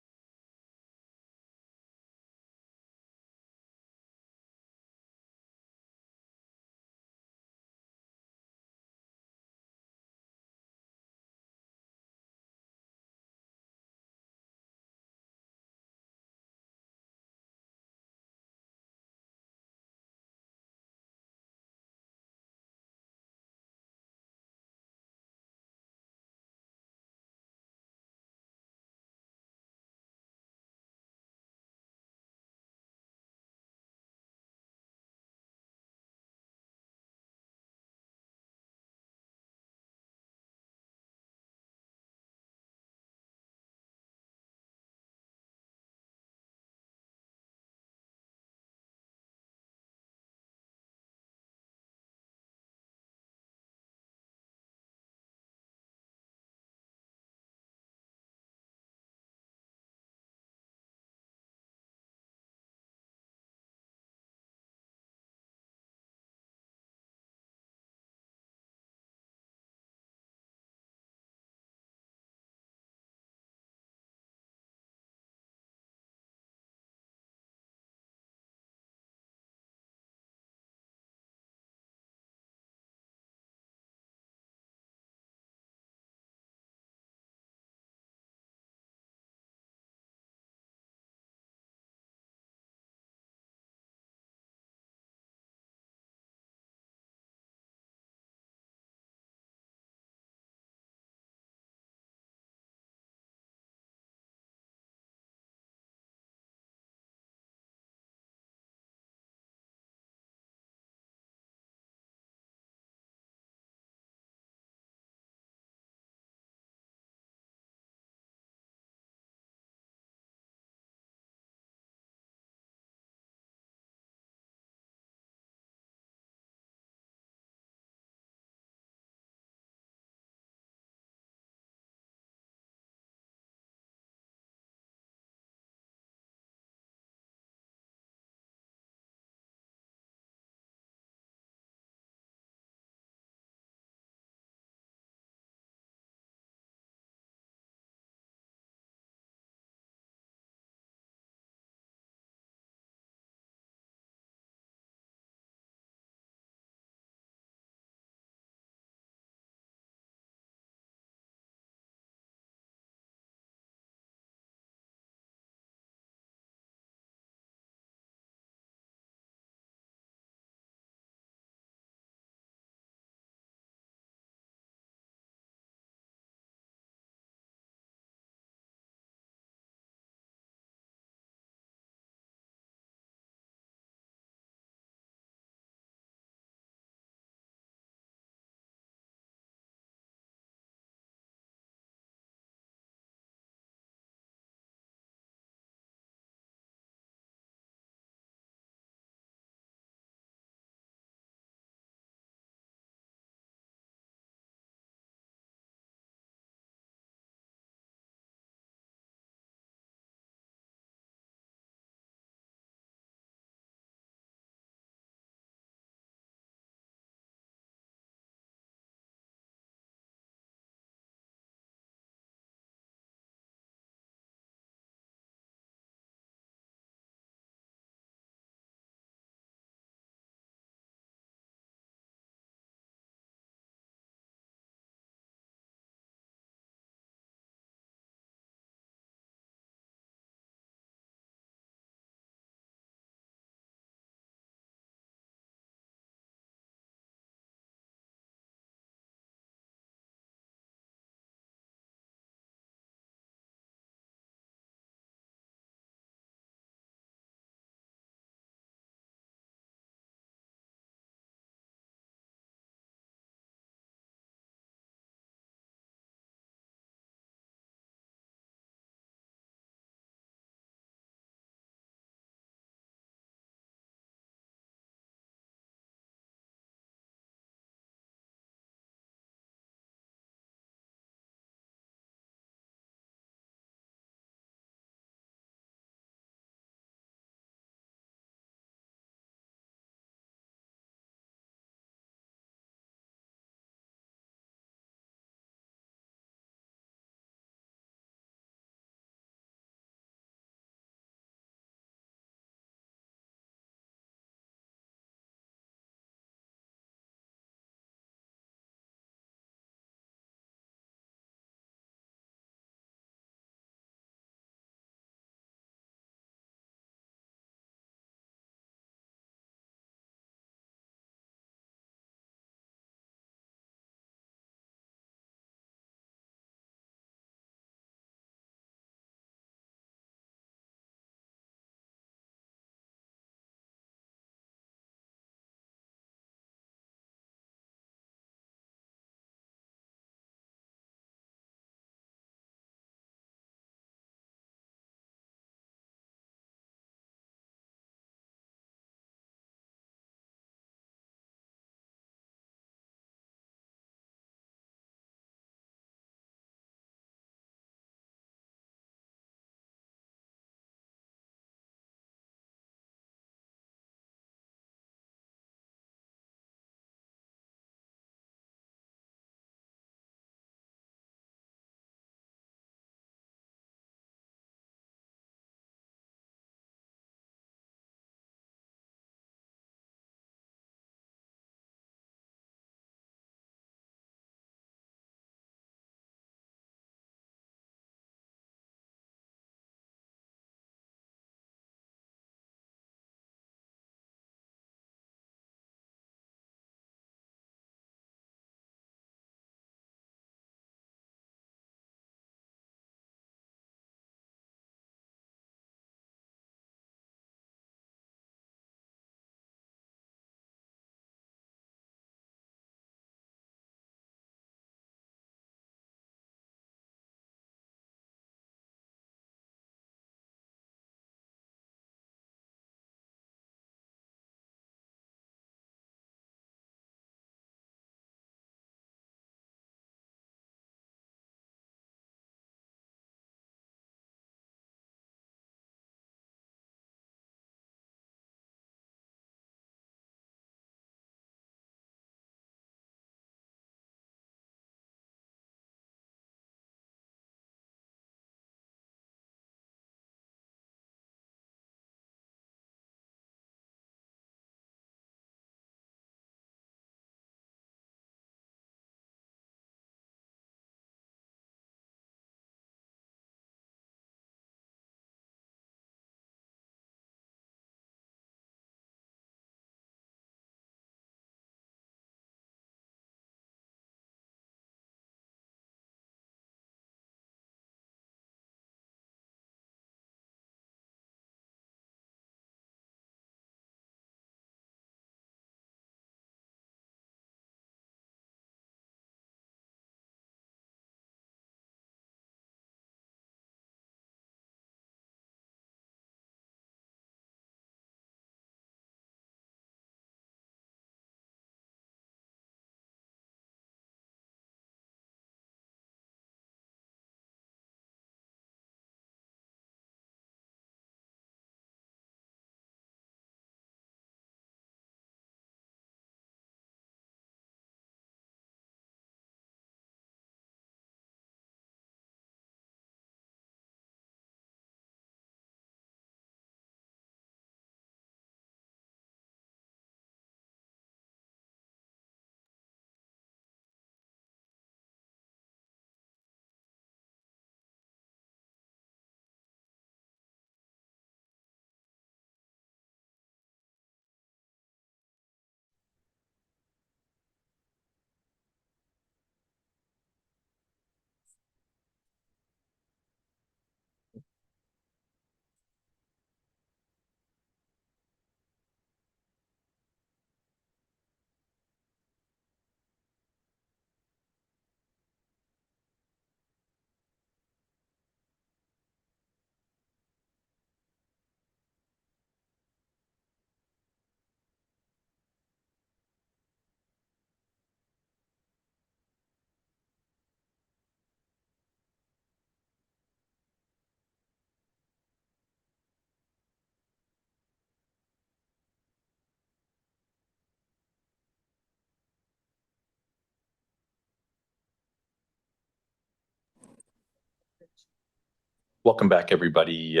Welcome back, everybody.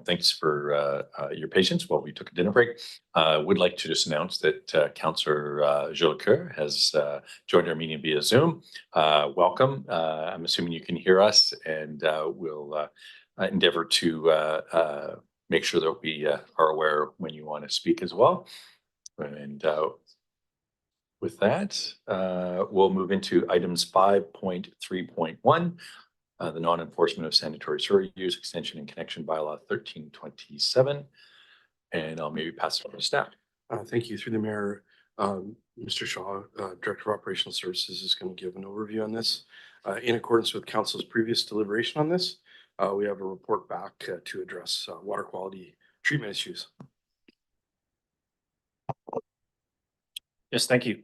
Thanks for your patience while we took a dinner break. Would like to just announce that Councillor Jolicoeur has joined our meeting via Zoom. Welcome. I'm assuming you can hear us, and we'll endeavor to make sure that we are aware when you want to speak as well. And with that, we'll move into items 5.3.1. The non-enforcement of sanitary sewer use extension and connection bylaw 1327. And I'll maybe pass it over to staff. Thank you. Through the mayor, Mr. Shaw, Director of Operational Services, is going to give an overview on this. In accordance with council's previous deliberation on this, we have a report back to address water quality treatment issues. Yes, thank you.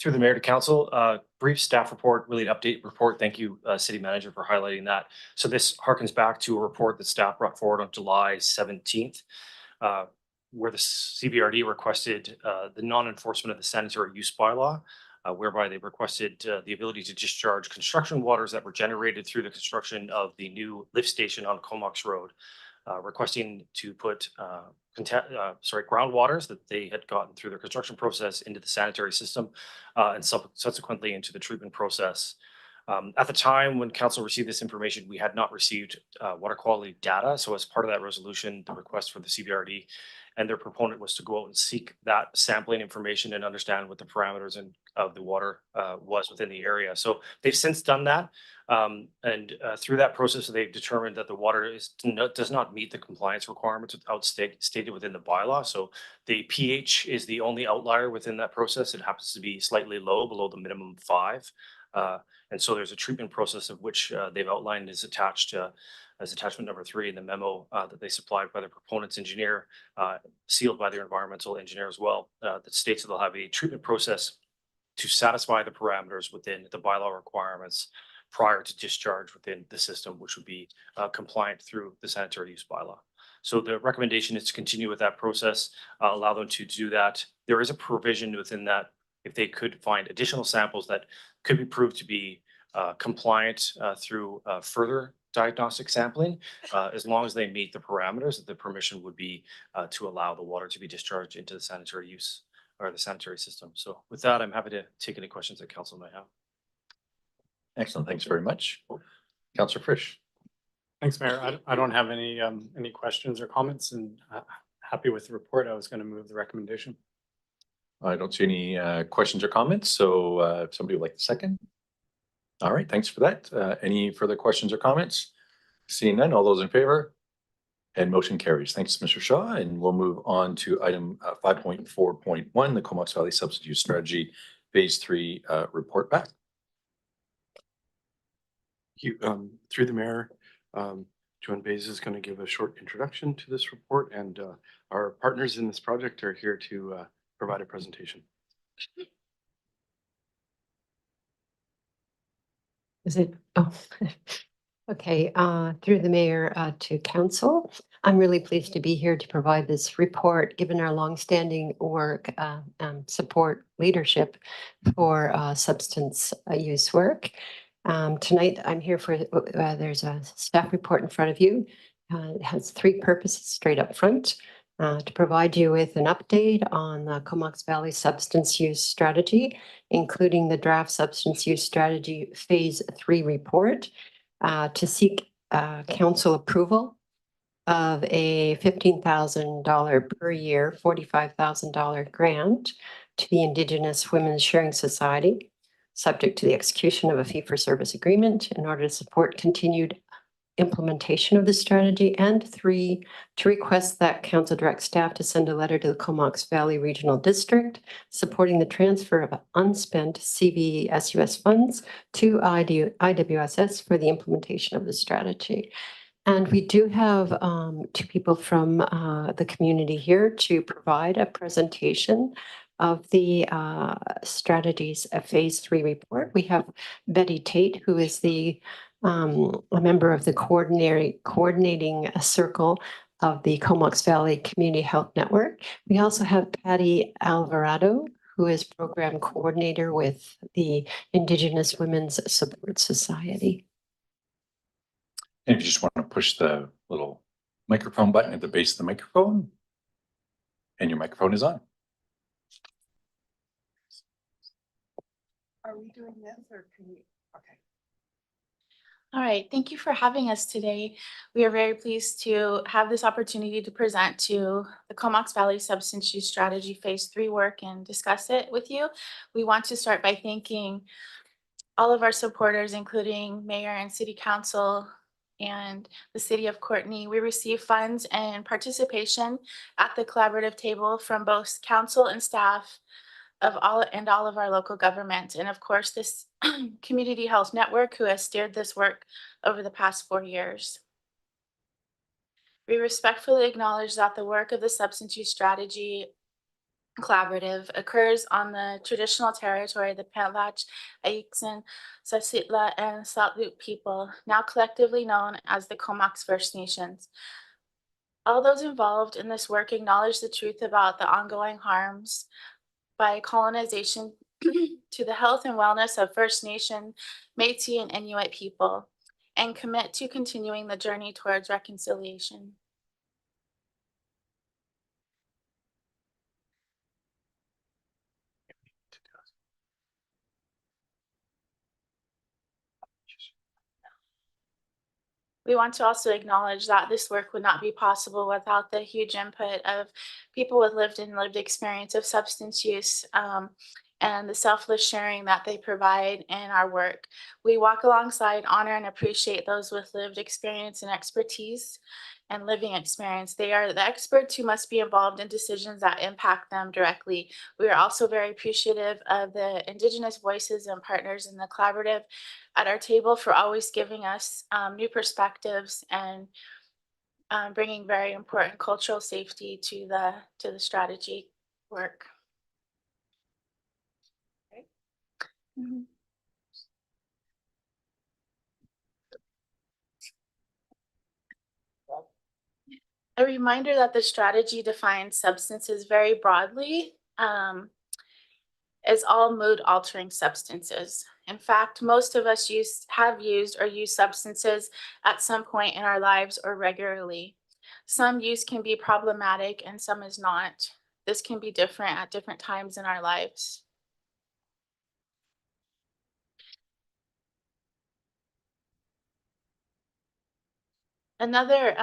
Through the mayor to council, brief staff report, really an update report. Thank you, city manager, for highlighting that. So this harkens back to a report that staff brought forward on July 17th, where the CBRD requested the non-enforcement of the sanitary use bylaw, whereby they requested the ability to discharge construction waters that were generated through the construction of the new lift station on Comox Road, requesting to put groundwaters that they had gotten through their construction process into the sanitary system and subsequently into the treatment process. At the time when council received this information, we had not received water quality data. So as part of that resolution, the request for the CBRD and their proponent was to go out and seek that sampling information and understand what the parameters of the water was within the area. So they've since done that. Through that process, they've determined that the water does not meet the compliance requirements stated within the bylaw. So the pH is the only outlier within that process. It happens to be slightly low, below the minimum 5. And so there's a treatment process of which they've outlined is attached as attachment number 3 in the memo that they supplied by the proponent's engineer, sealed by their environmental engineer as well, that states that they'll have a treatment process to satisfy the parameters within the bylaw requirements prior to discharge within the system, which would be compliant through the sanitary use bylaw. So the recommendation is to continue with that process, allow them to do that. There is a provision within that if they could find additional samples that could be proved to be compliant through further diagnostic sampling, as long as they meet the parameters, that the permission would be to allow the water to be discharged into the sanitary use or the sanitary system. So with that, I'm happy to take any questions that council may have. Excellent. Thanks very much. Councillor Frisch. Thanks, Mayor. I don't have any questions or comments, and happy with the report. I was going to move the recommendation. I don't see any questions or comments. So if somebody would like to second. All right, thanks for that. Any further questions or comments? Seeing none, all those in favor? And motion carries. Thanks, Mr. Shaw. And we'll move on to item 5.4.1, the Comox Valley Substance Use Strategy Phase 3 report back. Through the mayor, Joan Bays is going to give a short introduction to this report, and our partners in this project are here to provide a presentation. Is it? Oh, okay. Through the mayor to council, I'm really pleased to be here to provide this report, given our longstanding work, support leadership for substance use work. Tonight, I'm here for, there's a staff report in front of you. It has 3 purposes straight up front. To provide you with an update on the Comox Valley Substance Use Strategy, including the draft Substance Use Strategy Phase 3 report, to seek council approval of a $15,000 per year, $45,000 grant to the Indigenous Women's Sharing Society, subject to the execution of a fee-for-service agreement in order to support continued implementation of the strategy, and 3, to request that council direct staff to send a letter to the Comox Valley Regional District supporting the transfer of unspent CVSUS funds to IWSS for the implementation of the strategy. And we do have 2 people from the community here to provide a presentation of the strategies Phase 3 report. We have Betty Tate, who is a member of the coordinating circle of the Comox Valley Community Health Network. We also have Patty Alvarado, who is program coordinator with the Indigenous Women's Support Society. And if you just want to push the little microphone button at the base of the microphone, and your microphone is on. Are we doing this or can we? Okay. All right, thank you for having us today. We are very pleased to have this opportunity to present to the Comox Valley Substance Use Strategy Phase 3 work and discuss it with you. We want to start by thanking all of our supporters, including Mayor and City Council and the City of Courtenay. We receive funds and participation at the collaborative table from both council and staff of all of our local government. And of course, this Community Health Network, who has steered this work over the past 4 years. We respectfully acknowledge that the work of the Substance Use Strategy Collaborative occurs on the traditional territory of the Pentlatch, Ayikson, Susitla, and Tsleil-Waututh people, now collectively known as the Comox First Nations. All those involved in this work acknowledge the truth about the ongoing harms by colonization to the health and wellness of First Nation, Métis, and Inuit people, and commit to continuing the journey towards reconciliation. We want to also acknowledge that this work would not be possible without the huge input of people with lived experience of substance use, and the selfless sharing that they provide in our work. We walk alongside, honor, and appreciate those with lived experience and expertise and living experience. They are the experts who must be involved in decisions that impact them directly. We are also very appreciative of the Indigenous voices and partners in the collaborative at our table for always giving us new perspectives and bringing very important cultural safety to the strategy work. Okay. Mm-hmm. A reminder that the strategy defines substances very broadly as all mood altering substances. In fact, most of us have used or use substances at some point in our lives or regularly. Some use can be problematic and some is not. This can be different at different times in our lives. Another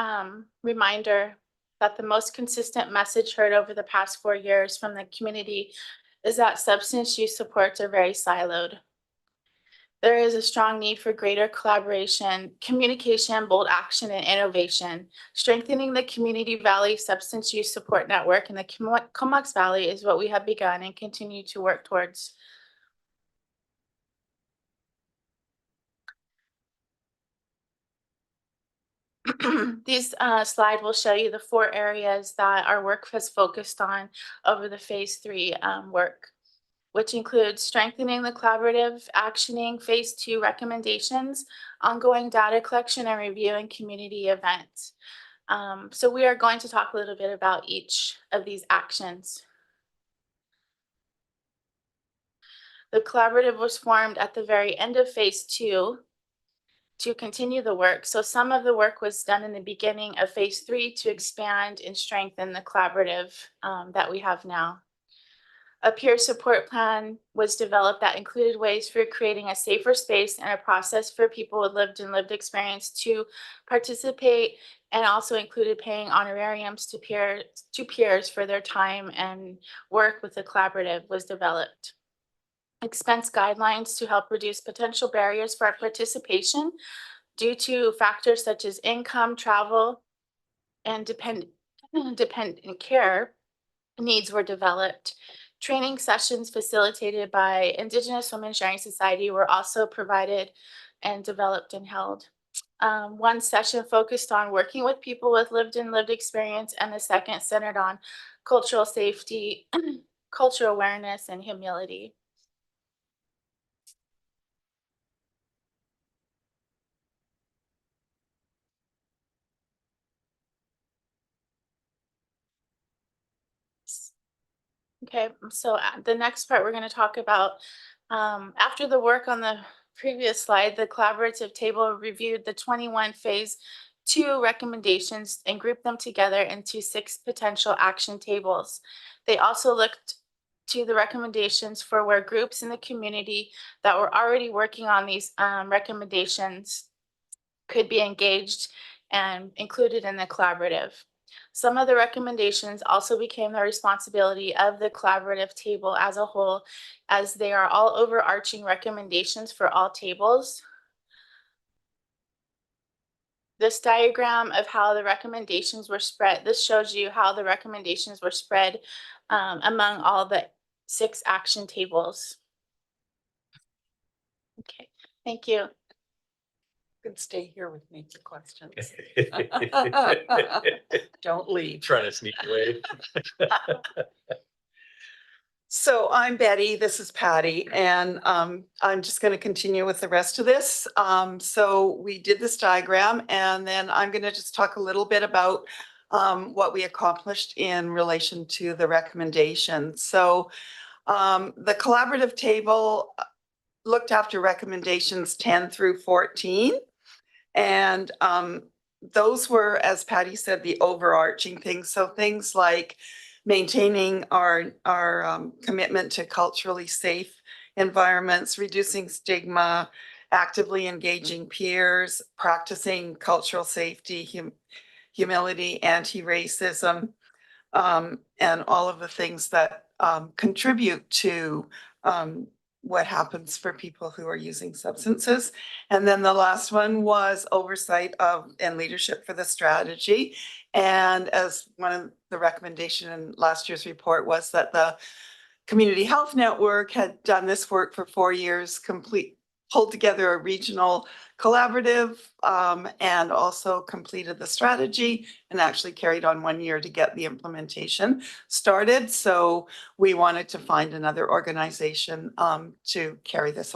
reminder that the most consistent message heard over the past 4 years from the community is that substance use supports are very siloed. There is a strong need for greater collaboration, communication, bold action, and innovation. Strengthening the Community Valley Substance Use Support Network in the Comox Valley is what we have begun and continue to work towards. This slide will show you the 4 areas that our work has focused on over the Phase 3 work, which includes strengthening the collaborative, actioning Phase 2 recommendations, ongoing data collection, and reviewing community events. So we are going to talk a little bit about each of these actions. The collaborative was formed at the very end of Phase 2 to continue the work. So some of the work was done in the beginning of Phase 3 to expand and strengthen the collaborative that we have now. A peer support plan was developed that included ways for creating a safer space and a process for people with lived experience to participate, and also included paying honorariums to peers for their time and work with the collaborative was developed. Expense guidelines to help reduce potential barriers for our participation due to factors such as income, travel, and dependent care needs were developed. Training sessions facilitated by Indigenous Women Sharing Society were also provided and developed and held. One session focused on working with people with lived experience, and the second centered on cultural safety, cultural awareness, and humility. Okay, so the next part we're going to talk about after the work on the previous slide, the collaborative table reviewed the 21 phase 2 recommendations and grouped them together into 6 potential action tables. They also looked to the recommendations for where groups in the community that were already working on these recommendations could be engaged and included in the collaborative. Some of the recommendations also became the responsibility of the collaborative table as a whole, as they are all overarching recommendations for all tables. This diagram of how the recommendations were spread, this shows you how the recommendations were spread among all the 6 action tables. Okay, thank you. You can stay here with me for questions. Don't leave. Trying to sneak away. So I'm Betty, this is Patty, and I'm just going to continue with the rest of this. So we did this diagram, and then I'm going to just talk a little bit about what we accomplished in relation to the recommendation. So the collaborative table looked after recommendations 10 through 14. And those were, as Patty said, the overarching things. So things like maintaining our commitment to culturally safe environments, reducing stigma, actively engaging peers, practicing cultural safety, humility, anti-racism, and all of the things that contribute to what happens for people who are using substances. And then the last one was oversight of and leadership for the strategy. And as one of the recommendation in last year's report was that the Community Health Network had done this work for 4 years, pulled together a regional collaborative, and also completed the strategy and actually carried on 1 year to get the implementation started. So we wanted to find another organization to carry this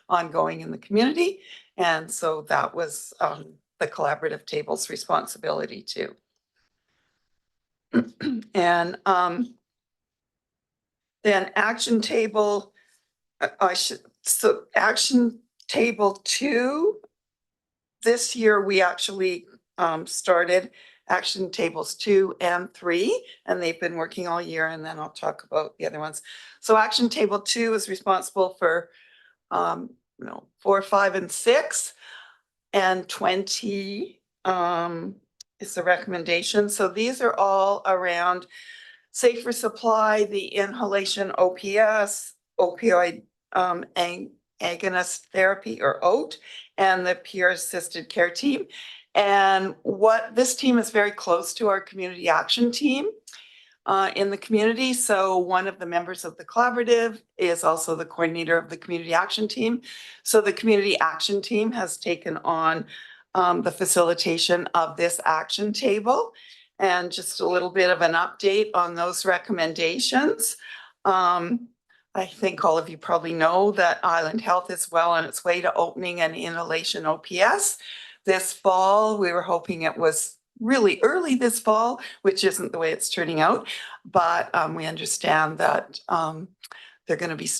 ongoing in the community. And so that was the collaborative table's responsibility too. And then action table, action table 2, this year we actually started action tables 2 and 3, and they've been working all year, and then I'll talk about the other ones. So action table 2 is responsible for 4, 5, and 6, and 20 is the recommendation. So these are all around safer supply, the inhalation OPS, opioid agonist therapy, or OAT, and the peer assisted care team. And this team is very close to our community action team in the community. So one of the members of the collaborative is also the coordinator of the community action team. So the community action team has taken on the facilitation of this action table. And just a little bit of an update on those recommendations. I think all of you probably know that Island Health is well on its way to opening an inhalation OPS this fall. We were hoping it was really early this fall, which isn't the way it's turning out. But we understand that they're going to be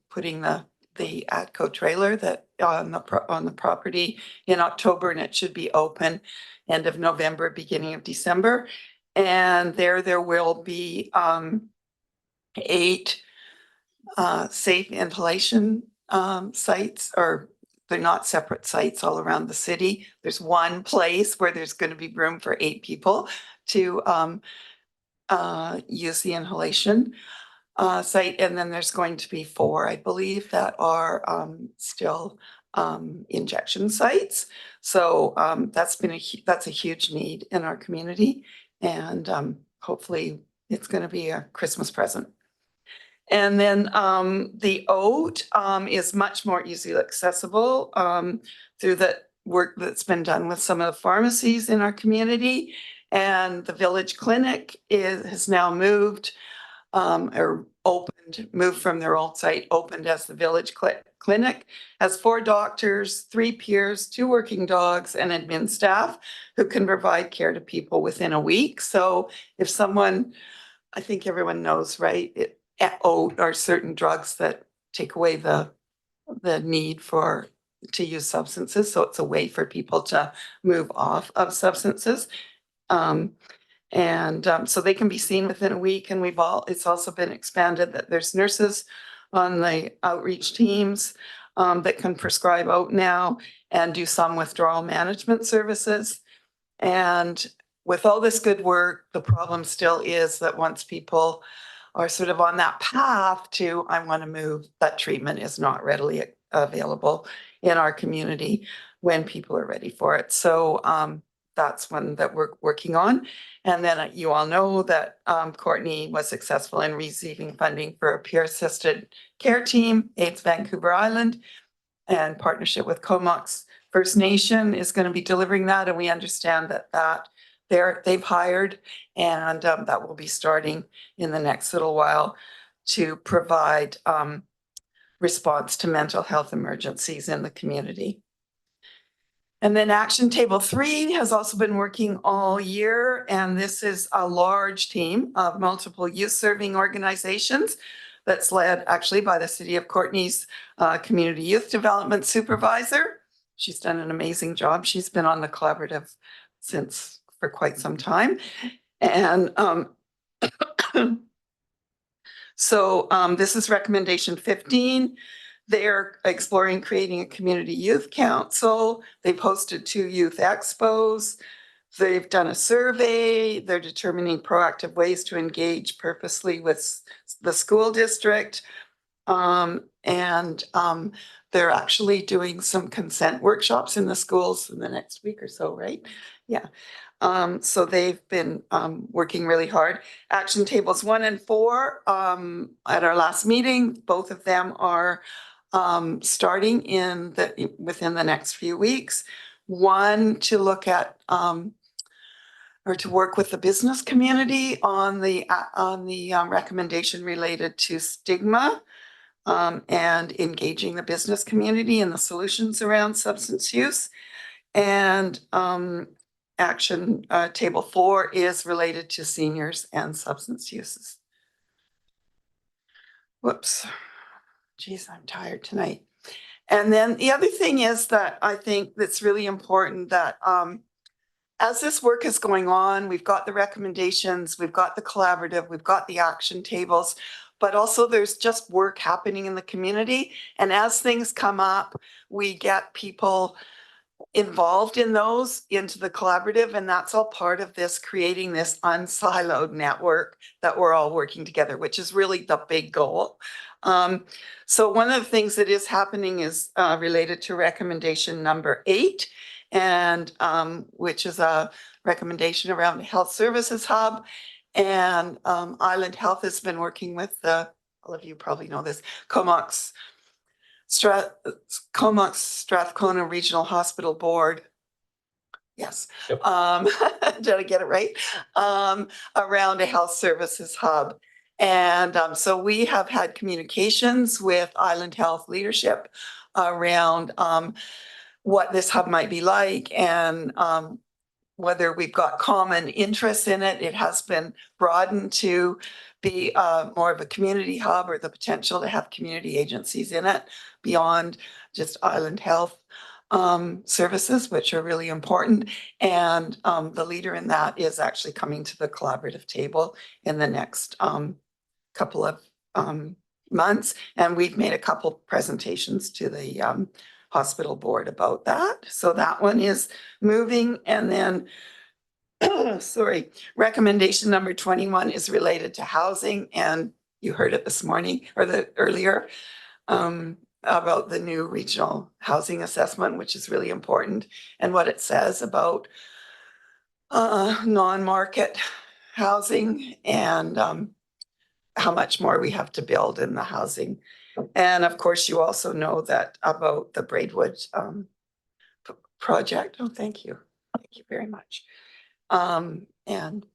putting the ATCO trailer that on the property in October, and it should be open end of November, beginning of December. And there will be 8 safe inhalation sites, or they're not separate sites all around the city. There's one place where there's going to be room for 8 people to use the inhalation site. And then there's going to be 4, I believe, that are still injection sites. So that's a huge need in our community, and hopefully it's going to be a Christmas present. And then the OAT is much more easily accessible through the work that's been done with some of the pharmacies in our community. And the village clinic has now moved moved from their old site, opened as the village clinic, has 4 doctors, 3 peers, 2 working dogs, and admin staff who can provide care to people within a week. So if someone, I think everyone knows, right, OAT are certain drugs that take away the need for to use substances. So it's a way for people to move off of substances. So they can be seen within a week, and it's also been expanded that there's nurses on the outreach teams that can prescribe out now and do some withdrawal management services. And with all this good work, the problem still is that once people are sort of on that path to, I want to move, that treatment is not readily available in our community when people are ready for it. So that's one that we're working on. And then you all know that Courtney was successful in receiving funding for a peer-assisted care team, AIDS Vancouver Island, and partnership with Comox First Nation is going to be delivering that. And we understand that they've hired, and that will be starting in the next little while to provide response to mental health emergencies in the community. And then Action Table 3 has also been working all year, and this is a large team of multiple youth serving organizations that's led actually by the City of Courtenay's Community Youth Development Supervisor. She's done an amazing job. She's been on the collaborative for quite some time. And this is recommendation 15. They're exploring creating a community youth council. They've hosted 2 youth expos. They've done a survey. They're determining proactive ways to engage purposely with the school district. They're actually doing some consent workshops in the schools in the next week or so, right? Yeah. So they've been working really hard. Action tables 1 and 4 at our last meeting, both of them are starting within the next few weeks. One to look at or to work with the business community on the recommendation related to stigma and engaging the business community in the solutions around substance use. And action table 4 is related to seniors and substance uses. Whoops. Geez, I'm tired tonight. And then the other thing is that I think that's really important that as this work is going on, we've got the recommendations, we've got the collaborative, we've got the action tables, but also there's just work happening in the community. And as things come up, we get people involved in those into the collaborative, and that's all part of this creating this unsiloed network that we're all working together, which is really the big goal. So one of the things that is happening is related to recommendation number 8, and which is a recommendation around the health services hub. And Island Health has been working with all of you probably know this, Comox Strathcona Regional Hospital Board. Yes. Yep. Did I get it right? Around a health services hub. And so we have had communications with Island Health leadership around what this hub might be like and whether we've got common interests in it. It has been broadened to be more of a community hub, or the potential to have community agencies in it beyond just Island Health services, which are really important. And the leader in that is actually coming to the collaborative table in the next couple of months. And we've made a couple presentations to the hospital board about that. So that one is moving. And then, sorry, recommendation number 21 is related to housing. And you heard it this morning or earlier about the new regional housing assessment, which is really important, and what it says about non-market housing and how much more we have to build in the housing. And of course, you also know that about the Braidwood project. Oh, thank you. Thank you very much. And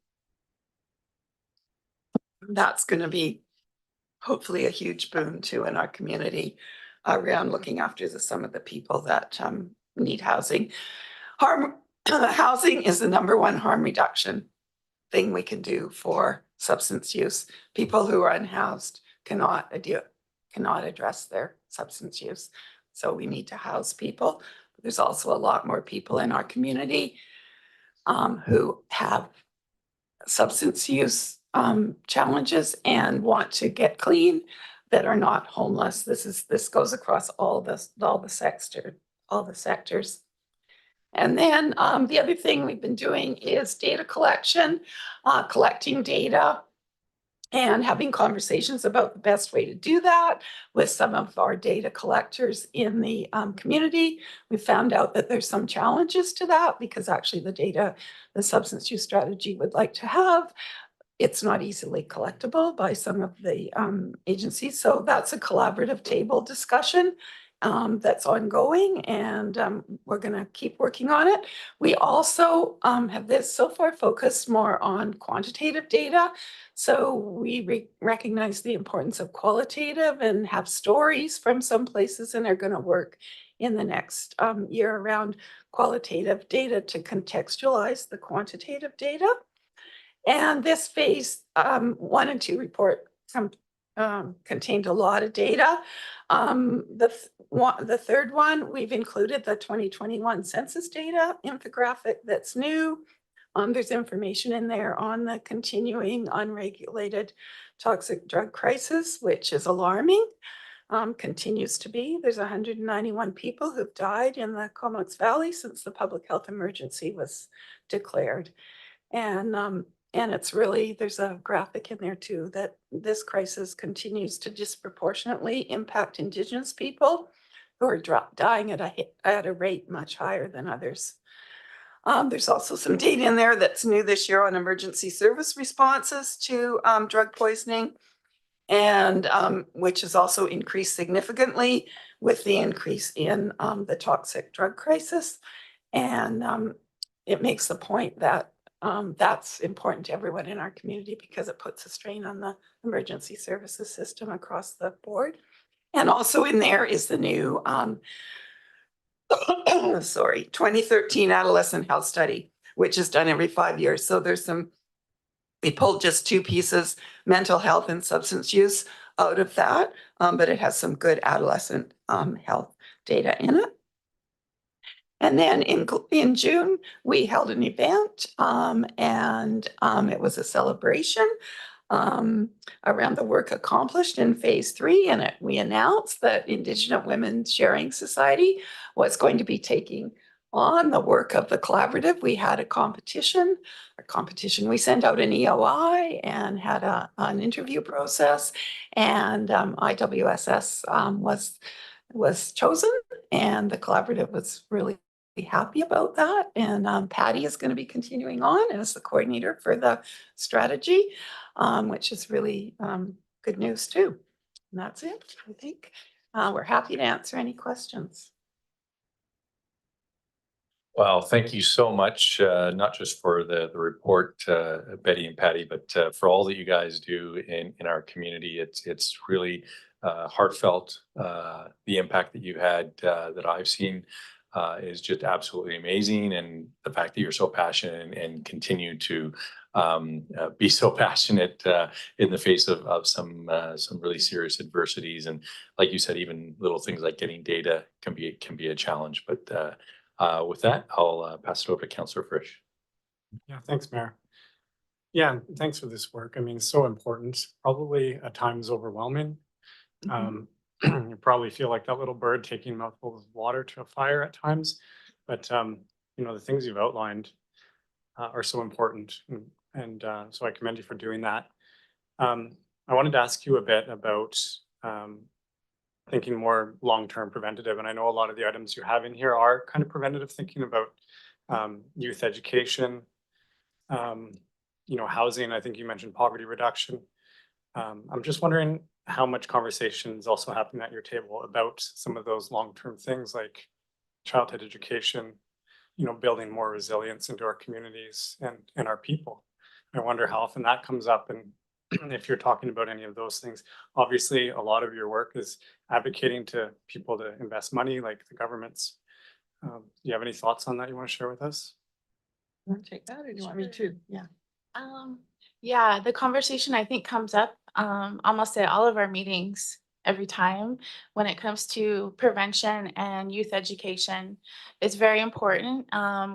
that's going to be hopefully a huge boon too in our community around looking after some of the people that need housing. Housing is the #1 harm reduction thing we can do for substance use. People who are unhoused cannot address their substance use. So we need to house people. There's also a lot more people in our community who have substance use challenges and want to get clean that are not homeless. This goes across all the sectors. And then the other thing we've been doing is data collection, collecting data and having conversations about the best way to do that with some of our data collectors in the community. We found out that there's some challenges to that because actually the data the substance use strategy would like to have, it's not easily collectible by some of the agencies. So that's a collaborative table discussion that's ongoing, and we're going to keep working on it. We also have this so far focused more on quantitative data. So we recognize the importance of qualitative and have stories from some places, and are going to work in the next year around qualitative data to contextualize the quantitative data. And this phase 1 and 2 report contained a lot of data. The third one, we've included the 2021 census data infographic that's new. There's information in there on the continuing unregulated toxic drug crisis, which is alarming, continues to be. There's 191 people who've died in the Comox Valley since the public health emergency was declared. And it's really, there's a graphic in there too, that this crisis continues to disproportionately impact Indigenous people who are dying at a rate much higher than others. There's also some data in there that's new this year on emergency service responses to drug poisoning, and which has also increased significantly with the increase in the toxic drug crisis. And it makes the point that that's important to everyone in our community because it puts a strain on the emergency services system across the board. And also in there is the new 2013 adolescent health study, which is done every 5 years. So we pulled just 2 pieces, mental health and substance use, out of that, but it has some good adolescent health data in it. And then in June, we held an event and it was a celebration around the work accomplished in phase 3. And we announced that Indigenous Women's Sharing Society was going to be taking on the work of the collaborative. We had a competition. We sent out an EOI and had an interview process, and IWSS was chosen, and the collaborative was really happy about that. And Patty is going to be continuing on as the coordinator for the strategy, which is really good news too. And that's it, I think. We're happy to answer any questions. Well, thank you so much, not just for the report, Betty and Patty, but for all that you guys do in our community. It's really heartfelt. The impact that you had that I've seen is just absolutely amazing. And the fact that you're so passionate and continue to be so passionate in the face of some really serious adversities. And like you said, even little things like getting data can be a challenge. But with that, I'll pass it over to Councillor Frisch. Yeah, thanks, Mayor. Yeah, and thanks for this work. I mean, it's so important, probably at times overwhelming. You probably feel like that little bird taking a mouthful of water to a fire at times, but you know, the things you've outlined are so important, and so I commend you for doing that. I wanted to ask you a bit about thinking more long-term preventative, and I know a lot of the items you have in here are kind of preventative, thinking about youth education, you know, housing. I think you mentioned poverty reduction. I'm just wondering how much conversation is also happening at your table about some of those long-term things like childhood education, you know, building more resilience into our communities and our people. I wonder how often that comes up, and if you're talking about any of those things. Obviously, a lot of your work is advocating to people to invest money, like the governments. Do you have any thoughts on that you want to share with us? You want to take that, or do you want me to? Yeah. Yeah, the conversation I think comes up almost at all of our meetings. every time when it comes to prevention and youth education. It's very important.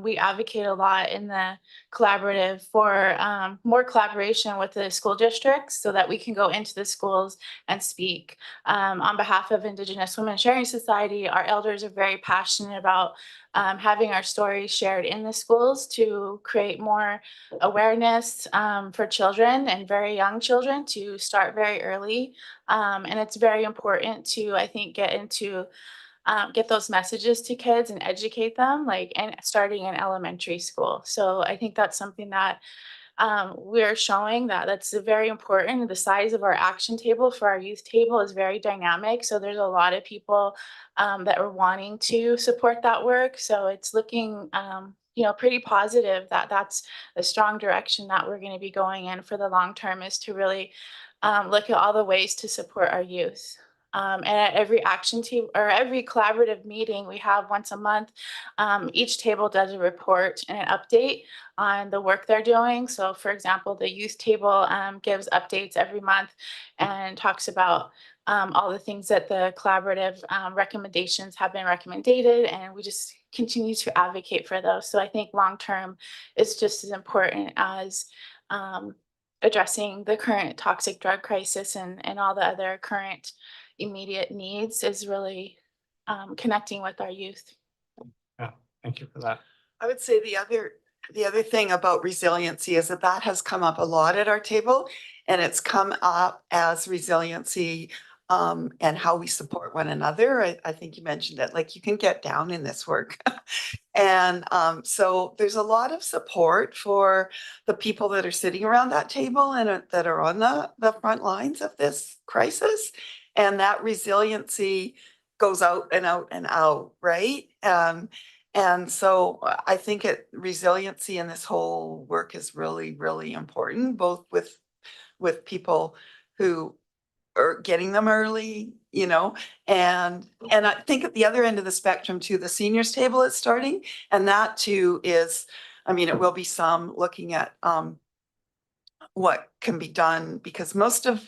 We advocate a lot in the collaborative for more collaboration with the school districts so that we can go into the schools and speak. On behalf of Indigenous Women Sharing Society, our elders are very passionate about having our stories shared in the schools to create more awareness for children and very young children to start very early. And it's very important to, I think, get those messages to kids and educate them, like, and starting in elementary school. So I think that's something that we're showing that's very important. The size of our action table for our youth table is very dynamic. So there's a lot of people that are wanting to support that work. So it's looking, pretty positive that that's a strong direction that we're going to be going in for the long term, is to really look at all the ways to support our youth. And at every action team or every collaborative meeting we have once a month, each table does a report and an update on the work they're doing. So for example, the youth table gives updates every month and talks about all the things that the collaborative recommendations have been recommended, and we just continue to advocate for those. So I think long-term is just as important as addressing the current toxic drug crisis and all the other current immediate needs, is really connecting with our youth. Yeah, thank you for that. I would say the other thing about resiliency is that has come up a lot at our table, and it's come up as resiliency and how we support one another. I think you mentioned it, like you can get down in this work. And so there's a lot of support for the people that are sitting around that table and that are on the front lines of this crisis. And that resiliency goes out and out and out, right? And so I think resiliency in this whole work is really, really important, both with people who are getting them early, and I think at the other end of the spectrum too, the seniors table is starting, and that too is, it will be some looking at what can be done, because most of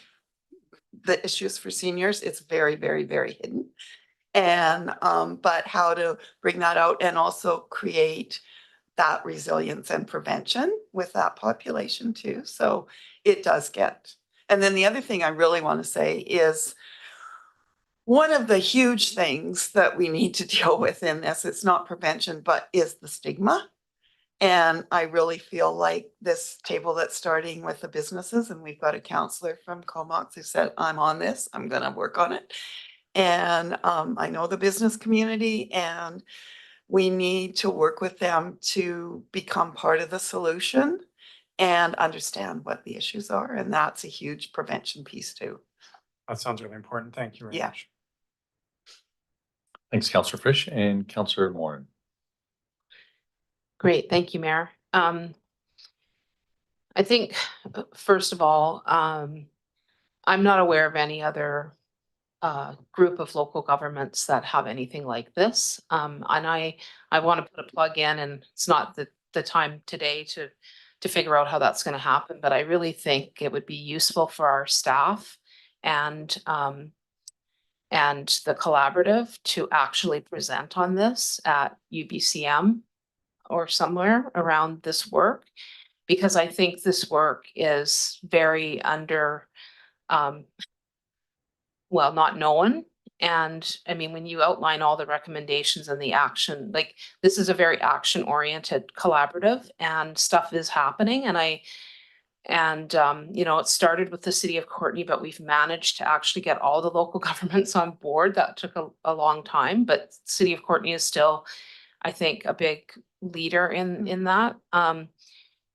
the issues for seniors, it's very, very, very hidden. And but how to bring that out and also create that resilience and prevention with that population too. So it does get. And then the other thing I really want to say is one of the huge things that we need to deal with in this, it's not prevention, but is the stigma. And I really feel like this table that's starting with the businesses, and we've got a counselor from Comox who said, I'm on this, I'm going to work on it. And I know the business community, and we need to work with them to become part of the solution and understand what the issues are. And that's a huge prevention piece too. That sounds really important. Thank you very Yeah. much. Thanks, Councillor Frisch and Councillor Morin. Great, thank you, Mayor. I think, first of all, I'm not aware of any other group of local governments that have anything like this. And I want to put a plug in, and it's not the time today to figure out how that's going to happen, but I really think it would be useful for our staff and the collaborative to actually present on this at UBCM or somewhere around this work, because I think this work is very not known. And I mean, when you outline all the recommendations and the action, like this is a very action oriented collaborative, and stuff is happening. And it started with the city of Courtenay, but we've managed to actually get all the local governments on board. That took a long time, but city of Courtenay is still, I think, a big leader in that. And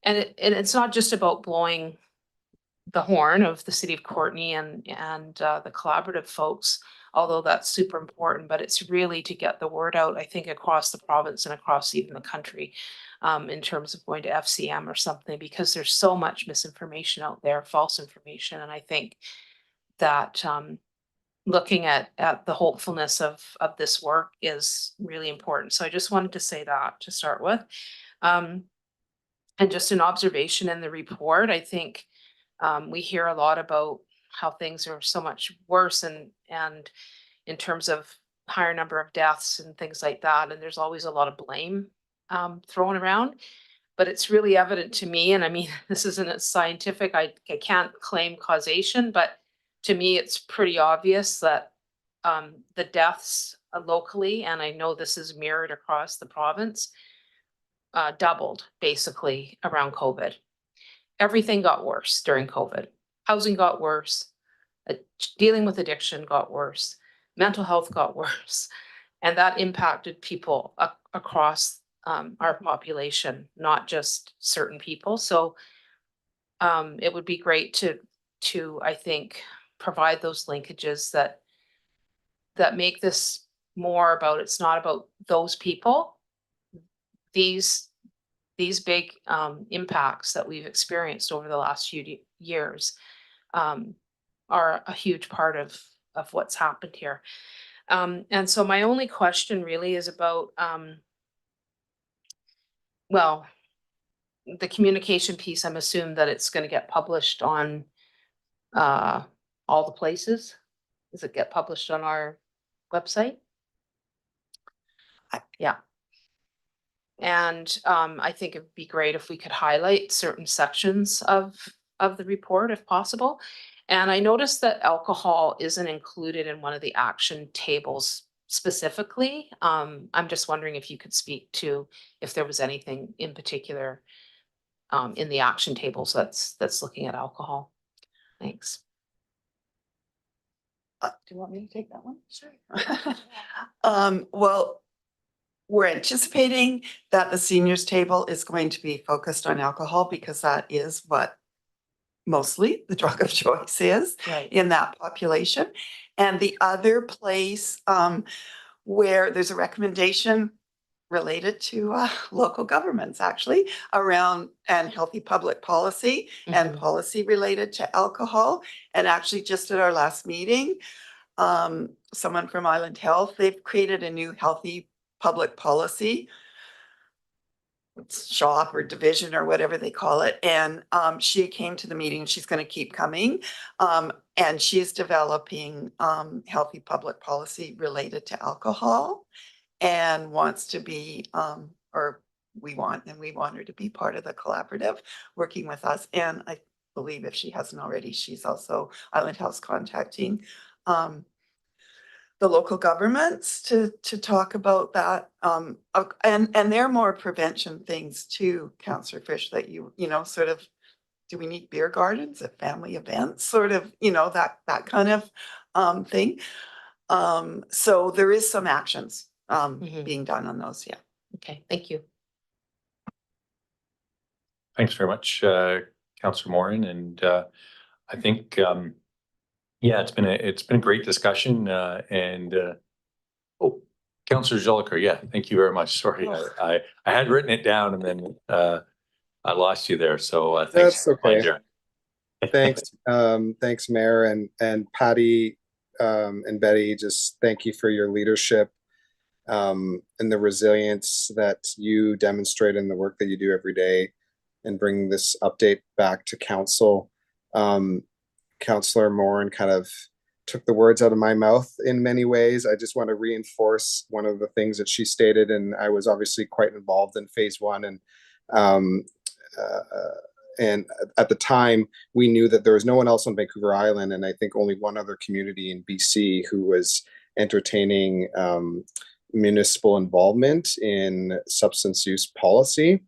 it's not just about blowing the horn of the city of Courtenay and the collaborative folks, although that's super important, but it's really to get the word out, I think, across the province and across even the country, in terms of going to FCM or something, because there's so much misinformation out there, false information. And I think that looking at the hopefulness of this work is really important. So I just wanted to say that to start with. And just an observation in the report, I think we hear a lot about how things are so much worse and in terms of higher number of deaths and things like that. And there's always a lot of blame thrown around. But it's really evident to me, and I mean, this isn't a scientific, I can't claim causation, but to me, it's pretty obvious that the deaths locally, and I know this is mirrored across the province, doubled basically around COVID. Everything got worse during COVID. Housing got worse, dealing with addiction got worse, mental health got worse, and that impacted people across our population, not just certain people. So it would be great to I think provide those linkages that make this more about, it's not about those people. These big impacts that we've experienced over the last few years are a huge part of what's happened here. And so my only question really is about well, the communication piece. I'm assuming that it's going to get published on all the places. Does it get published on our website? Yeah. And I think it'd be great if we could highlight certain sections of the report if possible. And I noticed that alcohol isn't included in one of the action tables specifically. I'm just wondering if you could speak to if there was anything in particular in the action tables that's looking at alcohol. Thanks. Do you want me to take that one? Sure. Well, we're anticipating that the seniors table is going to be focused on alcohol because that is what mostly the drug of choice is in that population. And the other place where there's a recommendation related to local governments actually around and healthy public policy and policy related to alcohol. And actually just at our last meeting, someone from Island Health, they've created a new healthy public policy shop or division or whatever they call it. And she came to the meeting, she's going to keep coming. And she's developing healthy public policy related to alcohol and wants to be, or we want her to be part of the collaborative working with us. And I believe if she hasn't already, she's also Island Health contacting the local governments to talk about that. And they're more prevention things too, Councillor Fish, that you know, sort of, do we need beer gardens at family events? Sort of, you know, that kind of thing. So there is some actions being done on those, yeah. Okay, thank you. Thanks very much, Councillor Morin. And I think yeah, it's been a great discussion. And oh, Councillor Jolicoeur, yeah, thank you very much. Sorry, I had written it down and then I lost you there. So thanks. That's okay. Thanks, thanks, Mayor and Patty and Betty. Just thank you for your leadership and the resilience that you demonstrate in the work that you do every day and bring this update back to council. Councillor Morin kind of took the words out of my mouth in many ways. I just want to reinforce one of the things that she stated, and I was obviously quite involved in phase one. And at the time, we knew that there was no one else on Vancouver Island, and I think only one other community in BC who was entertaining municipal involvement in substance use policy.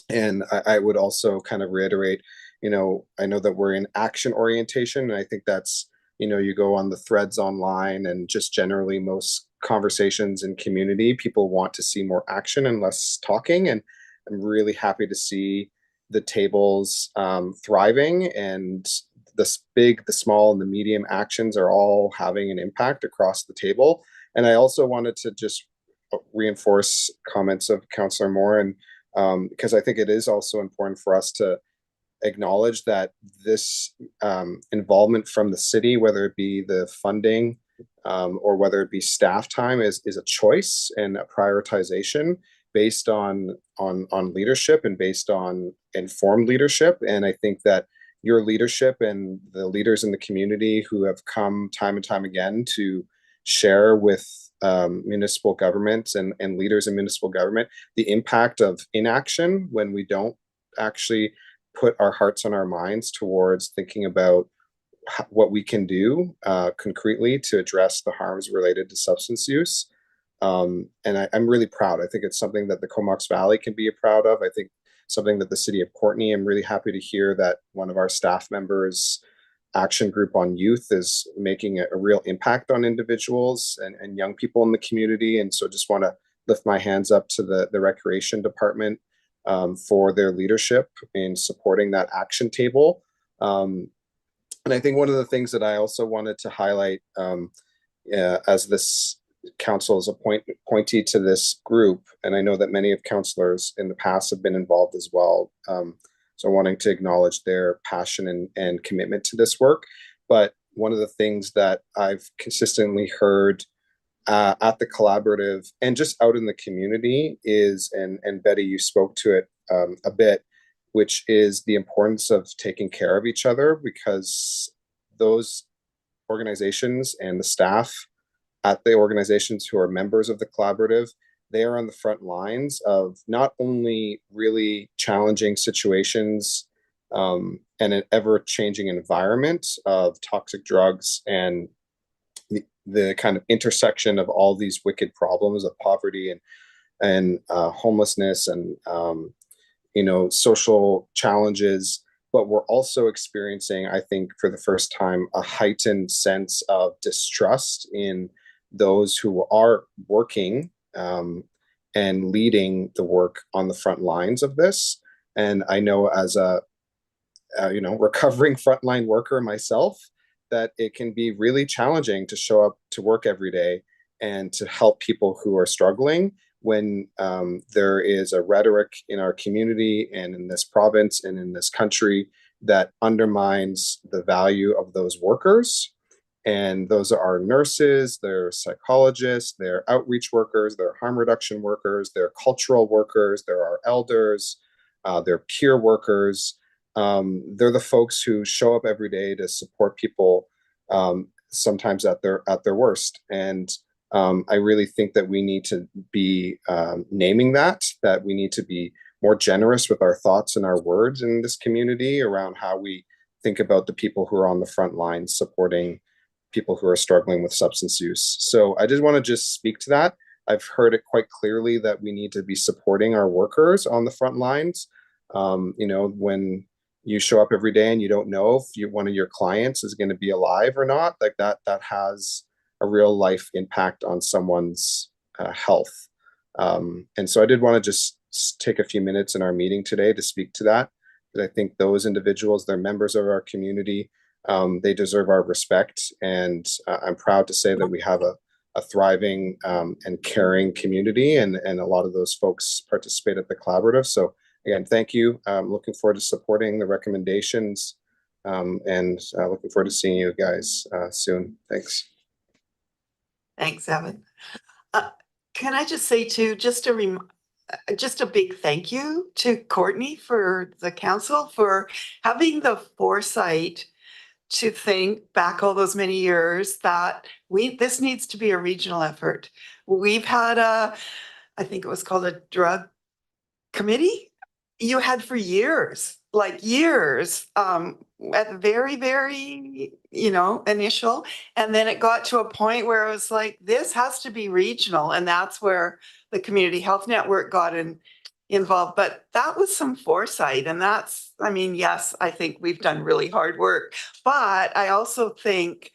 And I would also kind of reiterate, you know, I know that we're in action orientation, and I think that's, you know, you go on the threads online and just generally most conversations in community, people want to see more action and less talking. And I'm really happy to see the tables thriving, and the big, the small, and the medium actions are all having an impact across the table. And I also wanted to just reinforce comments of Councillor Morin, because I think it is also important for us to acknowledge that this involvement from the city, whether it be the funding or whether it be staff time, is a choice and a prioritization based on leadership and based on informed leadership. And I think that, your leadership and the leaders in the community who have come time and time again to share with municipal governments and leaders in municipal government the impact of inaction when we don't actually put our hearts and our minds towards thinking about what we can do concretely to address the harms related to substance use. And I'm really proud. I think it's something that the Comox Valley can be proud of. I think something that the city of Courtenay, I'm really happy to hear that one of our staff members action group on youth is making a real impact on individuals and young people in the community. And so just want to lift my hands up to the recreation department for their leadership in supporting that action table. And I think one of the things that I also wanted to highlight as this council is appointee to this group, and I know that many of councillors in the past have been involved as well. So wanting to acknowledge their passion and commitment to this work. But one of the things that I've consistently heard at the collaborative and just out in the community is, and Betty, you spoke to it a bit, which is the importance of taking care of each other, because those organizations and the staff at the organizations who are members of the collaborative, they are on the front lines of not only really challenging situations and an ever-changing environment of toxic drugs and the kind of intersection of all these wicked problems of poverty and homelessness and social challenges, but we're also experiencing, I think, for the first time, a heightened sense of distrust in those who are working and leading the work on the front lines of this. And I know as a recovering frontline worker myself, that it can be really challenging to show up to work every day and to help people who are struggling when there is a rhetoric in our community and in this province and in this country that undermines the value of those workers. And those are our nurses, they're psychologists, they're outreach workers, they're harm reduction workers, they're cultural workers, they're our elders, they're peer workers. They're the folks who show up every day to support people, sometimes at their worst. And I really think that we need to be naming that we need to be more generous with our thoughts and our words in this community around how we think about the people who are on the front lines supporting people who are struggling with substance use. So I just want to just speak to that. I've heard it quite clearly that we need to be supporting our workers on the front lines. When you show up every day and you don't know if one of your clients is going to be alive or not, like that has a real life impact on someone's health. And so I did want to just take a few minutes in our meeting today to speak to that, because I think those individuals, they're members of our community. They deserve our respect. And I'm proud to say that we have a thriving and caring community, and a lot of those folks participate at the collaborative. So again, thank you. I'm looking forward to supporting the recommendations and looking forward to seeing you guys soon. Thanks. Thanks, Evan. Can I just say too, just a big thank you to Courtenay for the council for having the foresight to think back all those many years that this needs to be a regional effort. We've had I think it was called a drug committee you had for years, at the very, very, initial. And then it got to a point where it was like, this has to be regional. And that's where the Community Health Network got involved. But that was some foresight. And yes, I think we've done really hard work. But I also think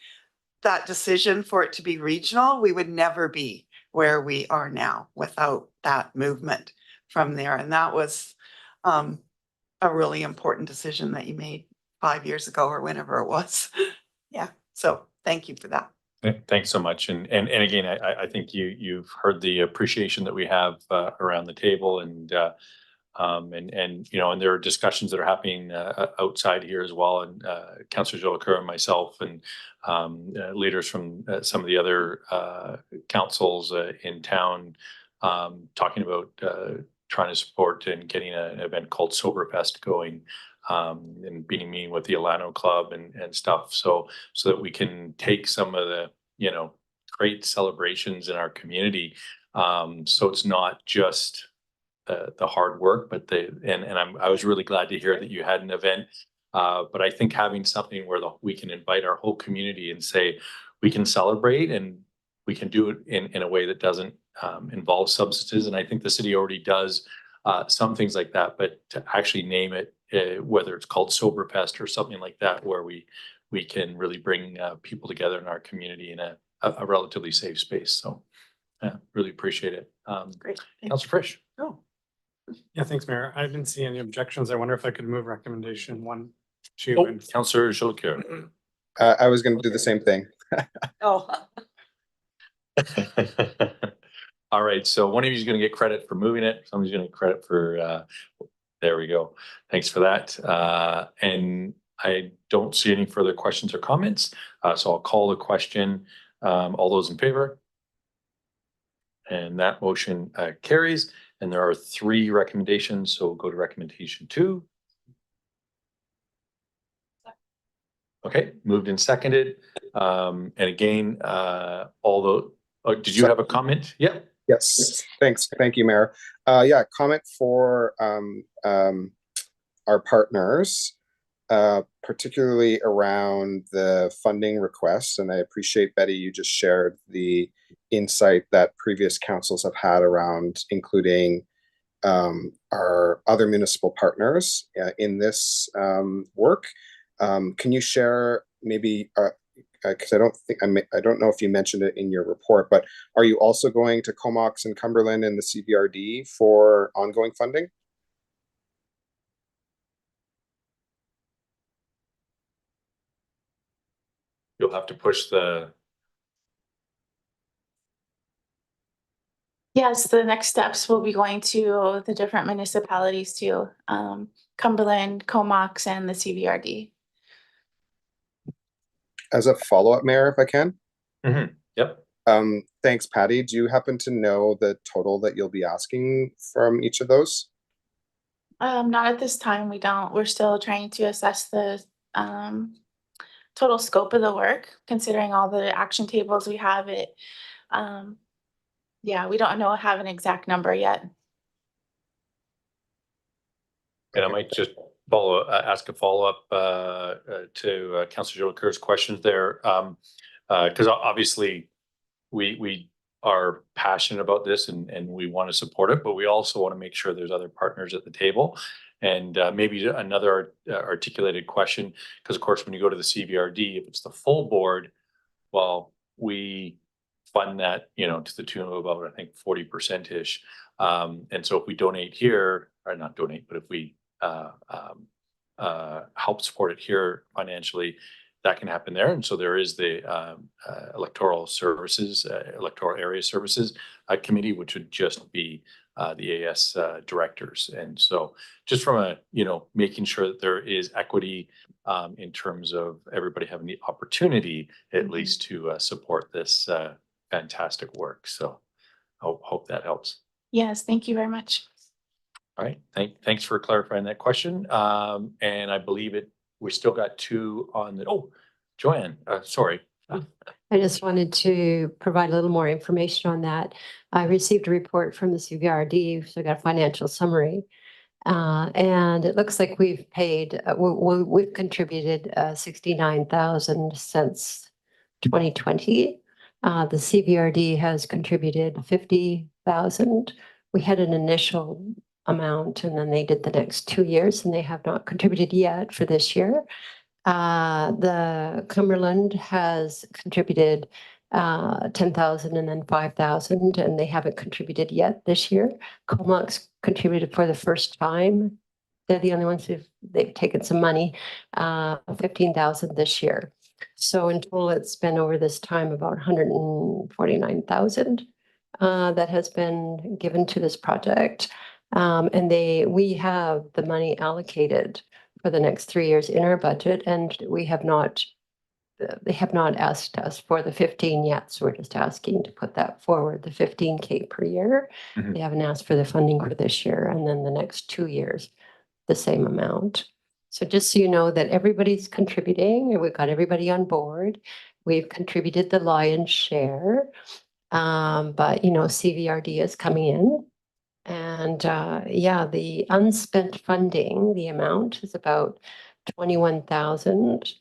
that decision for it to be regional, we would never be where we are now without that movement from there. And that was a really important decision that you made 5 years ago or whenever it was. Yeah. So thank you for that. Thanks so much. And again, I think you've heard the appreciation that we have around the table, and there are discussions that are happening outside here as well. And Councillor Jolicoeur and myself and leaders from some of the other councils in town talking about trying to support and getting an event called Soberfest going and meeting with the Alano Club and stuff. So that we can take some of the, great celebrations in our community. So it's not just the hard work, but I was really glad to hear that you had an event. But I think having something where we can invite our whole community and say, we can celebrate and we can do it in a way that doesn't involve substances. And I think the city already does some things like that, but to actually name it, whether it's called Soberfest or something like that, where we can really bring people together in our community in a relatively safe space. So yeah, really appreciate it. Great. Councilor Frisch. Oh. Yeah, thanks, Mayor. I didn't see any objections. I wonder if I could move recommendation 1, 2, and Councilor Jolicoeur. I was going to do the same thing. Oh. All right, so one of you is going to get credit for moving it. Somebody's going to get credit for, there we go. Thanks for that. And I don't see any further questions or comments. So I'll call the question. All those in favor? And that motion carries. And there are 3 recommendations. So we'll go to recommendation 2. Okay, moved and seconded. And again, did you have a comment? Yeah. Yes, thanks. Thank you, Mayor. Yeah, comment for our partners, particularly around the funding requests. And I appreciate, Betty, you just shared the insight that previous councils have had around including our other municipal partners in this work. Can you share maybe, because I don't know if you mentioned it in your report, but are you also going to Comox and Cumberland and the CVRD for ongoing funding? You'll have to push the. Yes, the next steps will be going to the different municipalities to Cumberland, Comox, and the CVRD. As a follow-up, Mayor, if I can. Yep. Thanks, Patty. Do you happen to know the total that you'll be asking from each of those? Not at this time, we don't. We're still trying to assess the total scope of the work, considering all the action tables we have. Yeah, we don't have an exact number yet. And I might just ask a follow-up to Councilor Jolicoeur's questions there. Because obviously we are passionate about this and we want to support it, but we also want to make sure there's other partners at the table. And maybe another articulated question, because of course, when you go to the CVRD, if it's the full board, well, we fund that, to the tune of about, I think, 40%-ish. And so if we donate here, or not donate, but if we help support it here financially, that can happen there. And so there is the electoral area services committee, which would just be the AS directors. And so just from making sure that there is equity in terms of everybody having the opportunity at least to support this fantastic work. So hope that helps. Yes, thank you very much. All right, thanks for clarifying that question. And I believe we still got 2 on the, Joanne, sorry. I just wanted to provide a little more information on that. I received a report from the CVRD, so I got a financial summary. And it looks like we've paid, we've contributed 69,000 since 2020. The CVRD has contributed 50,000. We had an initial amount and then they did the next 2 years and they have not contributed yet for this year. The Cumberland has contributed 10,000 and then 5,000 and they haven't contributed yet this year. Comox contributed for the first time. They're the only ones they've taken some money, 15,000 this year. So in total, it's been over this time about 149,000 that has been given to this project. And we have the money allocated for the next 3 years in our budget, and they have not asked us for the 15 yet. So we're just asking to put that forward, the 15K per year. They haven't asked for the funding for this year, and then the next 2 years, the same amount. So just so you know that everybody's contributing and we've got everybody on board. We've contributed the lion's share. But you know, CVRD is coming in. And yeah, the unspent funding, the amount is about $21,000.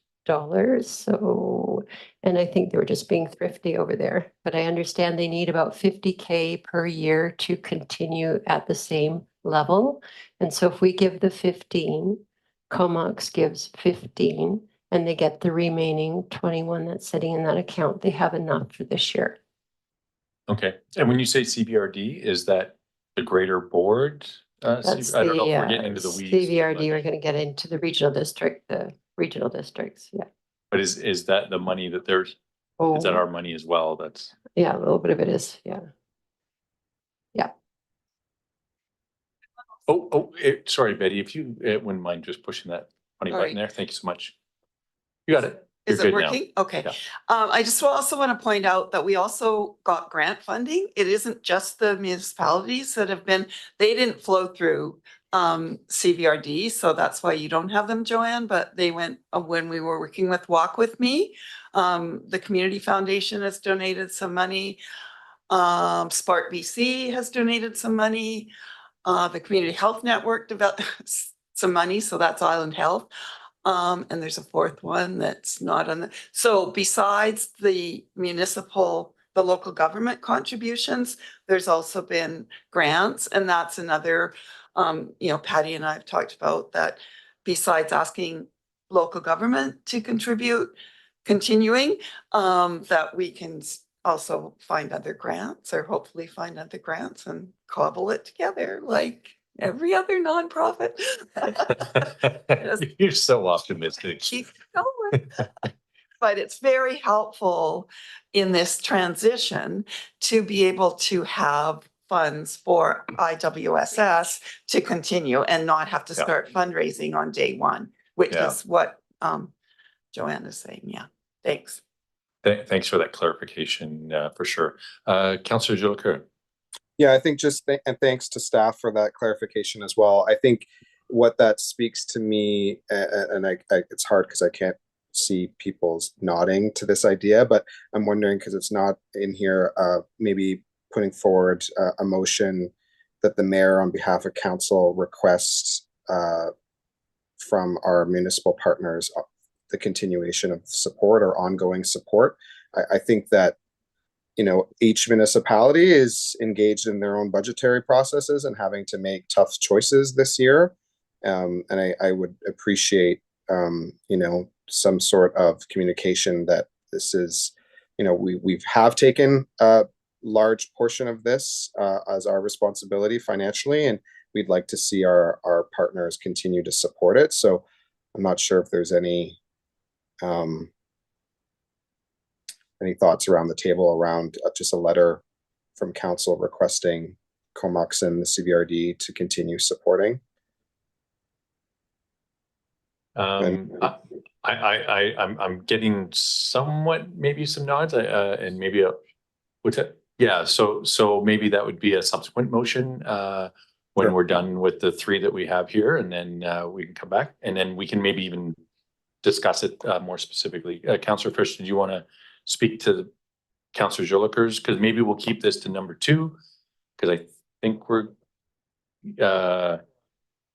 So, and I think they were just being thrifty over there, but I understand they need about 50K per year to continue at the same level. And so if we give the 15, Comox gives 15, and they get the remaining 21 that's sitting in that account, they have enough for this year. Okay, and when you say CBRD, is that the greater board? That's I don't know if we're the getting into the weeds. CVRD, we're gonna get into the regional district, the regional districts, yeah. But is that the money that there's, is that Oh, our money as well? That's, yeah, a little bit of it is, yeah. Yeah, sorry, Betty, if you wouldn't mind just pushing that funny All button right. there. Thank you so much. You got it. You're Is it good now. working? Okay. Yeah. I just also want to point out that we also got grant funding. It isn't just the municipalities that have been, they didn't flow through CVRD, so that's why you don't have them, Joanne, but they went when we were working with Walk With Me. The Community Foundation has donated some money. Spark BC has donated some money. The Community Health Network developed some money, so that's Island Health. And there's a fourth one that's not on the, so besides the municipal, the local government contributions, there's also been grants, and that's another, you know, Patty and I have talked about that. Besides asking local government to contribute, continuing, that we can also find other grants, or hopefully find other grants and cobble it together like every other nonprofit. You're so optimistic. Keep going. But it's very helpful in this transition to be able to have funds for IWSS to continue and not have to Yeah. start fundraising on day one, which Yeah. is what Joanne is saying. Yeah, thanks. Thanks for that clarification, for sure. Councillor Jolicoeur. Yeah, I think just and thanks to staff for that clarification as well. I think what that speaks to me, and it's hard because I can't see people's nodding to this idea, but I'm wondering, because it's not in here, maybe putting forward a motion that the mayor on behalf of council requests from our municipal partners the continuation of support or ongoing support. I think that, you know, each municipality is engaged in their own budgetary processes and having to make tough choices this year. And I would appreciate, you know, some sort of communication that this is, you know, we have taken a large portion of this as our responsibility financially, and we'd like to see our partners continue to support it. So I'm not sure if there's any thoughts around the table around just a letter from council requesting Comox and the CVRD to continue supporting. I'm getting somewhat, maybe some nods, and maybe what's that? Yeah, so maybe that would be a subsequent motion, when Sure. we're done with the three that we have here, and then, we can come back, and then we can maybe even discuss it, more specifically. Councillor Fish, did you want to speak to Councillor Jolicoeur's? Because maybe we'll keep this to number 2, because I think we're,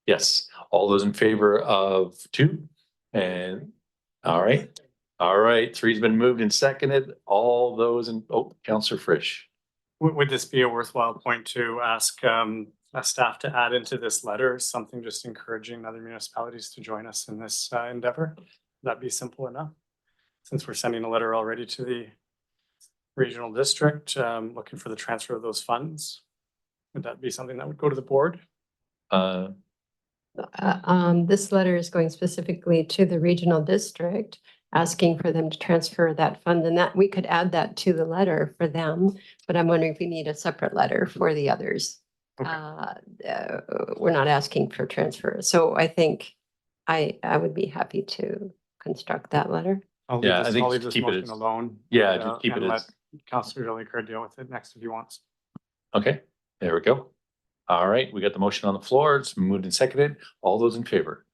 yes, all those in favor of 2? And, all right, 3's been moved and seconded. All those in, Councillor Frisch. Would this be a worthwhile point to ask staff to add into this letter, something just encouraging other municipalities to join us in this endeavor? Would that be simple enough? Since we're sending a letter already to the regional district, looking for the transfer of those funds, would that be something that would go to the board? This letter is going specifically to the regional district, asking for them to transfer that fund, and that we could add that to the letter for them. But I'm wondering if we need a separate letter for the others. We're not asking for transfer. So I think I would be happy to construct that letter. I'll Yeah, leave I this, think I'll leave just this keep it motion as- alone. Yeah, and, just keep and it let as- Councillor Jolicoeur deal with it next if he wants. Okay, there we go. All right, we got the motion on the floor. It's moved and seconded. All those in favor?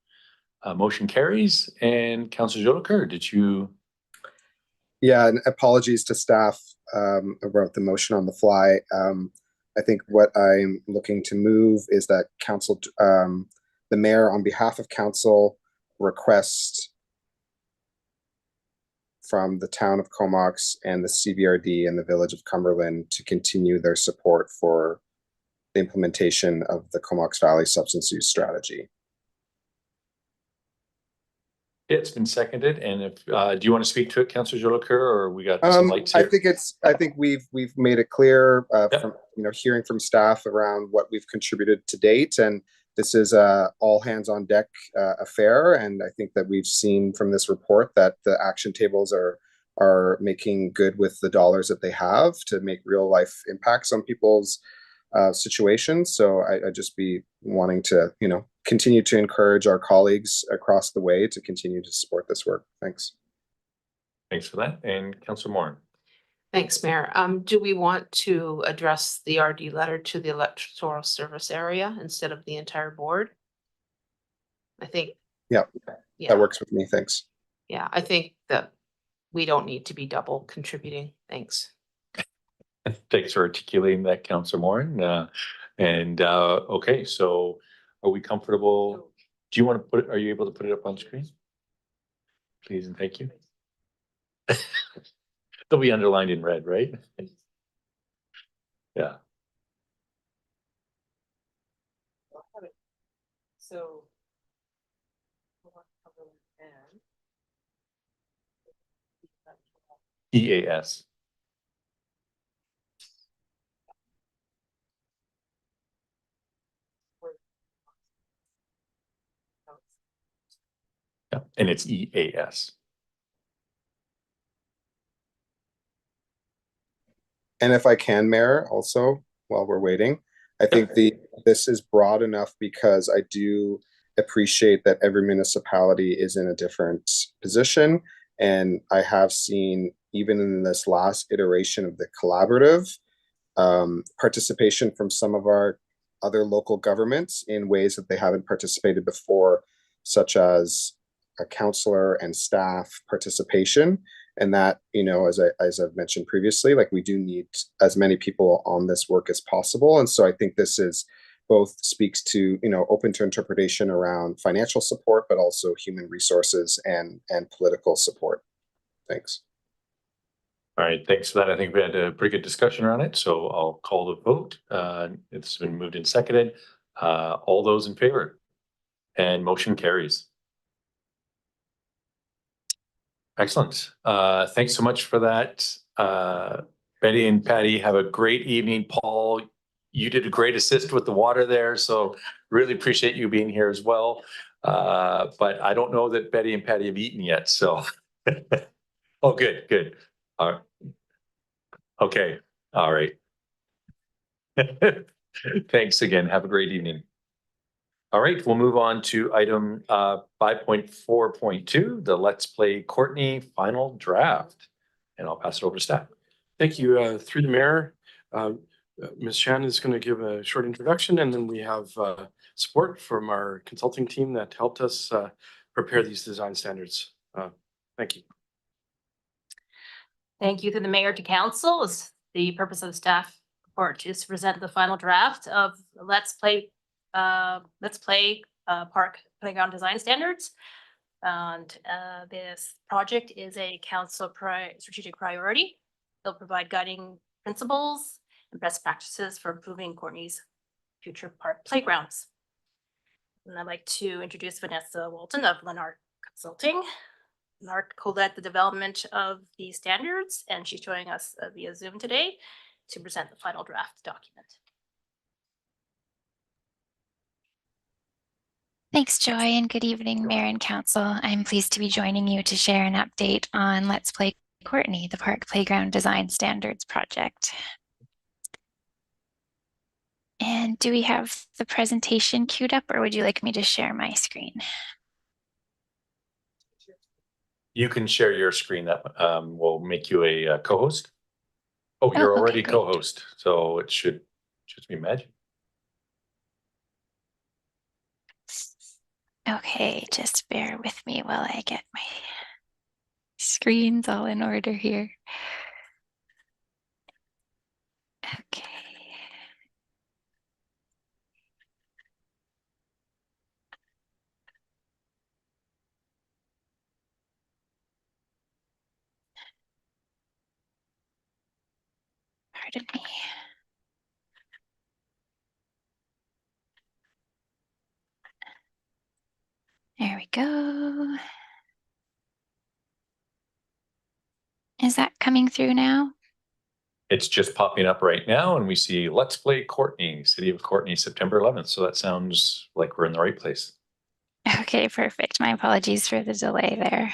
Motion carries. And Councillor Jolicoeur, did you? Yeah, and apologies to staff about the motion on the fly. I think what I'm looking to move is that council, the mayor on behalf of council request from the town of Comox and the CVRD and the village of Cumberland to continue their support for the implementation of the Comox Valley substance use strategy. It's been seconded. And if, do you want to speak to it, Councillor Jolicoeur, or we got some lights here? I think we've made it clear Yep. from, hearing from staff around what we've contributed to date, and this is a all hands on deck affair. And I think that we've seen from this report that the action tables are making good with the dollars that they have to make real life impacts on people's situations. So I just be wanting to, continue to encourage our colleagues across the way to continue to support this work. Thanks. Thanks for that. And Councillor Morin. Thanks, Mayor. Do we want to address the RD letter to the electoral service area instead of the entire board? I think. Yeah, Yeah. that works with me. Thanks. Yeah, I think that we don't need to be double contributing. Thanks. Thanks for articulating that, Councillor Morin. Okay, so are we comfortable? Do you want to are you able to put it up on screen? Please and thank you. They'll be underlined in red, right? Yeah. So. EAS. Yeah, and it's EAS. And if I can, Mayor, also, while we're waiting, I think this is broad enough because I do appreciate that every municipality is in a different position. And I have seen, even in this last iteration of the collaborative, participation from some of our other local governments in ways that they haven't participated before, such as a councillor and staff participation. And that, as I've mentioned previously, like we do need as many people on this work as possible. And so I think this is both speaks to, open to interpretation around financial support, but also human resources and political support. Thanks. All right, thanks for that. I think we had a pretty good discussion around it, so I'll call the vote. It's been moved and seconded. All those in favor? And motion carries. Excellent. Thanks so much for that. Betty and Patty, have a great evening. Paul, you did a great assist with the water there, so really appreciate you being here as well. But I don't know that Betty and Patty have eaten yet, so. Oh, good. All right. Okay, all right. Thanks again. Have a great evening. All right, we'll move on to item 5.4.2, the Let's Play Courtney final draft. And I'll pass it over to staff. Thank you. Through the mayor, Ms. Chan is going to give a short introduction, and then we have support from our consulting team that helped us prepare these design standards. Thank you. Thank you to the mayor, to council. It's the purpose of the staff report is to present the final draft of Let's Play Park Playground Design Standards. And this project is a council strategic priority. They'll provide guiding principles and best practices for improving Courtney's future park playgrounds. And I'd like to introduce Vanessa Walton of Lennart Consulting. Lennart co-led the development of these standards, and she's joining us via Zoom today to present the final draft document. Thanks, Joy, and good evening, Mayor and Council. I'm pleased to be joining you to share an update on Let's Play Courtney, the Park Playground Design Standards project. And do we have the presentation queued up, or would you like me to share my screen? You can share your screen. That will make you a co-host. Oh, you're okay, already great. co-host, so it should just be magic. Okay, just bear with me while I get my screens all in order here. Okay. Pardon me. There we go. Is that coming through now? It's just popping up right now and we see Let's Play Courtney, City of Courtney, September 11th. So that sounds like we're in the right place. Okay, perfect. My apologies for the delay there.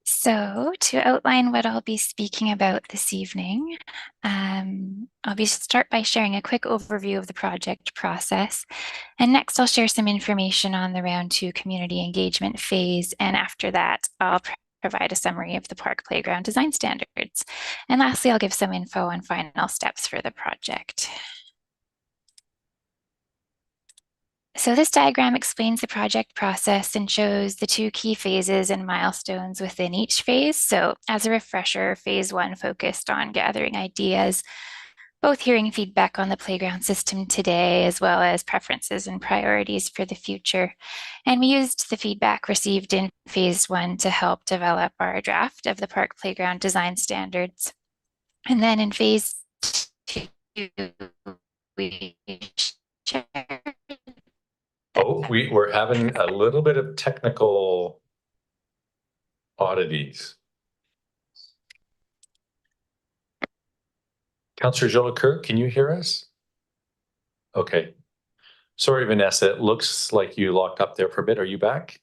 So to outline what I'll be speaking about this evening, I'll start by sharing a quick overview of the project process. And next I'll share some information on the round 2 community engagement phase. And after that, I'll provide a summary of the park playground design standards. And lastly, I'll give some info on final steps for the project. So this diagram explains the project process and shows the 2 key phases and milestones within each phase. So as a refresher, phase 1 focused on gathering ideas, both hearing feedback on the playground system today, as well as preferences and priorities for the future. And we used the feedback received in phase 1 to help develop our draft of the park playground design standards. And then in phase 2, we shared. Oh, we're having a little bit of technical oddities. Councillor Jolicoeur, can you hear us? Okay. Sorry, Vanessa, it looks like you locked up there for a bit. Are you back?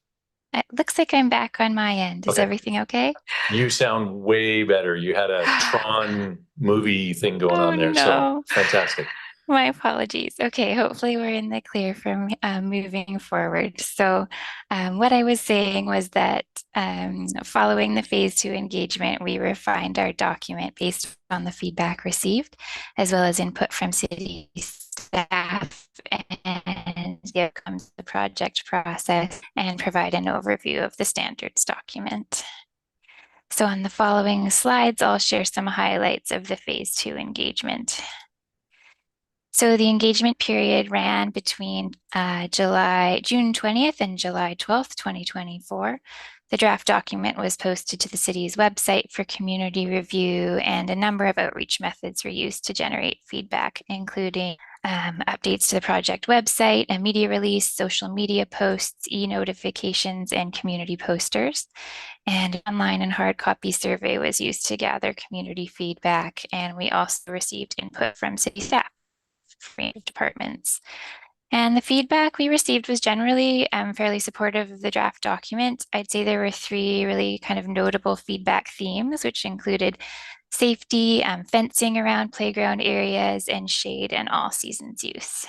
It looks like I'm back on my end. Is everything okay? You sound way better. You had a Tron movie thing going on there. No. So fantastic. My apologies. Okay, hopefully we're in the clear from moving forward. So what I was saying was that following the phase 2 engagement, we refined our document based on the feedback received, as well as input from city staff and the outcomes of the project process, and provide an overview of the standards document. So on the following slides, I'll share some highlights of the phase 2 engagement. So the engagement period ran between June 20th and July 12th, 2024. The draft document was posted to the city's website for community review, and a number of outreach methods were used to generate feedback, including updates to the project website, a media release, social media posts, e-notifications, and community posters. And an online and hard copy survey was used to gather community feedback, and we also received input from city staff departments. And the feedback we received was generally fairly supportive of the draft document. I'd say there were 3 really kind of notable feedback themes, which included safety, fencing around playground areas, and shade and all seasons use.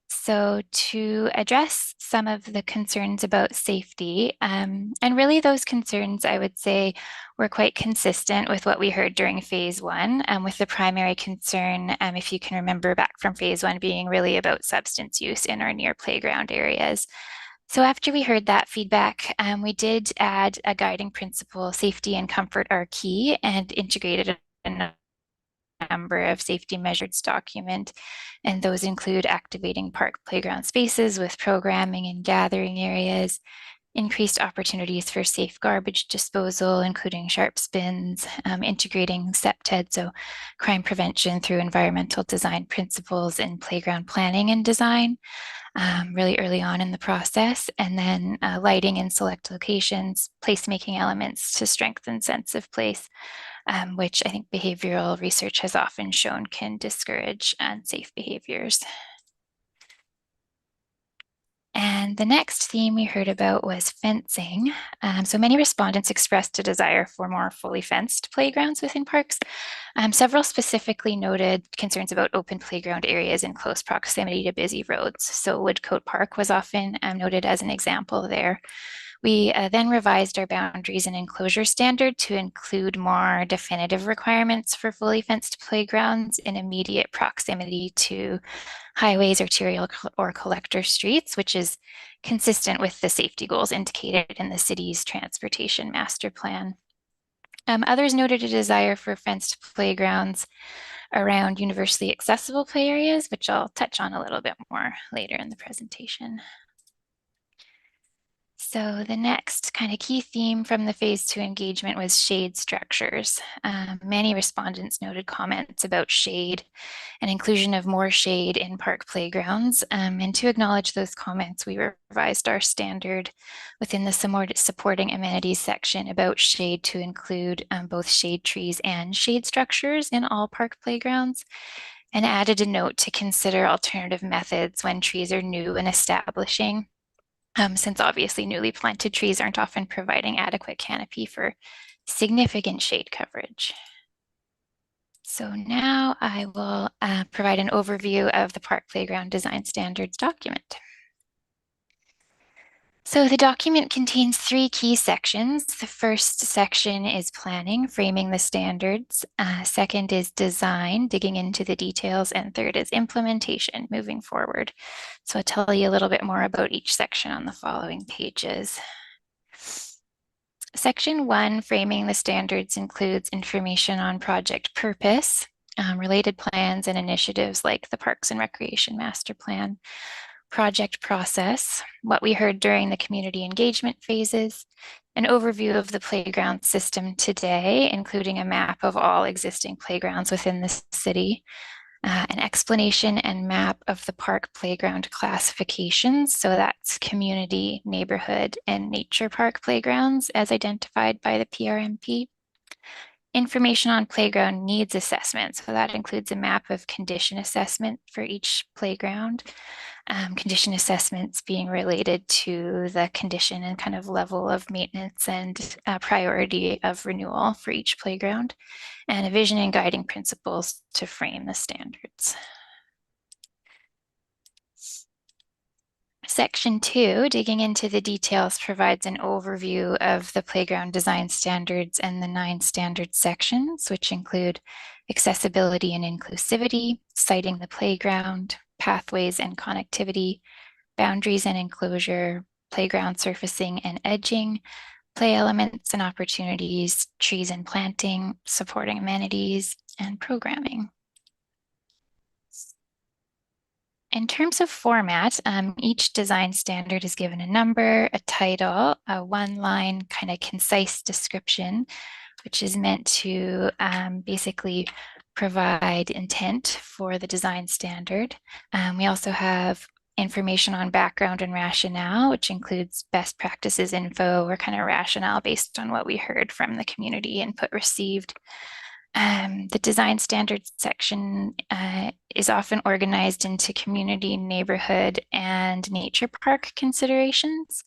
So to address some of the concerns about safety, and really those concerns, I would say, were quite consistent with what we heard during phase 1, with the primary concern, if you can remember back from phase 1, being really about substance use in our near playground areas. So after we heard that feedback, we did add a guiding principle: safety and comfort are key, and integrated a number of safety measures document, and those include activating park playground spaces with programming and gathering areas, increased opportunities for safe garbage disposal, including sharps bins, integrating CPTED, so crime prevention through environmental design principles in playground planning and design, really early on in the process, and then lighting in select locations, placemaking elements to strengthen sense of place, which I think behavioral research has often shown can discourage unsafe behaviors. And the next theme we heard about was fencing. So many respondents expressed a desire for more fully fenced playgrounds within parks. Several specifically noted concerns about open playground areas in close proximity to busy roads. So Woodcote Park was often noted as an example there, We then revised our boundaries and enclosure standard to include more definitive requirements for fully fenced playgrounds in immediate proximity to highways, arterial or collector streets, which is consistent with the safety goals indicated in the city's transportation master plan. Others noted a desire for fenced playgrounds around universally accessible play areas, which I'll touch on a little bit more later in the presentation. So the next kind of key theme from the phase 2 engagement was shade structures. Many respondents noted comments about shade and inclusion of more shade in park playgrounds. And to acknowledge those comments, we revised our standard within the supporting amenities section about shade to include both shade trees and shade structures in all park playgrounds, and added a note to consider alternative methods when trees are new and establishing. Since obviously newly planted trees aren't often providing adequate canopy for significant shade coverage. So now I will provide an overview of the Park Playground Design Standards document. So the document contains 3 key sections. The first section is planning, framing the standards. Second is design, digging into the details. And third is implementation, moving forward. So I'll tell you a little bit more about each section on the following pages. Section 1, framing the standards, includes information on project purpose, related plans and initiatives like the Parks and Recreation Master Plan, project process, what we heard during the community engagement phases, an overview of the playground system today, including a map of all existing playgrounds within the city, an explanation and map of the park playground classifications. So that's community, neighborhood, and nature park playgrounds as identified by the PRMP. Information on playground needs assessment. So that includes a map of condition assessment for each playground. Condition assessments being related to the condition and kind of level of maintenance and priority of renewal for each playground, and a vision and guiding principles to frame the standards. Section 2, digging into the details, provides an overview of the playground design standards and the 9 standard sections, which include accessibility and inclusivity, siting the playground, pathways and connectivity, boundaries and enclosure, playground surfacing and edging, play elements and opportunities, trees and planting, supporting amenities, and programming. In terms of format, each design standard is given a number, a title, a 1-line kind of concise description, which is meant to basically provide intent for the design standard. We also have information on background and rationale, which includes best practices info or kind of rationale based on what we heard from the community input received. The design standards section is often organized into community, neighborhood, and nature park considerations.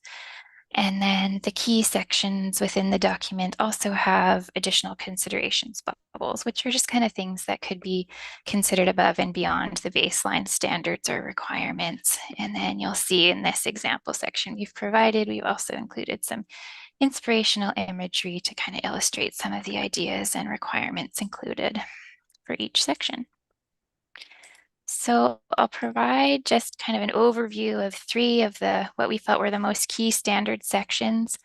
And then the key sections within the document also have additional considerations bubbles, which are just kind of things that could be considered above and beyond the baseline standards or requirements. And then you'll see in this example section we've provided, we've also included some inspirational imagery to kind of illustrate some of the ideas and requirements included for each section. So I'll provide just kind of an overview of 3 of what we felt were the most key standard sections.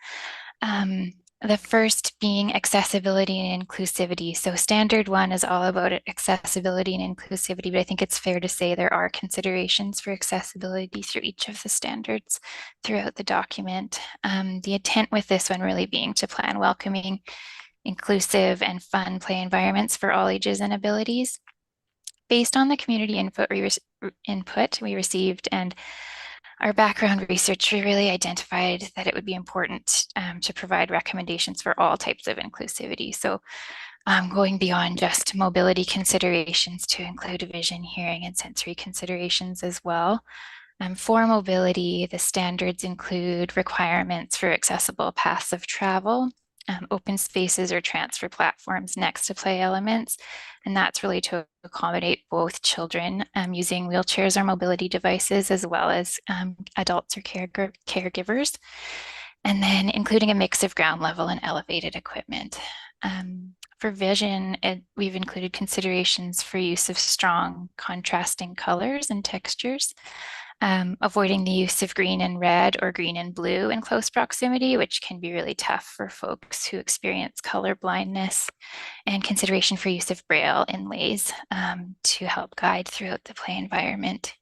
The first being accessibility and inclusivity. So standard 1 is all about accessibility and inclusivity, but I think it's fair to say there are considerations for accessibility through each of the standards throughout the document. The intent with this one really being to plan welcoming, inclusive, and fun play environments for all ages and abilities. Based on the community input we received and our background research, we really identified that it would be important to provide recommendations for all types of inclusivity. So going beyond just mobility considerations to include vision, hearing, and sensory considerations as well. For mobility, the standards include requirements for accessible paths of travel, open spaces or transfer platforms next to play elements. And that's really to accommodate both children using wheelchairs or mobility devices, as well as adults or caregivers. And then including a mix of ground level and elevated equipment. For vision, we've included considerations for use of strong contrasting colors and textures, avoiding the use of green and red or green and blue in close proximity, which can be really tough for folks who experience color blindness, and consideration for use of Braille inlays to help guide throughout the play environment.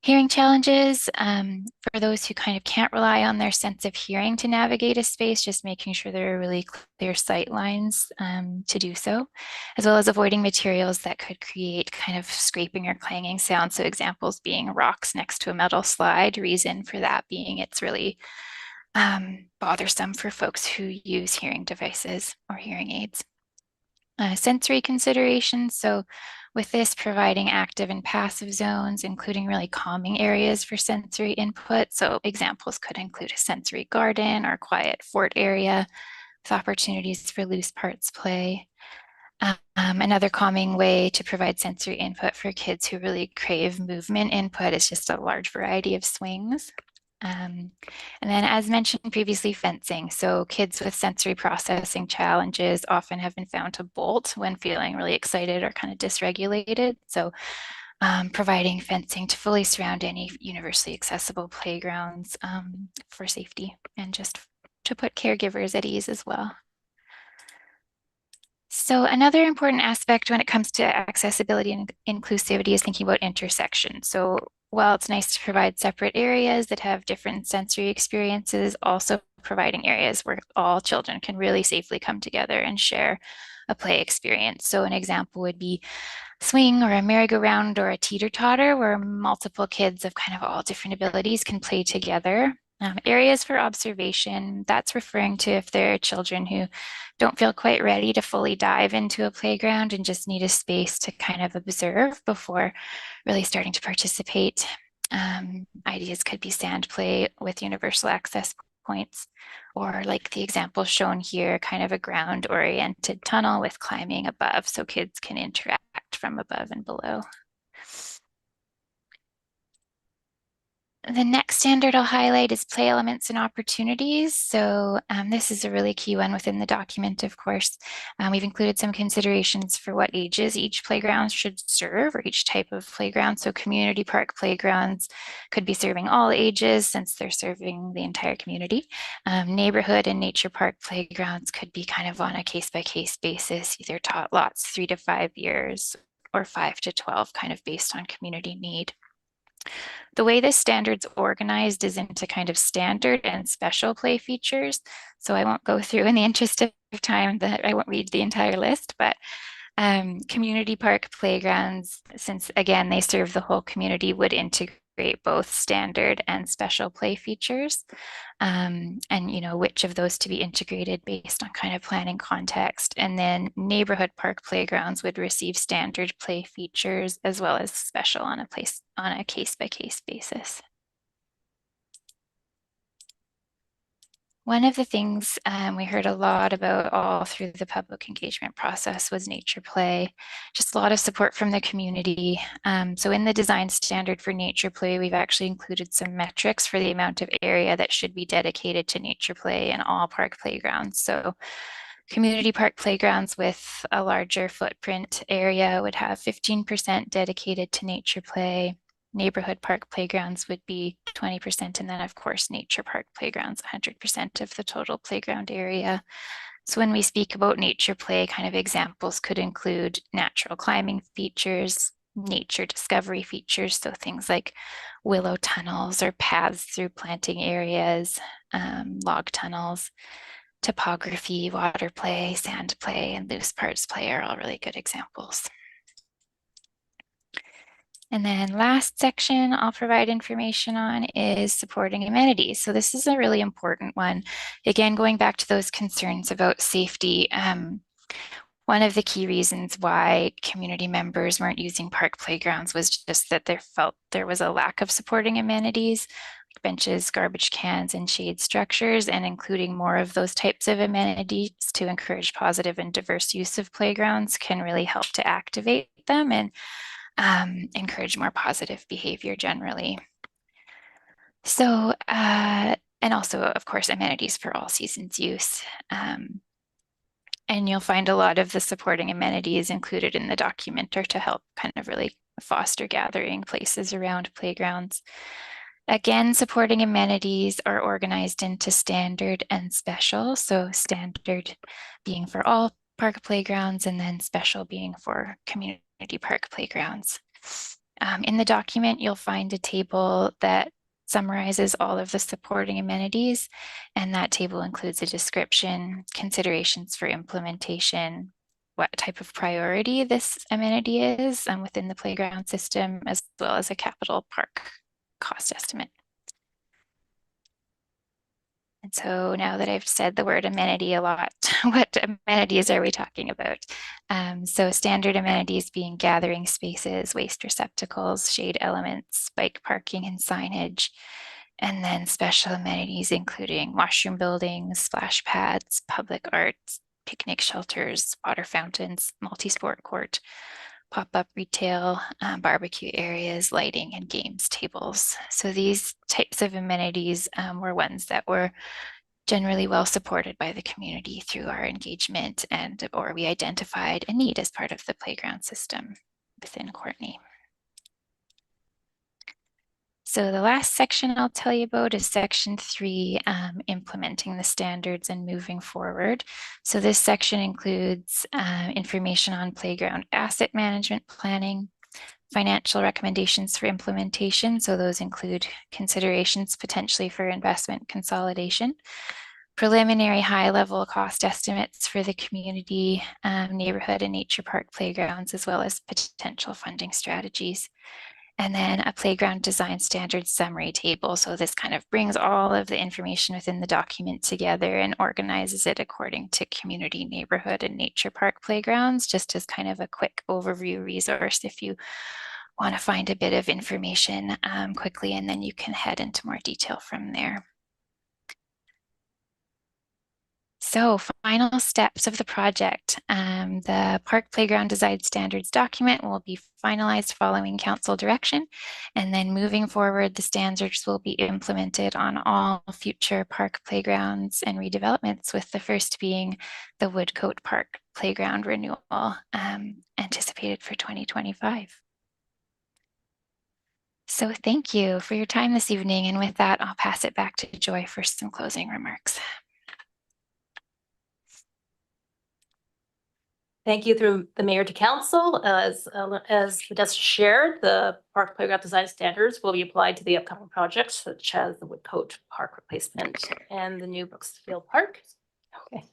Hearing challenges, for those who kind of can't rely on their sense of hearing to navigate a space, just making sure there are really clear sight lines to do so, as well as avoiding materials that could create kind of scraping or clanging sound. So examples being rocks next to a metal slide, reason for that being it's really bothersome for folks who use hearing devices or hearing aids. Sensory considerations, so with this providing active and passive zones, including really calming areas for sensory input. So examples could include a sensory garden or quiet fort area with opportunities for loose parts play. Another calming way to provide sensory input for kids who really crave movement input is just a large variety of swings. And then as mentioned previously, fencing. So kids with sensory processing challenges often have been found to bolt when feeling really excited or kind of dysregulated. So providing fencing to fully surround any universally accessible playgrounds for safety and just to put caregivers at ease as well. So another important aspect when it comes to accessibility and inclusivity is thinking about intersections. So while it's nice to provide separate areas that have different sensory experiences, also providing areas where all children can really safely come together and share a play experience. So an example would be swing or a merry-go-round or a teeter-totter where multiple kids of kind of all different abilities can play together. Areas for observation, that's referring to if there are children who don't feel quite ready to fully dive into a playground and just need a space to kind of observe before really starting to participate. Ideas could be sand play with universal access points, or like the example shown here, kind of a ground-oriented tunnel with climbing above so kids can interact from above and below. The next standard I'll highlight is play elements and opportunities. So this is a really key one within the document, of course. We've included some considerations for what ages each playground should serve or each type of playground. So community park playgrounds could be serving all ages since they're serving the entire community. Neighborhood and nature park playgrounds could be kind of on a case-by-case basis, either taught lots 3 to 5 years or 5 to 12, kind of based on community need. The way this standard's organized is into kind of standard and special play features. So I won't go through in the interest of time that I won't read the entire list, but community park playgrounds, since again, they serve the whole community, would integrate both standard and special play features. And you know, which of those to be integrated based on kind of planning context. And then neighborhood park playgrounds would receive standard play features as well as special on a case-by-case basis. One of the things we heard a lot about all through the public engagement process was nature play, just a lot of support from the community. So in the design standard for nature play, we've actually included some metrics for the amount of area that should be dedicated to nature play in all park playgrounds. So community park playgrounds with a larger footprint area would have 15% dedicated to nature play. Neighborhood park playgrounds would be 20%, and then of course nature park playgrounds 100% of the total playground area. So when we speak about nature play, kind of examples could include natural climbing features, nature discovery features, so things like willow tunnels or paths through planting areas, log tunnels, topography, water play, sand play, and loose parts play are all really good examples. And then last section I'll provide information on is supporting amenities. So this is a really important one. Again, going back to those concerns about safety, one of the key reasons why community members weren't using park playgrounds was just that they felt there was a lack of supporting amenities, like benches, garbage cans, and shade structures, and including more of those types of amenities to encourage positive and diverse use of playgrounds can really help to activate them and encourage more positive behavior generally. So and also, of course, amenities for all seasons use. And you'll find a lot of the supporting amenities included in the document are to help kind of really foster gathering places around playgrounds. Again, supporting amenities are organized into standard and special. So standard being for all park playgrounds and then special being for community park playgrounds. In the document, you'll find a table that summarizes all of the supporting amenities, and that table includes a description, considerations for implementation, what type of priority this amenity is within the playground system, as well as a capital park cost estimate. And so now that I've said the word amenity a lot, what amenities are we talking about? So standard amenities being gathering spaces, waste receptacles, shade elements, bike parking and signage, and then special amenities including washroom buildings, splash pads, public arts, picnic shelters, water fountains, multi-sport court, pop-up retail, barbecue areas, lighting, and games tables. So these types of amenities were ones that were generally well supported by the community through our engagement or we identified a need as part of the playground system within Courtenay. So the last section I'll tell you about is section 3, implementing the standards and moving forward. So this section includes information on playground asset management planning, financial recommendations for implementation. So those include considerations potentially for investment consolidation, preliminary high-level cost estimates for the community, neighborhood and nature park playgrounds, as well as potential funding strategies. And then a playground design standards summary table. So this kind of brings all of the information within the document together and organizes it according to community, neighborhood, and nature park playgrounds, just as kind of a quick overview resource if you want to find a bit of information quickly, and then you can head into more detail from there. So final steps of the project. The Park Playground Design Standards document will be finalized following council direction. And then moving forward, the standards will be implemented on all future park playgrounds and redevelopments, with the first being the Woodcote Park Playground renewal anticipated for 2025. So thank you for your time this evening. And with that, I'll pass it back to Joy for some closing remarks. Thank you through the mayor to council. As Vanessa shared, the park playground design standards will be applied to the upcoming projects such as the Woodcote Park replacement and the new Brooksfield Park. Okay.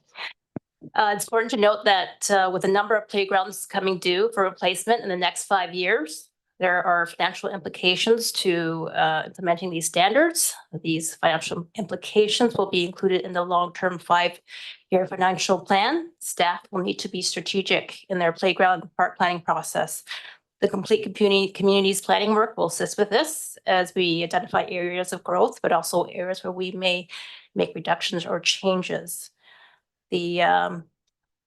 It's important to note that with a number of playgrounds coming due for replacement in the next 5 years, there are financial implications to implementing these standards. These financial implications will be included in the long-term 5-year financial plan. Staff will need to be strategic in their playground and park planning process. The complete communities planning work will assist with this as we identify areas of growth, but also areas where we may make reductions or changes. The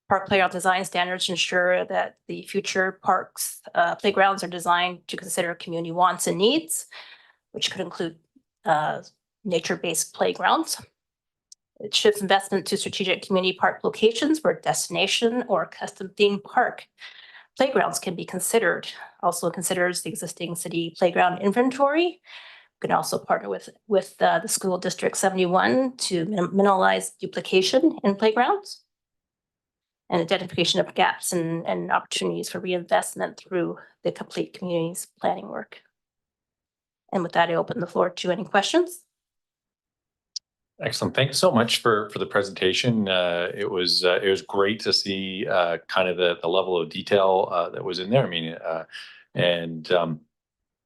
park playground design standards ensure that the future parks playgrounds are designed to consider community wants and needs, which could include nature-based playgrounds. It shifts investment to strategic community park locations where destination or custom theme park playgrounds can be considered. Also considers the existing city playground inventory. We can also partner with the School District 71 to minimize duplication in playgrounds, and identification of gaps and opportunities for reinvestment through the complete communities planning work. And with that, I open the floor to any questions. Excellent. Thanks so much for the presentation. It was great to see kind of the level of detail that was in there. I mean,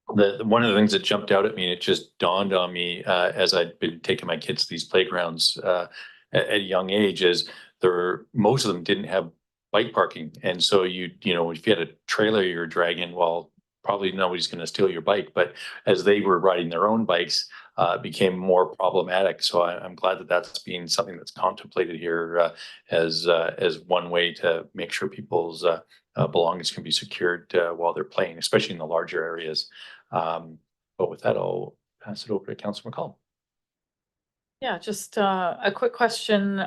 one of the things that jumped out at me, and it just dawned on me as I'd been taking my kids to these playgrounds at a young age, is most of them didn't have bike parking. And so you know, if you had a trailer you're dragging, well, probably nobody's going to steal your bike. But as they were riding their own bikes, it became more problematic. So I'm glad that that's being something that's contemplated here as one way to make sure people's belongings can be secured while they're playing, especially in the larger areas. But with that, I'll pass it over to Councilor McCollum. Yeah, just a quick question,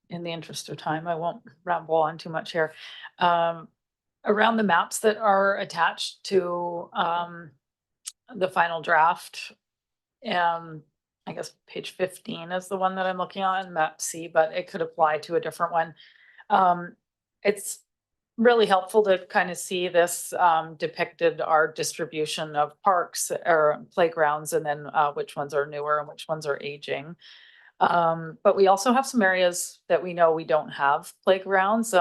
in the interest of time, I won't ramble on too much here. Around the maps that are attached to the final draft. I guess page 15 is the one that I'm looking on, map C, but it could apply to a different one. It's really helpful to kind of see this depicted, our distribution of parks or playgrounds, and then which ones are newer and which ones are aging. But we also have some areas that we know we don't have playgrounds.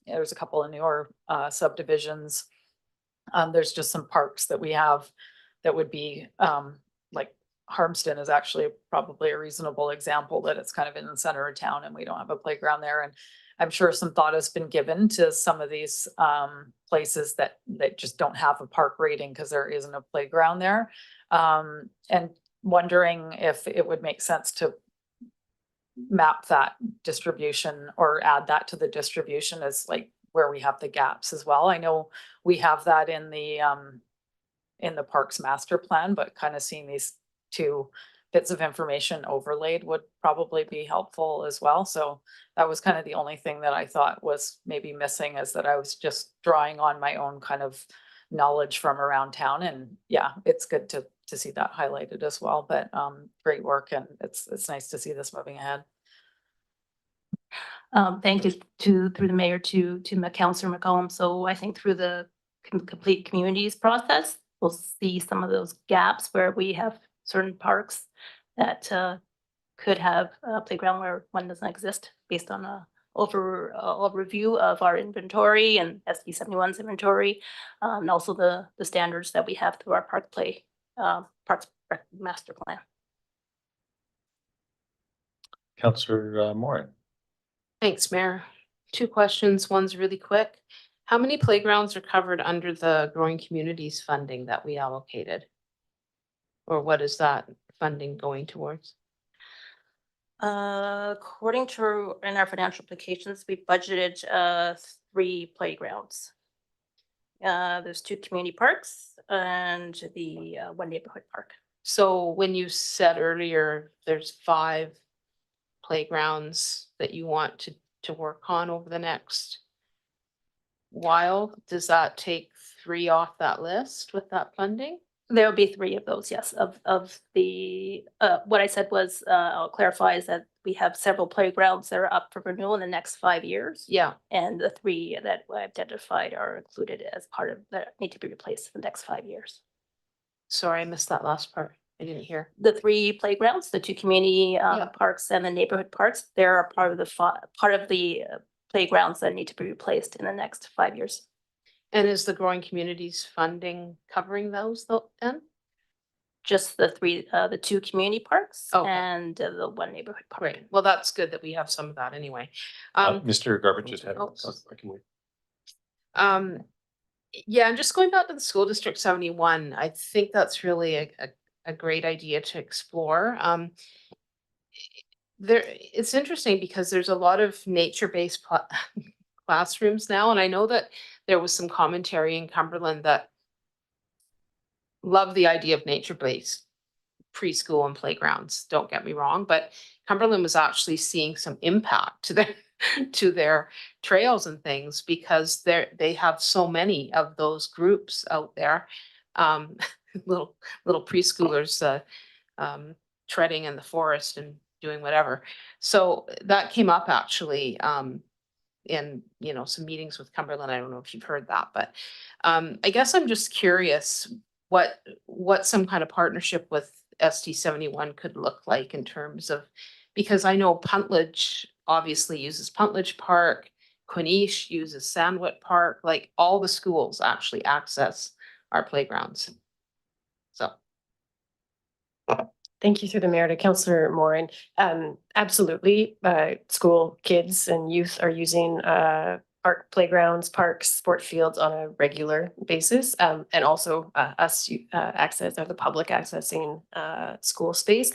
There's a couple of newer subdivisions. There's just some parks that we have that would be like Harmston is actually probably a reasonable example, that it's kind of in the center of town and we don't have a playground there. And I'm sure some thought has been given to some of these places that just don't have a park rating because there isn't a playground there. And wondering if it would make sense to map that distribution or add that to the distribution as like where we have the gaps as well. I know we have that in the parks master plan, but kind of seeing these two bits of information overlaid would probably be helpful as well. So that was kind of the only thing that I thought was maybe missing, is that I was just drawing on my own kind of knowledge from around town. And yeah, it's good to see that highlighted as well, but great work, and it's nice to see this moving ahead. Thank you through the mayor to Councillor McCollum. So I think through the complete communities process, we'll see some of those gaps where we have certain parks that could have a playground where one doesn't exist, based on a review of our inventory and SB 71's inventory, and also the standards that we have through our parks master plan. Councillor Moran. Thanks, Mayor. 2 questions. One's really quick. How many playgrounds are covered under the Growing Communities funding that we allocated? Or what is that funding going towards? According to in our financial applications, we budgeted 3 playgrounds. There's 2 community parks and the 1 neighborhood park. So when you said earlier, there's 5 playgrounds that you want to work on over the next while, does that take 3 off that list with that funding? There will be 3 of those, yes. Of the what I said was, I'll clarify, is that we have several playgrounds that are up for renewal in the next 5 years. Yeah. And the 3 that I identified are included as part of that need to be replaced in the next 5 years. Sorry, I missed that last part. I didn't hear. The 3 playgrounds, the 2 community parks and the neighborhood parks, they're part of the playgrounds that need to be replaced in the next 5 years. And is the Growing Communities funding covering those though, then? Just the 3, the 2 community parks Okay. and the 1 neighborhood park. Great. Well, that's good that we have some of that anyway. Mr. Garbage just had. Oh. I can wait. Yeah, and just going back to the school district 71, I think that's really a great idea to explore. It's interesting because there's a lot of nature-based classrooms now, and I know that there was some commentary in Cumberland that love the idea of nature-based preschool and playgrounds, don't get me wrong, but Cumberland was actually seeing some impact to their trails and things because they have so many of those groups out there, little preschoolers treading in the forest and doing whatever. So that came up actually in some meetings with Cumberland. I don't know if you've heard that, but I guess I'm just curious what some kind of partnership with ST 71 could look like in terms of, because I know Puntledge obviously uses Puntledge Park, Quinish uses Sandwit Park, like all the schools actually access our playgrounds. So. Thank you through the mayor to Councillor Moran. Absolutely, school kids and youth are using park playgrounds, parks, sport fields on a regular basis, and also us access, or the public accessing school space.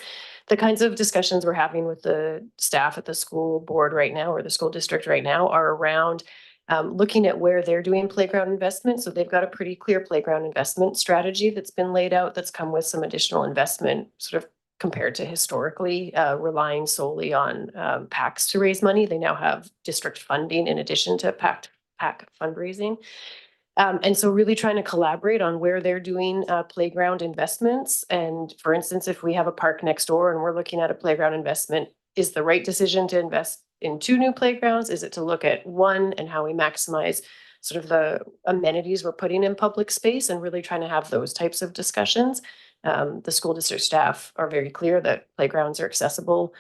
The kinds of discussions we're having with the staff at the school board right now, or the school district right now, are around looking at where they're doing playground investment. So they've got a pretty clear playground investment strategy that's been laid out, that's come with some additional investment sort of compared to historically relying solely on PACs to raise money. They now have district funding in addition to PAC fundraising. And so really trying to collaborate on where they're doing playground investments. And for instance, if we have a park next door and we're looking at a playground investment, is the right decision to invest in 2 new playgrounds? Is it to look at one and how we maximize sort of the amenities we're putting in public space, and really trying to have those types of discussions? The school district staff are very clear that playgrounds are accessible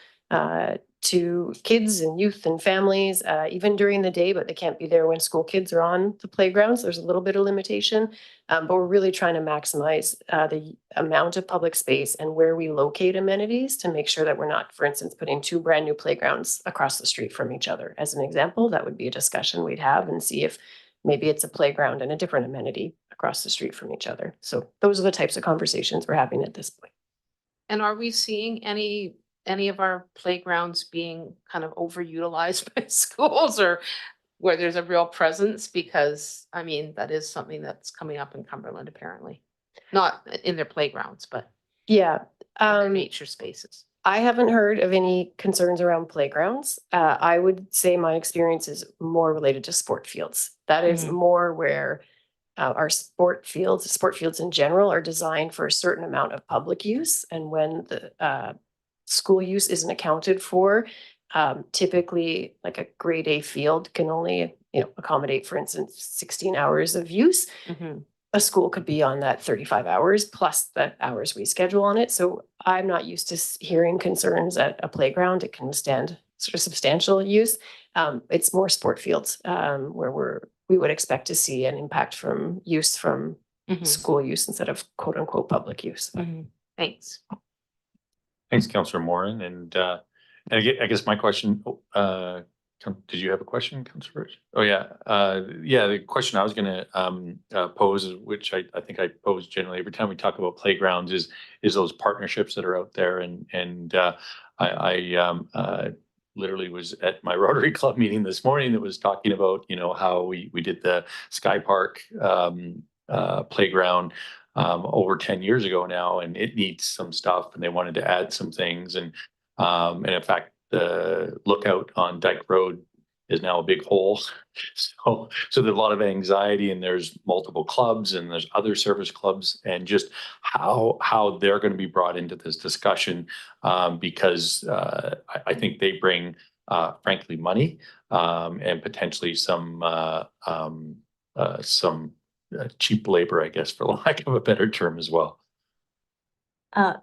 to kids and youth and families, even during the day, but they can't be there when school kids are on the playgrounds. There's a little bit of limitation, but we're really trying to maximize the amount of public space and where we locate amenities to make sure that we're not, for instance, putting 2 brand new playgrounds across the street from each other. As an example, that would be a discussion we'd have and see if maybe it's a playground and a different amenity across the street from each other. So those are the types of conversations we're having at this point. And are we seeing any of our playgrounds being kind of overutilized by schools, or where there's a real presence? Because I mean, that is something that's coming up in Cumberland, apparently. Not in their playgrounds, but Yeah. nature spaces. I haven't heard of any concerns around playgrounds. I would say my experience is more related to sport fields. That is more where our sport fields in general are designed for a certain amount of public use. And when the school use isn't accounted for, typically like a grade A field can only, accommodate, for instance, 16 hours of use. A school could be on that 35 hours plus the hours we schedule on it. So I'm not used to hearing concerns at a playground. It can withstand sort of substantial use. It's more sport fields where we would expect to see an impact from use from school use instead of quote unquote public use. Thanks. Thanks, Councillor Morin. And I guess my question, did you have a question, Councillor Birch? Oh, yeah. Yeah, the question I was going to pose, which I think I pose generally every time we talk about playgrounds, is those partnerships that are out there. And I literally was at my Rotary Club meeting this morning that was talking about, how we did the Sky Park playground over 10 years ago now, and it needs some stuff, and they wanted to add some things. And in fact, the lookout on Dyke Road is now a big hole. So there's a lot of anxiety, and there's multiple clubs and there's other service clubs, and just how they're going to be brought into this discussion, because I think they bring, frankly, money and potentially some cheap labor, I guess, for lack of a better term as well.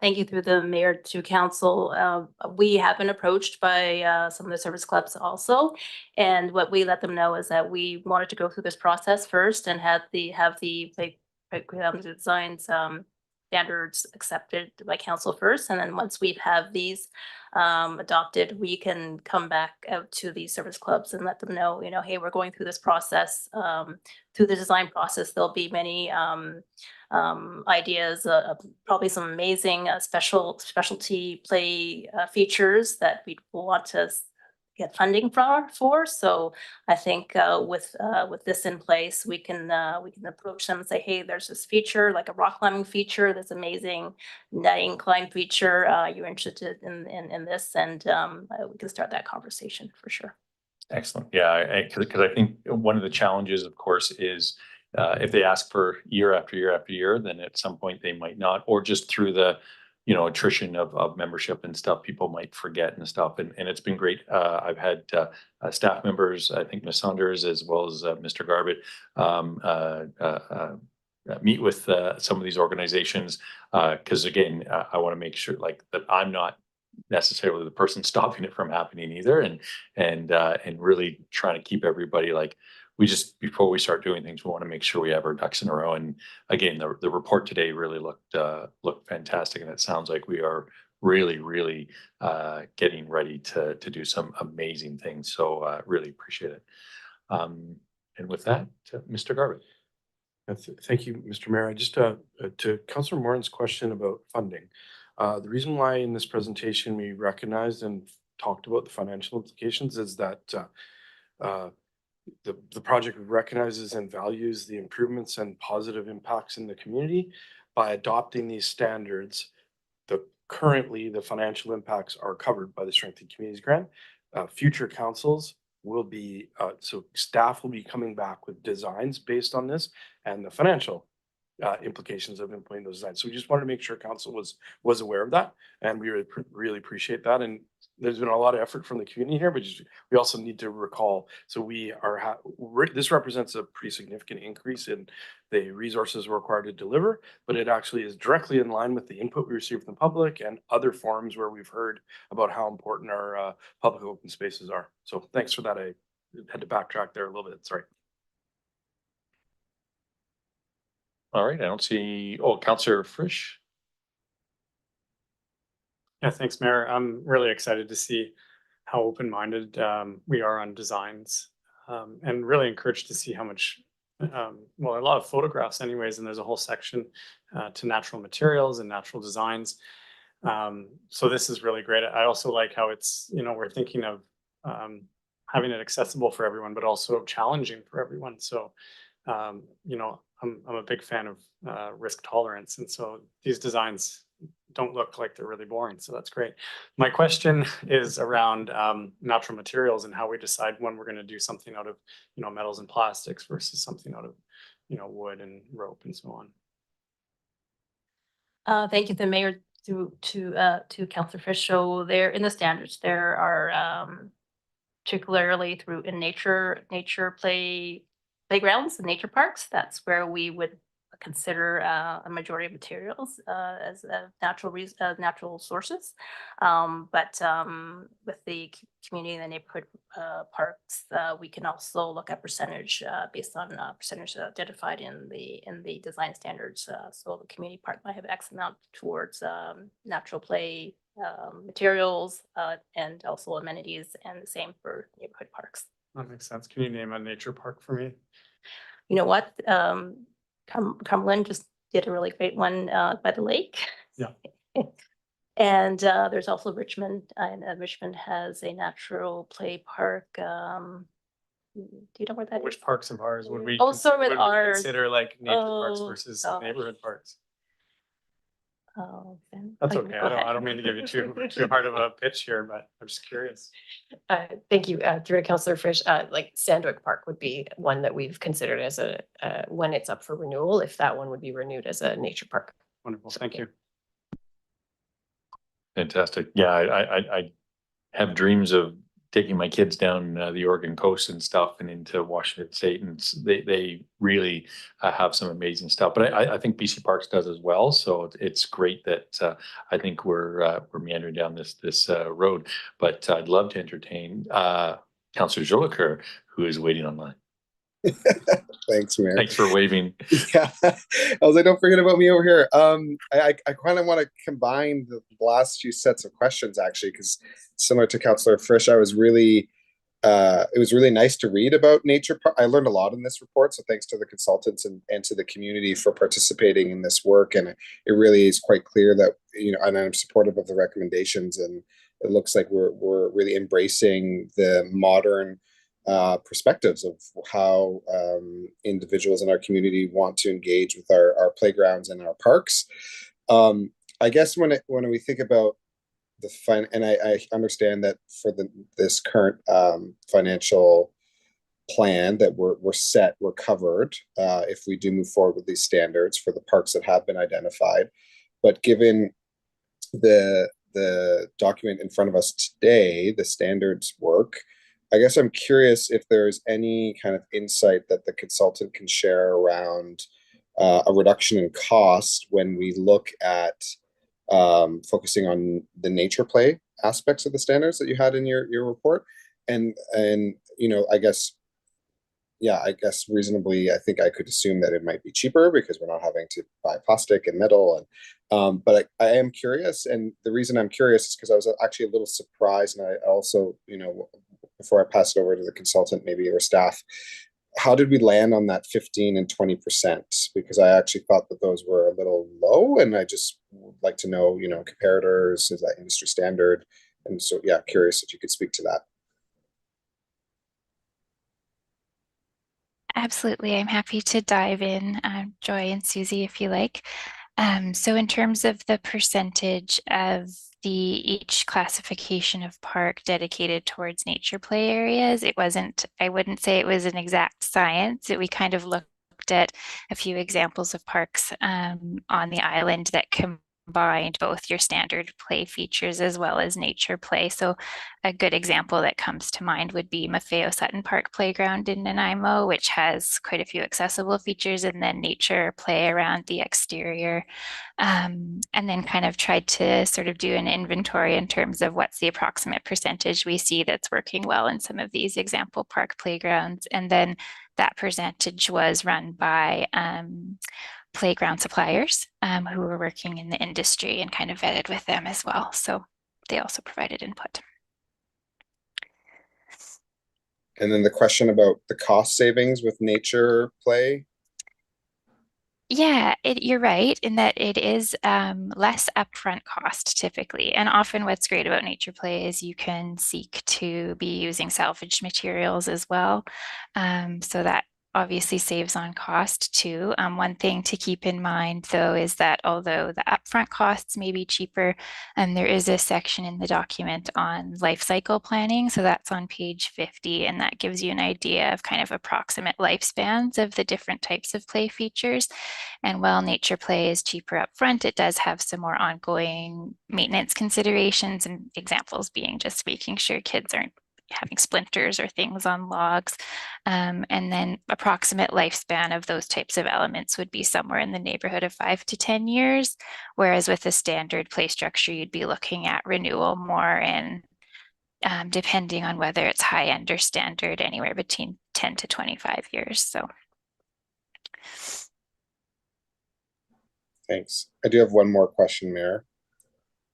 Thank you through the mayor to council. We have been approached by some of the service clubs also. And what we let them know is that we wanted to go through this process first and have the designs standards accepted by council first. And then once we have these adopted, we can come back out to the service clubs and let them know, hey, we're going through this process. Through the design process, there'll be many ideas, probably some amazing specialty play features that we want to get funding for. So I think with this in place, we can approach them and say, hey, there's this feature, like a rock climbing feature, this amazing netting climb feature. You're interested in this, and we can start that conversation for sure. Excellent. Yeah, because I think one of the challenges, of course, is if they ask for year after year after year, then at some point they might not, or just through the attrition of membership and stuff, people might forget and stuff. And it's been great. I've had staff members, I think Ms. Saunders as well as Mr. Garbett, meet with some of these organizations, because again, I want to make sure that I'm not necessarily the person stopping it from happening either, and really trying to keep everybody before we start doing things, we want to make sure we have our ducks in a row. And again, the report today really looked fantastic, and it sounds like we are really getting ready to do some amazing things. So really appreciate it. And with that, Mr. Garbett. Thank you, Mr. Mayor. Just to Councillor Morin's question about funding. The reason why in this presentation we recognized and talked about the financial implications is that the project recognizes and values the improvements and positive impacts in the community. By adopting these standards, the currently the financial impacts are covered by the Strengthening Communities Grant. Future councils will be, so staff will be coming back with designs based on this and the financial implications of implementing those designs. So we just wanted to make sure council was aware of that, and we really appreciate that. And there's been a lot of effort from the community here, but we also need to recall. So we are this represents a pretty significant increase in the resources we're required to deliver, but it actually is directly in line with the input we received from the public and other forums where we've heard about how important our public open spaces are. So thanks for that. I had to backtrack there a little bit. Sorry. All right, I don't see, oh, Councillor Frisch. Yeah, thanks, Mayor. I'm really excited to see how open-minded we are on designs, and really encouraged to see how much, well, a lot of photographs anyways, and there's a whole section to natural materials and natural designs. So this is really great. I also like how it's, we're thinking of having it accessible for everyone, but also challenging for everyone. So, I'm a big fan of risk tolerance, and so these designs don't look like they're really boring, so that's great. My question is around natural materials and how we decide when we're going to do something out of metals and plastics versus something out of wood and rope and so on. Thank you, the mayor, to Councillor Fish. So there in the standards, there are particularly through in nature playgrounds and nature parks. That's where we would consider a majority of materials as natural sources. But with the community and the neighborhood parks, we can also look at percentage based on percentage identified in the design standards. So the community park might have X amount towards natural play materials and also amenities, and the same for neighborhood parks. That makes sense. Can you name a nature park for me? You know what? Cumberland just did a really great one by the lake. Yeah. And there's also Richmond, and Richmond has a natural play park. Do you know where that is? Which parks of ours would we Also with would we ours. consider like nature parks Oh, versus gosh. neighborhood parks? Oh, then. That's Oh, okay. go I ahead. don't mean to give you too hard of a pitch here, but I'm just curious. Thank you. Through to Councillor Fish, like Sandwick Park would be one that we've considered as a, when it's up for renewal, if that one would be renewed as a nature park. Wonderful. Thank you. Fantastic. Yeah, I have dreams of taking my kids down the Oregon coast and stuff and into Washington State, and they really have some amazing stuff. But I think BC Parks does as well. So it's great that I think we're meandering down this road. But I'd love to entertain Councillor Jolicoeur, who is waiting online. Thanks, Mayor. Thanks for waving. Yeah, I was like, don't forget about me over here. I kind of want to combine the last few sets of questions actually, because similar to Councillor Frisch, I was really, it was really nice to read about nature. I learned a lot in this report, so thanks to the consultants and to the community for participating in this work. And it really is quite clear that, and I'm supportive of the recommendations, and it looks like we're really embracing the modern perspectives of how individuals in our community want to engage with our playgrounds and our parks. I guess when we think about the and I understand that for this current financial plan that we're covered if we do move forward with these standards for the parks that have been identified. But given the document in front of us today, the standards work, I guess I'm curious if there's any kind of insight that the consultant can share around a reduction in cost when we look at focusing on the nature play aspects of the standards that you had in your report. And I guess reasonably, I think I could assume that it might be cheaper because we're not having to buy plastic and metal. And but I am curious, and the reason I'm curious is because I was actually a little surprised, and I also, before I pass it over to the consultant, maybe or staff, how did we land on that 15 and 20%? Because I actually thought that those were a little low, and I just would like to know, comparators, is that industry standard? And so, yeah, curious if you could speak to that. Absolutely. I'm happy to dive in, Joy and Susie, if you like. So in terms of the percentage of each classification of park dedicated towards nature play areas, I wouldn't say it was an exact science. We kind of looked at a few examples of parks on the island that combined both your standard play features as well as nature play. So a good example that comes to mind would be Maffeo Sutton Park Playground in Nanaimo, which has quite a few accessible features, and then nature play around the exterior. And then kind of tried to sort of do an inventory in terms of what's the approximate percentage we see that's working well in some of these example park playgrounds. And then that percentage was run by playground suppliers who were working in the industry, and kind of vetted with them as well. So they also provided input. And then the question about the cost savings with nature play. Yeah, you're right in that it is less upfront cost typically. And often what's great about nature play is you can seek to be using salvaged materials as well. So that obviously saves on cost too. One thing to keep in mind though is that although the upfront costs may be cheaper, there is a section in the document on life cycle planning. So that's on page 50, and that gives you an idea of kind of approximate lifespans of the different types of play features. And while nature play is cheaper upfront, it does have some more ongoing maintenance considerations, and examples being just making sure kids aren't having splinters or things on logs. And then approximate lifespan of those types of elements would be somewhere in the neighborhood of 5 to 10 years. Whereas with a standard play structure, you'd be looking at renewal more in, depending on whether it's high end or standard, anywhere between 10 to 25 years. So. Thanks. I do have one more question, Mayor.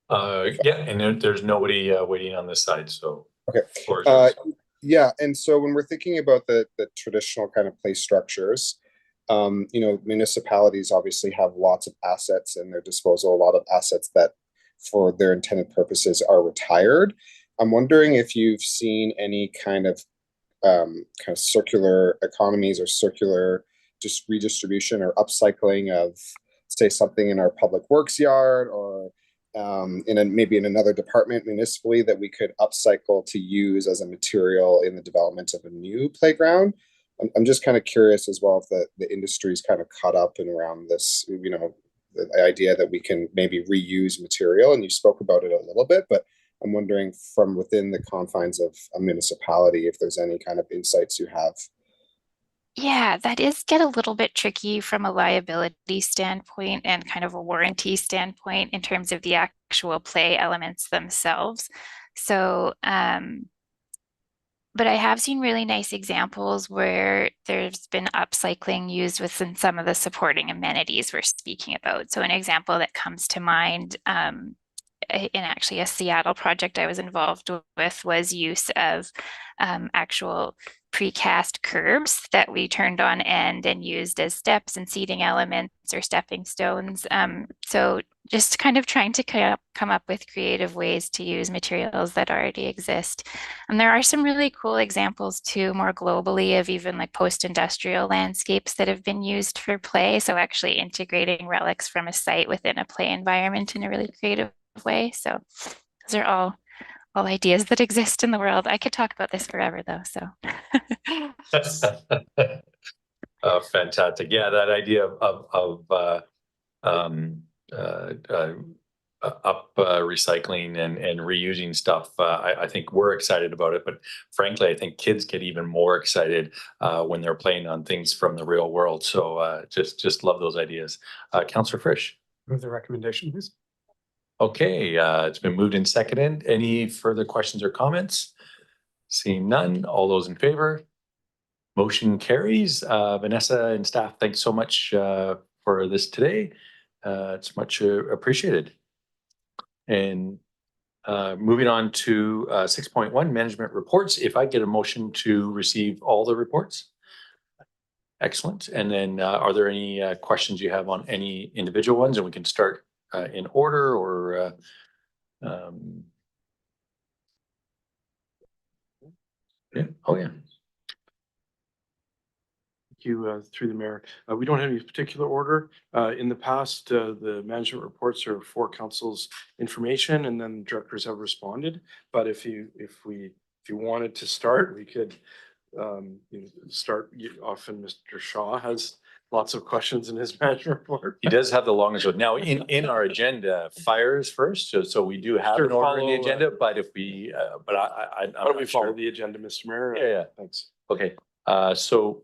Yeah, and there's nobody waiting on this side, so. Okay. Yeah, and so when we're thinking about the traditional kind of play structures, you know, municipalities obviously have lots of assets in their disposal, a lot of assets that for their intended purposes are retired. I'm wondering if you've seen any kind of circular economies or circular just redistribution or upcycling of, say, something in our public works yard, or maybe in another department municipally that we could upcycle to use as a material in the development of a new playground. I'm just kind of curious as well if the industry's kind of caught up and around this, you know, the idea that we can maybe reuse material, and you spoke about it a little bit, but I'm wondering from within the confines of a municipality if there's any kind of insights you have. Yeah, that is get a little bit tricky from a liability standpoint and kind of a warranty standpoint in terms of the actual play elements themselves. So, but I have seen really nice examples where there's been upcycling used within some of the supporting amenities we're speaking about. So an example that comes to mind in actually a Seattle project I was involved with was use of actual precast curbs that we turned on end and used as steps and seating elements or stepping stones. So just kind of trying to come up with creative ways to use materials that already exist. And there are some really cool examples too, more globally, of even like post-industrial landscapes that have been used for play. So actually integrating relics from a site within a play environment in a really creative way. So those are all ideas that exist in the world. I could talk about this forever though, so. Fantastic. Yeah, that idea of recycling and reusing stuff. I think we're excited about it, but frankly, I think kids get even more excited when they're playing on things from the real world. So just love those ideas. Councillor Frisch. Move the recommendation, please. Okay, it's been moved and seconded. Any further questions or comments? Seeing none, all those in favor? Motion carries. Vanessa and staff, thanks so much for this today. It's much appreciated. And moving on to 6.1, management reports. If I get a motion to receive all the reports. Excellent. And then are there any questions you have on any individual ones? And we can start in order, or yeah. Oh yeah. Thank you, through the mayor. We don't have any particular order. In the past, the management reports are for council's information and then directors have responded. But if you wanted to start, we could start. Often Mr. Shaw has lots of questions in his management report. He does have the longest one. Now, in our agenda, fires first, so we do have Sure, an order in the follow, agenda, but if we, but I'm Why don't we not follow sure. the agenda, Mr. Mayor? Yeah. Thanks. Okay, so,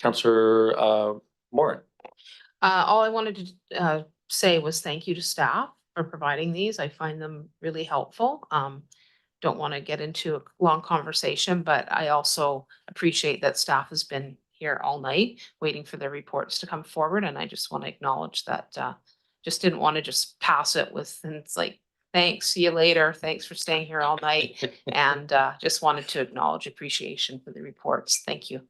Councillor, Moran. All I wanted to say was thank you to staff for providing these. I find them really helpful. Don't want to get into a long conversation, but I also appreciate that staff has been here all night waiting for their reports to come forward. And I just want to acknowledge that, just didn't want to just pass it with, and it's like, thanks, see you later. Thanks for staying here all night. And just wanted to acknowledge appreciation for the reports. Thank you.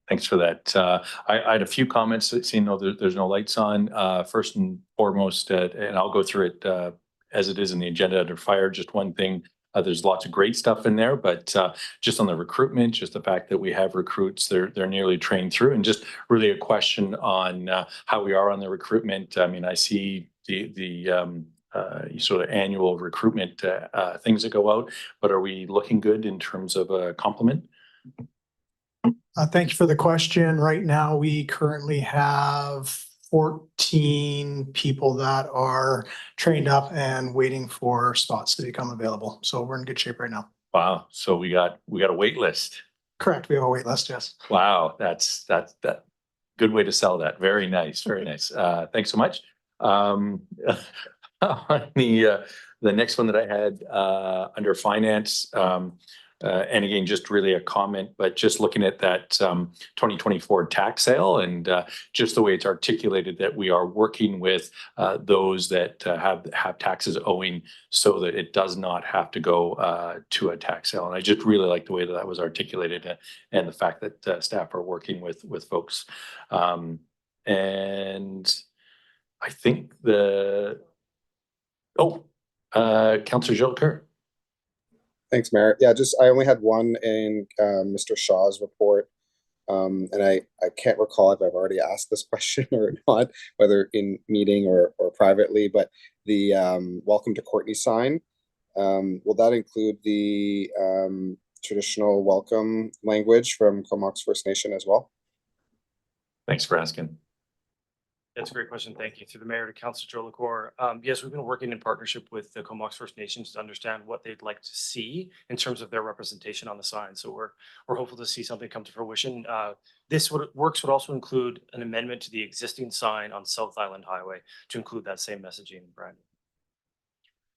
Thanks for that. I had a few comments that seem there's no lights on. First and foremost, and I'll go through it as it is in the agenda under fire. Just one thing, there's lots of great stuff in there, but just on the recruitment, just the fact that we have recruits, they're nearly trained through, and just really a question on how we are on the recruitment. I mean, I see the sort of annual recruitment things that go out, but are we looking good in terms of a complement? Thank you for the question. Right now, we currently have 14 people that are trained up and waiting for spots to become available. So we're in good shape right now. Wow. So we got a wait list. Correct. We have a wait list. Yes. Wow. That's good way to sell that. Very nice. Very nice. Thanks so much. On the next one that I had under finance, and again, just really a comment, but just looking at that 2024 tax sale and just the way it's articulated that we are working with those that have taxes owing so that it does not have to go to a tax sale. And I just really like the way that was articulated and the fact that staff are working with folks. And I think Councillor Gilles. Thanks, Mayor. Yeah, I only had one in Mr. Shaw's report. And I can't recall if I've already asked this question or not, whether in meeting or privately, but the welcome to Courtenay sign, will that include the traditional welcome language from Comox First Nation as well? Thanks for asking. That's a great question. Thank you. Through the mayor to Councillor Joe LaCour. Yes, we've been working in partnership with the Comox First Nations to understand what they'd like to see in terms of their representation on the sign. So we're hopeful to see something come to fruition. This would also include an amendment to the existing sign on South Island Highway to include that same messaging, Brian.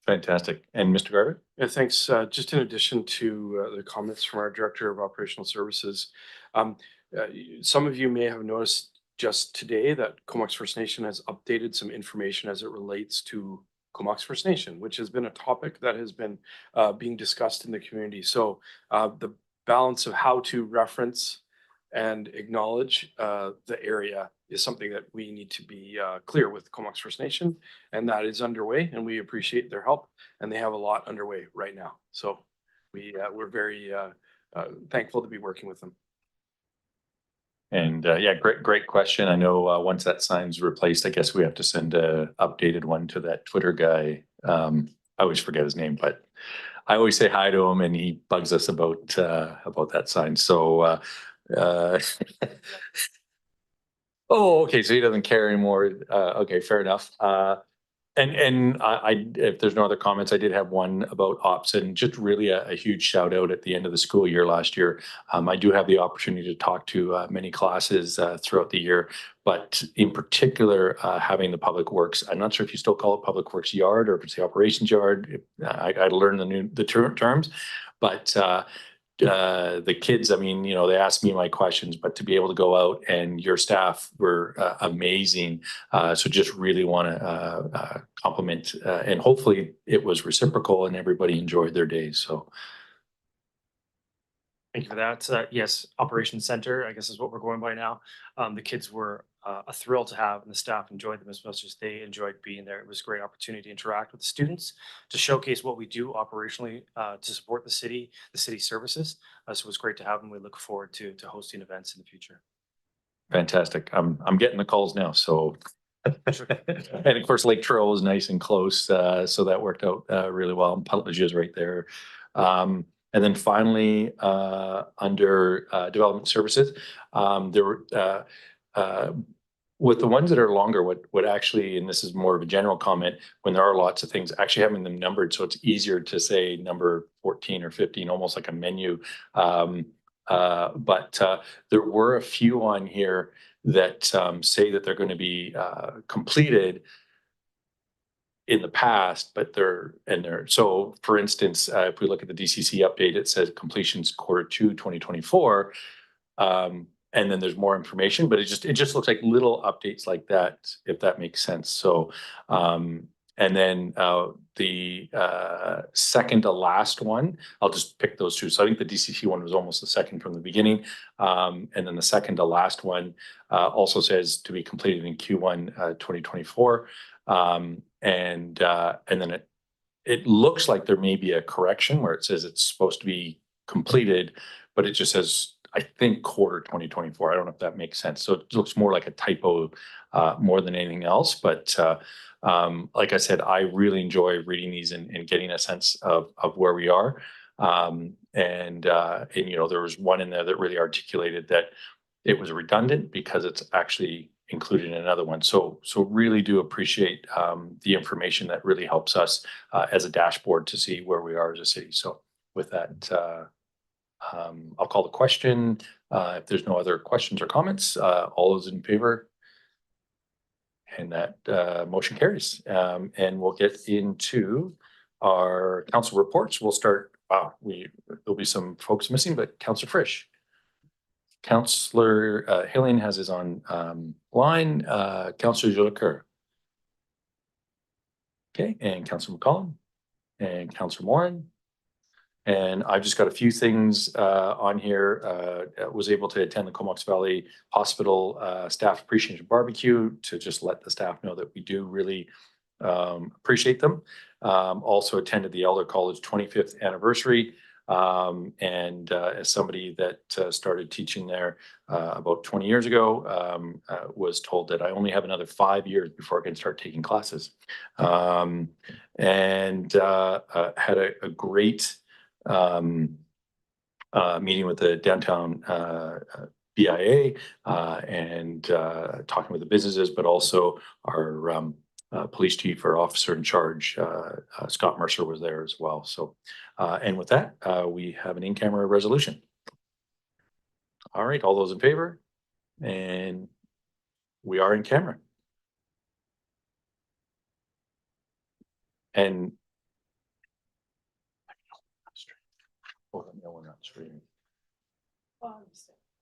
Fantastic. And Mr. Garrett? Yeah, thanks. Just in addition to the comments from our Director of Operational Services, some of you may have noticed just today that Comox First Nation has updated some information as it relates to Comox First Nation, which has been a topic that has been being discussed in the community. So the balance of how to reference and acknowledge the area is something that we need to be clear with Comox First Nation, and that is underway, and we appreciate their help, and they have a lot underway right now. So we're very thankful to be working with them. And yeah, great question. I know once that sign's replaced, I guess we have to send a updated one to that Twitter guy. I always forget his name, but I always say hi to him and he bugs us about that sign. So oh, okay. So he doesn't care anymore. Okay, fair enough. And if there's no other comments, I did have one about ops, and just really a huge shout out at the end of the school year last year. I do have the opportunity to talk to many classes throughout the year, but in particular, having the public works. I'm not sure if you still call it public works yard or if it's the operations yard. I learned the terms, but the kids, I mean, you know, they asked me my questions, but to be able to go out and your staff were amazing. So just really want to compliment and hopefully it was reciprocal and everybody enjoyed their days. So Thank you for that. Yes, Operations Center, I guess is what we're going by now. The kids were a thrill to have, and the staff enjoyed them as much as they enjoyed being there. It was a great opportunity to interact with the students, to showcase what we do operationally to support the city services. So it was great to have them. We look forward to hosting events in the future. Fantastic. I'm getting the calls now, so. And of course, Lake Trail was nice and close, so that worked out really well. And Puntledge is right there. And then finally, under development services, there were with the ones that are longer, what actually, and this is more of a general comment, when there are lots of things, actually having them numbered, so it's easier to say number 14 or 15, almost like a menu. But there were a few on here that say that they're going to be completed in the past, but they're so for instance, if we look at the DCC update, it says completions Q2 2024. And then there's more information, but it just looks like little updates like that, if that makes sense. So and then the second to last one, I'll just pick those two. So I think the DCC one was almost the second from the beginning. And then the second to last one also says to be completed in Q1 2024. And then it looks like there may be a correction where it says it's supposed to be completed, but it just says, I think, quarter 2024. I don't know if that makes sense. So it looks more like a typo more than anything else. But like I said, I really enjoy reading these and getting a sense of where we are. And you know, there was one in there that really articulated that it was redundant because it's actually included in another one. So really do appreciate the information that really helps us as a dashboard to see where we are as a city. So with that, I'll call the question. If there's no other questions or comments, all those in favor? And that motion carries. And we'll get into our council reports. We'll start, there'll be some folks missing, but Councillor Frisch. Councillor Hillian has his on line. Councillor Jolicoeur. Okay, and Councillor McCollum and Councillor Morin. And I've just got a few things on here. Was able to attend the Comox Valley Hospital Staff Appreciation Barbecue to just let the staff know that we do really appreciate them. Also attended the Elder College 25th anniversary. And as somebody that started teaching there about 20 years ago, was told that I only have another 5 years before I can start taking classes. And had a great meeting with the downtown BIA and talking with the businesses, but also our police chief or officer in charge, Scott Mercer, was there as well. So, and with that, we have an in-camera resolution. All right, all those in favor? And we are in camera. And oh, no, we're not streaming.